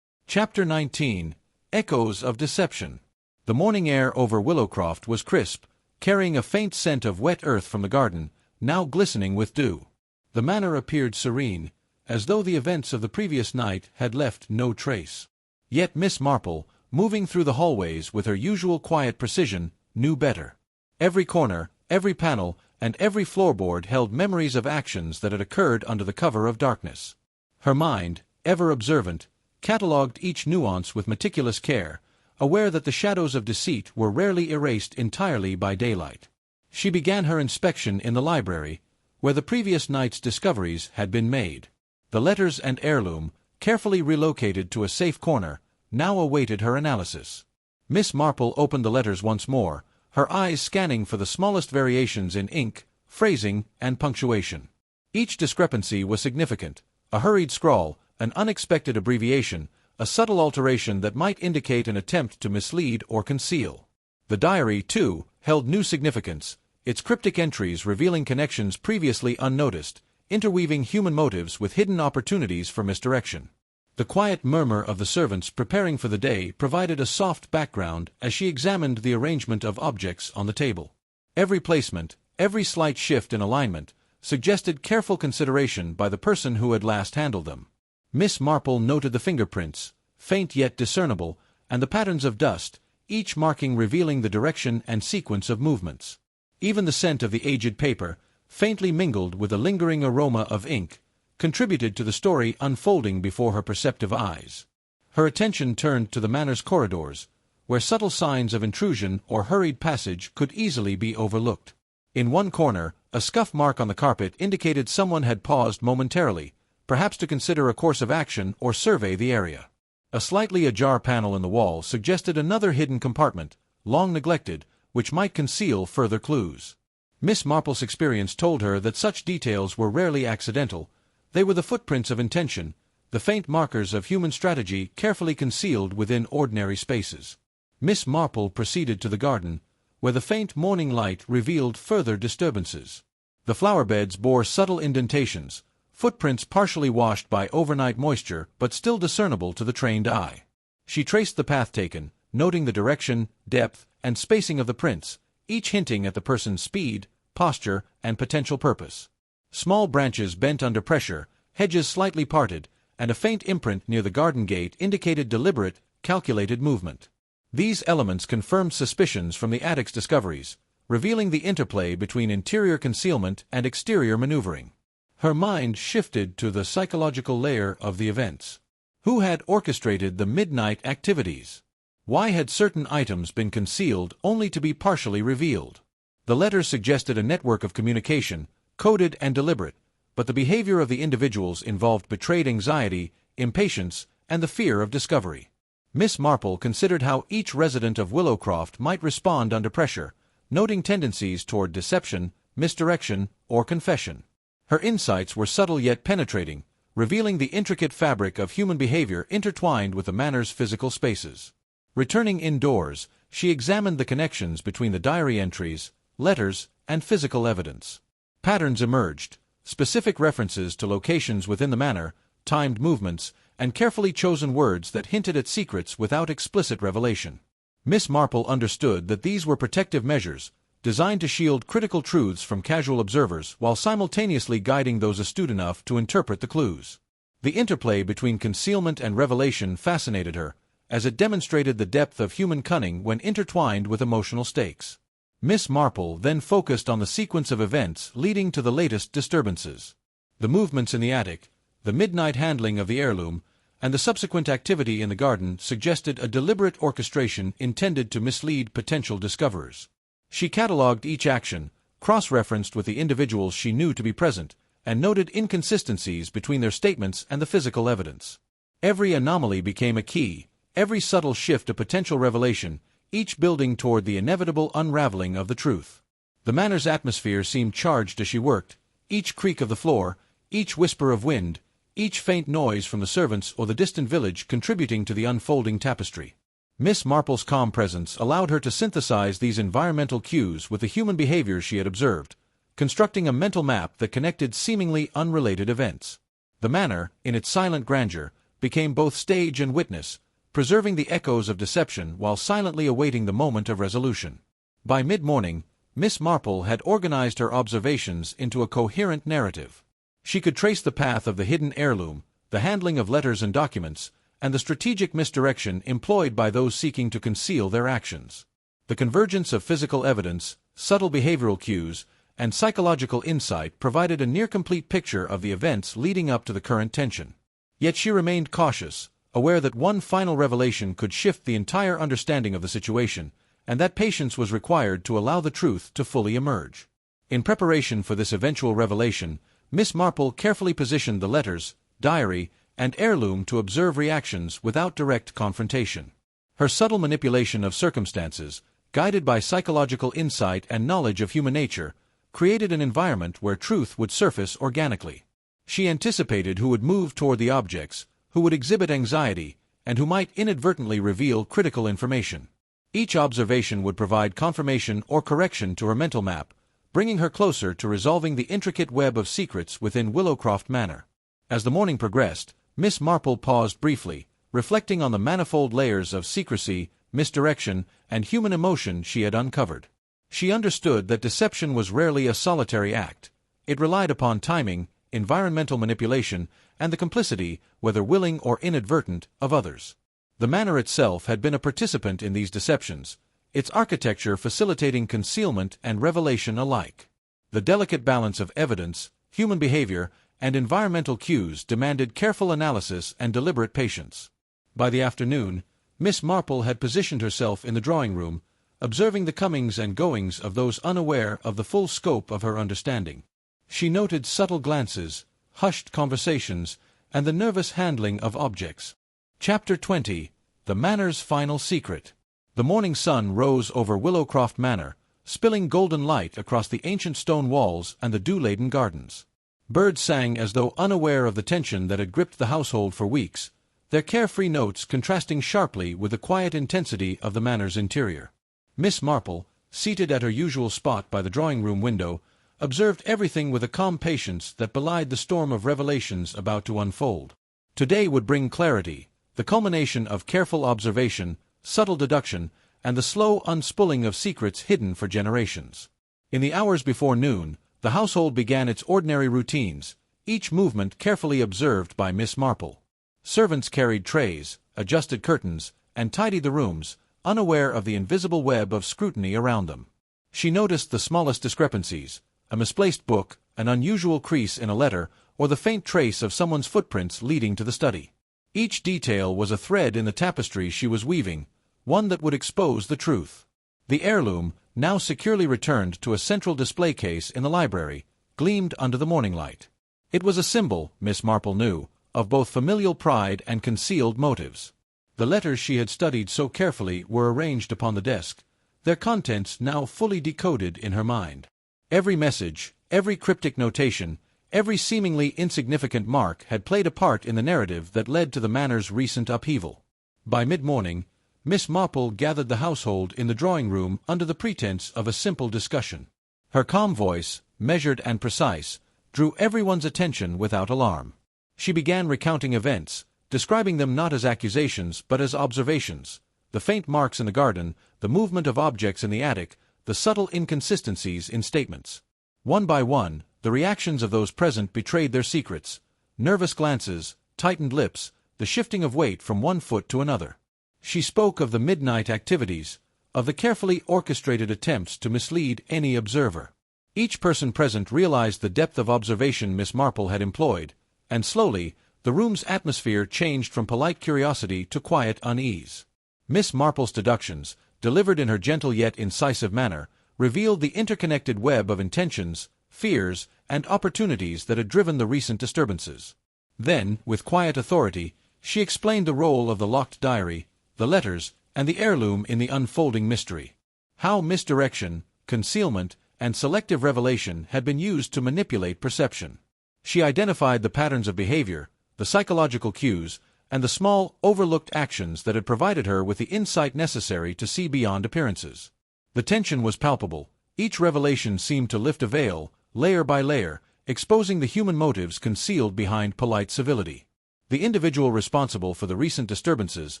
Chapter 19. Echoes of Deception. The morning air over Willowcroft was crisp, carrying a faint scent of wet earth from the garden, now glistening with dew. The manor appeared serene, as though the events of the previous night had left no trace. Yet Miss Marple, moving through the hallways with her usual quiet precision, knew better. Every corner, every panel, and every floorboard held memories of actions that had occurred under the cover of darkness. Her mind, ever observant, catalogued each nuance with meticulous care, aware that the shadows of deceit were rarely erased entirely by daylight. She began her inspection in the library, where the previous night's discoveries had been made. The letters and heirloom, carefully relocated to a safe corner, now awaited her analysis. Miss Marple opened the letters once more, her eyes scanning for the smallest variations in ink, phrasing, and punctuation. Each discrepancy was significant: a hurried scrawl, an unexpected abbreviation, a subtle alteration that might indicate an attempt to mislead or conceal. The diary, too, held new significance, its cryptic entries revealing connections previously unnoticed, interweaving human motives with hidden opportunities for misdirection. The quiet murmur of the servants preparing for the day provided a soft background as she examined the arrangement of objects on the table. Every placement, every slight shift in alignment, suggested careful consideration by the person who had last handled them. Miss Marple noted the fingerprints, faint yet discernible, and the patterns of dust, each marking revealing the direction and sequence of movements. Even the scent of the aged paper, faintly mingled with the lingering aroma of ink, contributed to the story unfolding before her perceptive eyes. Her attention turned to the manor's corridors, where subtle signs of intrusion or hurried passage could easily be overlooked. In one corner, a scuff mark on the carpet indicated someone had paused momentarily, perhaps to consider a course of action or survey the area. A slightly ajar panel in the wall suggested another hidden compartment, long neglected, which might conceal further clues. Miss Marple's experience told her that such details were rarely accidental. They were the footprints of intention, the faint markers of human strategy carefully concealed within ordinary spaces. Miss Marple proceeded to the garden, where the faint morning light revealed further disturbances. The flower beds bore subtle indentations, footprints partially washed by overnight moisture but still discernible to the trained eye. She traced the path taken, noting the direction, depth, and spacing of the prints, each hinting at the person's speed, posture, and potential purpose. Small branches bent under pressure, hedges slightly parted, and a faint imprint near the garden gate indicated deliberate, calculated movement. These elements confirmed suspicions from the attic's discoveries, revealing the interplay between interior concealment and exterior maneuvering. Her mind shifted to the psychological layer of the events. Who had orchestrated the midnight activities? Why had certain items been concealed only to be partially revealed? The letters suggested a network of communication, coded and deliberate, but the behavior of the individuals involved betrayed anxiety, impatience, and the fear of discovery. Miss Marple considered how each resident of Willowcroft might respond under pressure, noting tendencies toward deception, misdirection, or confession. Her insights were subtle yet penetrating, revealing the intricate fabric of human behavior intertwined with the manor's physical spaces. Returning indoors, she examined the connections between the diary entries, letters, and physical evidence. Patterns emerged, specific references to locations within the manor, timed movements, and carefully chosen words that hinted at secrets without explicit revelation. Miss Marple understood that these were protective measures, designed to shield critical truths from casual observers while simultaneously guiding those astute enough to interpret the clues. The interplay between concealment and revelation fascinated her, as it demonstrated the depth of human cunning when intertwined with emotional stakes. Miss Marple then focused on the sequence of events leading to the latest disturbances. The movements in the attic, the midnight handling of the heirloom, and the subsequent activity in the garden suggested a deliberate orchestration intended to mislead potential discoverers. She catalogued each action, cross-referenced with the individuals she knew to be present, and noted inconsistencies between their statements and the physical evidence. Every anomaly became a key, every subtle shift a potential revelation, each building toward the inevitable unraveling of the truth. The manor's atmosphere seemed charged as she worked, each creak of the floor, each whisper of wind, each faint noise from the servants or the distant village contributing to the unfolding tapestry. Miss Marple's calm presence allowed her to synthesize these environmental cues with the human behavior she had observed, constructing a mental map that connected seemingly unrelated events. The manor, in its silent grandeur, became both stage and witness, preserving the echoes of deception while silently awaiting the moment of resolution. By mid-morning, Miss Marple had organized her observations into a coherent narrative. She could trace the path of the hidden heirloom, the handling of letters and documents, and the strategic misdirection employed by those seeking to conceal their actions. The convergence of physical evidence, subtle behavioral cues, and psychological insight provided a near-complete picture of the events leading up to the current tension. Yet she remained cautious, aware that one final revelation could shift the entire understanding of the situation, and that patience was required to allow the truth to fully emerge. In preparation for this eventual revelation, Miss Marple carefully positioned the letters, diary, and heirloom to observe reactions without direct confrontation. Her subtle manipulation of circumstances, guided by psychological insight and knowledge of human nature, created an environment where truth would surface organically. She anticipated who would move toward the objects, who would exhibit anxiety, and who might inadvertently reveal critical information. Each observation would provide confirmation or correction to her mental map, bringing her closer to resolving the intricate web of secrets within Willowcroft Manor. As the morning progressed, Miss Marple paused briefly, reflecting on the manifold layers of secrecy, misdirection, and human emotion she had uncovered. She understood that deception was rarely a solitary act. It relied upon timing, environmental manipulation, and the complicity, whether willing or inadvertent, of others. The manor itself had been a participant in these deceptions, its architecture facilitating concealment and revelation alike. The delicate balance of evidence, human behavior, and environmental cues demanded careful analysis and deliberate patience. By the afternoon, Miss Marple had positioned herself in the drawing-room, observing the comings and goings of those unaware of the full scope of her understanding. She noted subtle glances, hushed conversations, and the nervous handling of objects. Chapter 20. The Manor's Final Secret. The morning sun rose over Willowcroft Manor, spilling golden light across the ancient stone walls and the dew-laden gardens. Birds sang as though unaware of the tension that had gripped the household for weeks, their carefree notes contrasting sharply with the quiet intensity of the manor's interior. Miss Marple, seated at her usual spot by the drawing-room window, observed everything with a calm patience that belied the storm of revelations about to unfold. Today would bring clarity, the culmination of careful observation, subtle deduction, and the slow unspooling of secrets hidden for generations. In the hours before noon, the household began its ordinary routines, each movement carefully observed by Miss Marple. Servants carried trays, adjusted curtains, and tidied the rooms, unaware of the invisible web of scrutiny around them. She noticed the smallest discrepancies, a misplaced book, an unusual crease in a letter, or the faint trace of someone's footprints leading to the study. Each detail was a thread in the tapestry she was weaving, one that would expose the truth. The heirloom, now securely returned to a central display case in the library, gleamed under the morning light. It was a symbol, Miss Marple knew, of both familial pride and concealed motives. The letters she had studied so carefully were arranged upon the desk, their contents now fully decoded in her mind. Every message, every cryptic notation, every seemingly insignificant mark had played a part in the narrative that led to the manor's recent upheaval. By mid-morning, Miss Marple gathered the household in the drawing-room under the pretense of a simple discussion. Her calm voice, measured and precise, drew everyone's attention without alarm. She began recounting events, describing them not as accusations but as observations, the faint marks in the garden, the movement of objects in the attic, the subtle inconsistencies in statements. One by one, the reactions of those present betrayed their secrets: nervous glances, tightened lips, the shifting of weight from one foot to another. She spoke of the midnight activities, of the carefully orchestrated attempts to mislead any observer. Each person present realized the depth of observation Miss Marple had employed, and slowly, the room's atmosphere changed from polite curiosity to quiet unease. Miss Marple's deductions, delivered in her gentle yet incisive manner, revealed the interconnected web of intentions, fears, and opportunities that had driven the recent disturbances. Then, with quiet authority, she explained the role of the locked diary, the letters, and the heirloom in the unfolding mystery. How misdirection, concealment, and selective revelation had been used to manipulate perception. She identified the patterns of behavior, the psychological cues, and the small, overlooked actions that had provided her with the insight necessary to see beyond appearances. The tension was palpable. Each revelation seemed to lift a veil, layer by layer, exposing the human motives concealed behind polite civility. The individual responsible for the recent disturbances,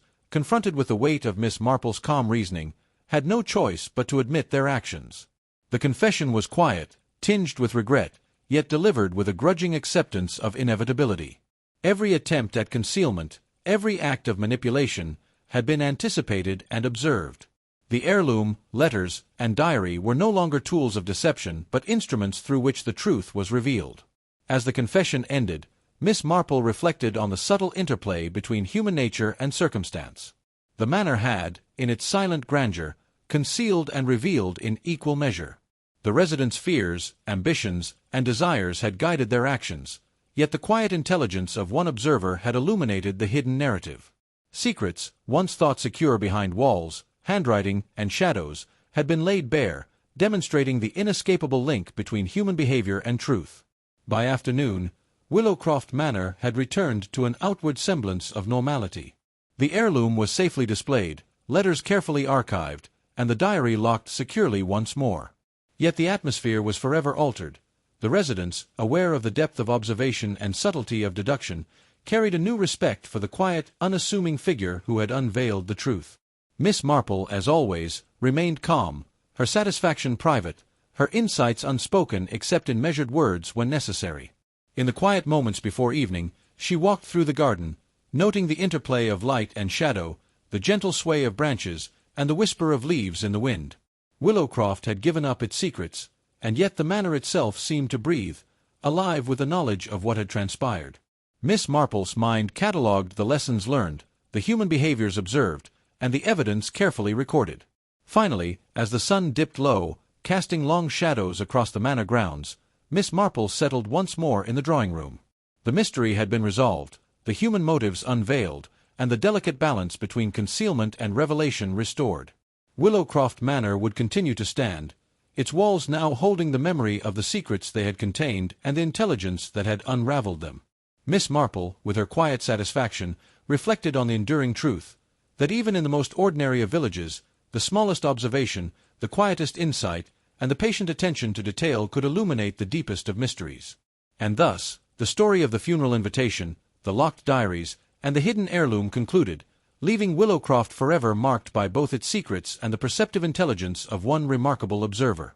confronted with the weight of Miss Marple's calm reasoning, had no choice but to admit their actions. The confession was quiet, tinged with regret, yet delivered with a grudging acceptance of inevitability. Every attempt at concealment, every act of manipulation, had been anticipated and observed. The heirloom, letters, and diary were no longer tools of deception but instruments through which the truth was revealed. As the confession ended, Miss Marple reflected on the subtle interplay between human nature and circumstance. The manor had, in its silent grandeur, concealed and revealed in equal measure. The residents' fears, ambitions, and desires had guided their actions, yet the quiet intelligence of one observer had illuminated the hidden narrative. Secrets, once thought secure behind walls, handwriting, and shadows, had been laid bare, demonstrating the inescapable link between human behavior and truth. By afternoon, Willowcroft Manor had returned to an outward semblance of normality. The heirloom was safely displayed, letters carefully archived, and the diary locked securely once more. Yet the atmosphere was forever altered. The residents, aware of the depth of observation and subtlety of deduction, carried a new respect for the quiet, unassuming figure who had unveiled the truth. Miss Marple, as always, remained calm, her satisfaction private, her insights unspoken except in measured words when necessary. In the quiet moments before evening, she walked through the garden, noting the interplay of light and shadow, the gentle sway of branches, and the whisper of leaves in the wind. Willowcroft had given up its secrets, and yet the manor itself seemed to breathe, alive with the knowledge of what had transpired. Miss Marple's mind catalogued the lessons learned, the human behaviors observed, and the evidence carefully recorded. Finally, as the sun dipped low, casting long shadows across the manor grounds, Miss Marple settled once more in the drawing-room. The mystery had been resolved, the human motives unveiled, and the delicate balance between concealment and revelation restored. Willowcroft Manor would continue to stand, its walls now holding the memory of the secrets they had contained and the intelligence that had unraveled them. Miss Marple, with her quiet satisfaction, reflected on the enduring truth, that even in the most ordinary of villages, the smallest observation, the quietest insight, and the patient attention to detail could illuminate the deepest of mysteries. And thus, the story of the funeral invitation, the locked diaries, and the hidden heirloom concluded, leaving Willowcroft forever marked by both its secrets and the perceptive intelligence of one remarkable observer.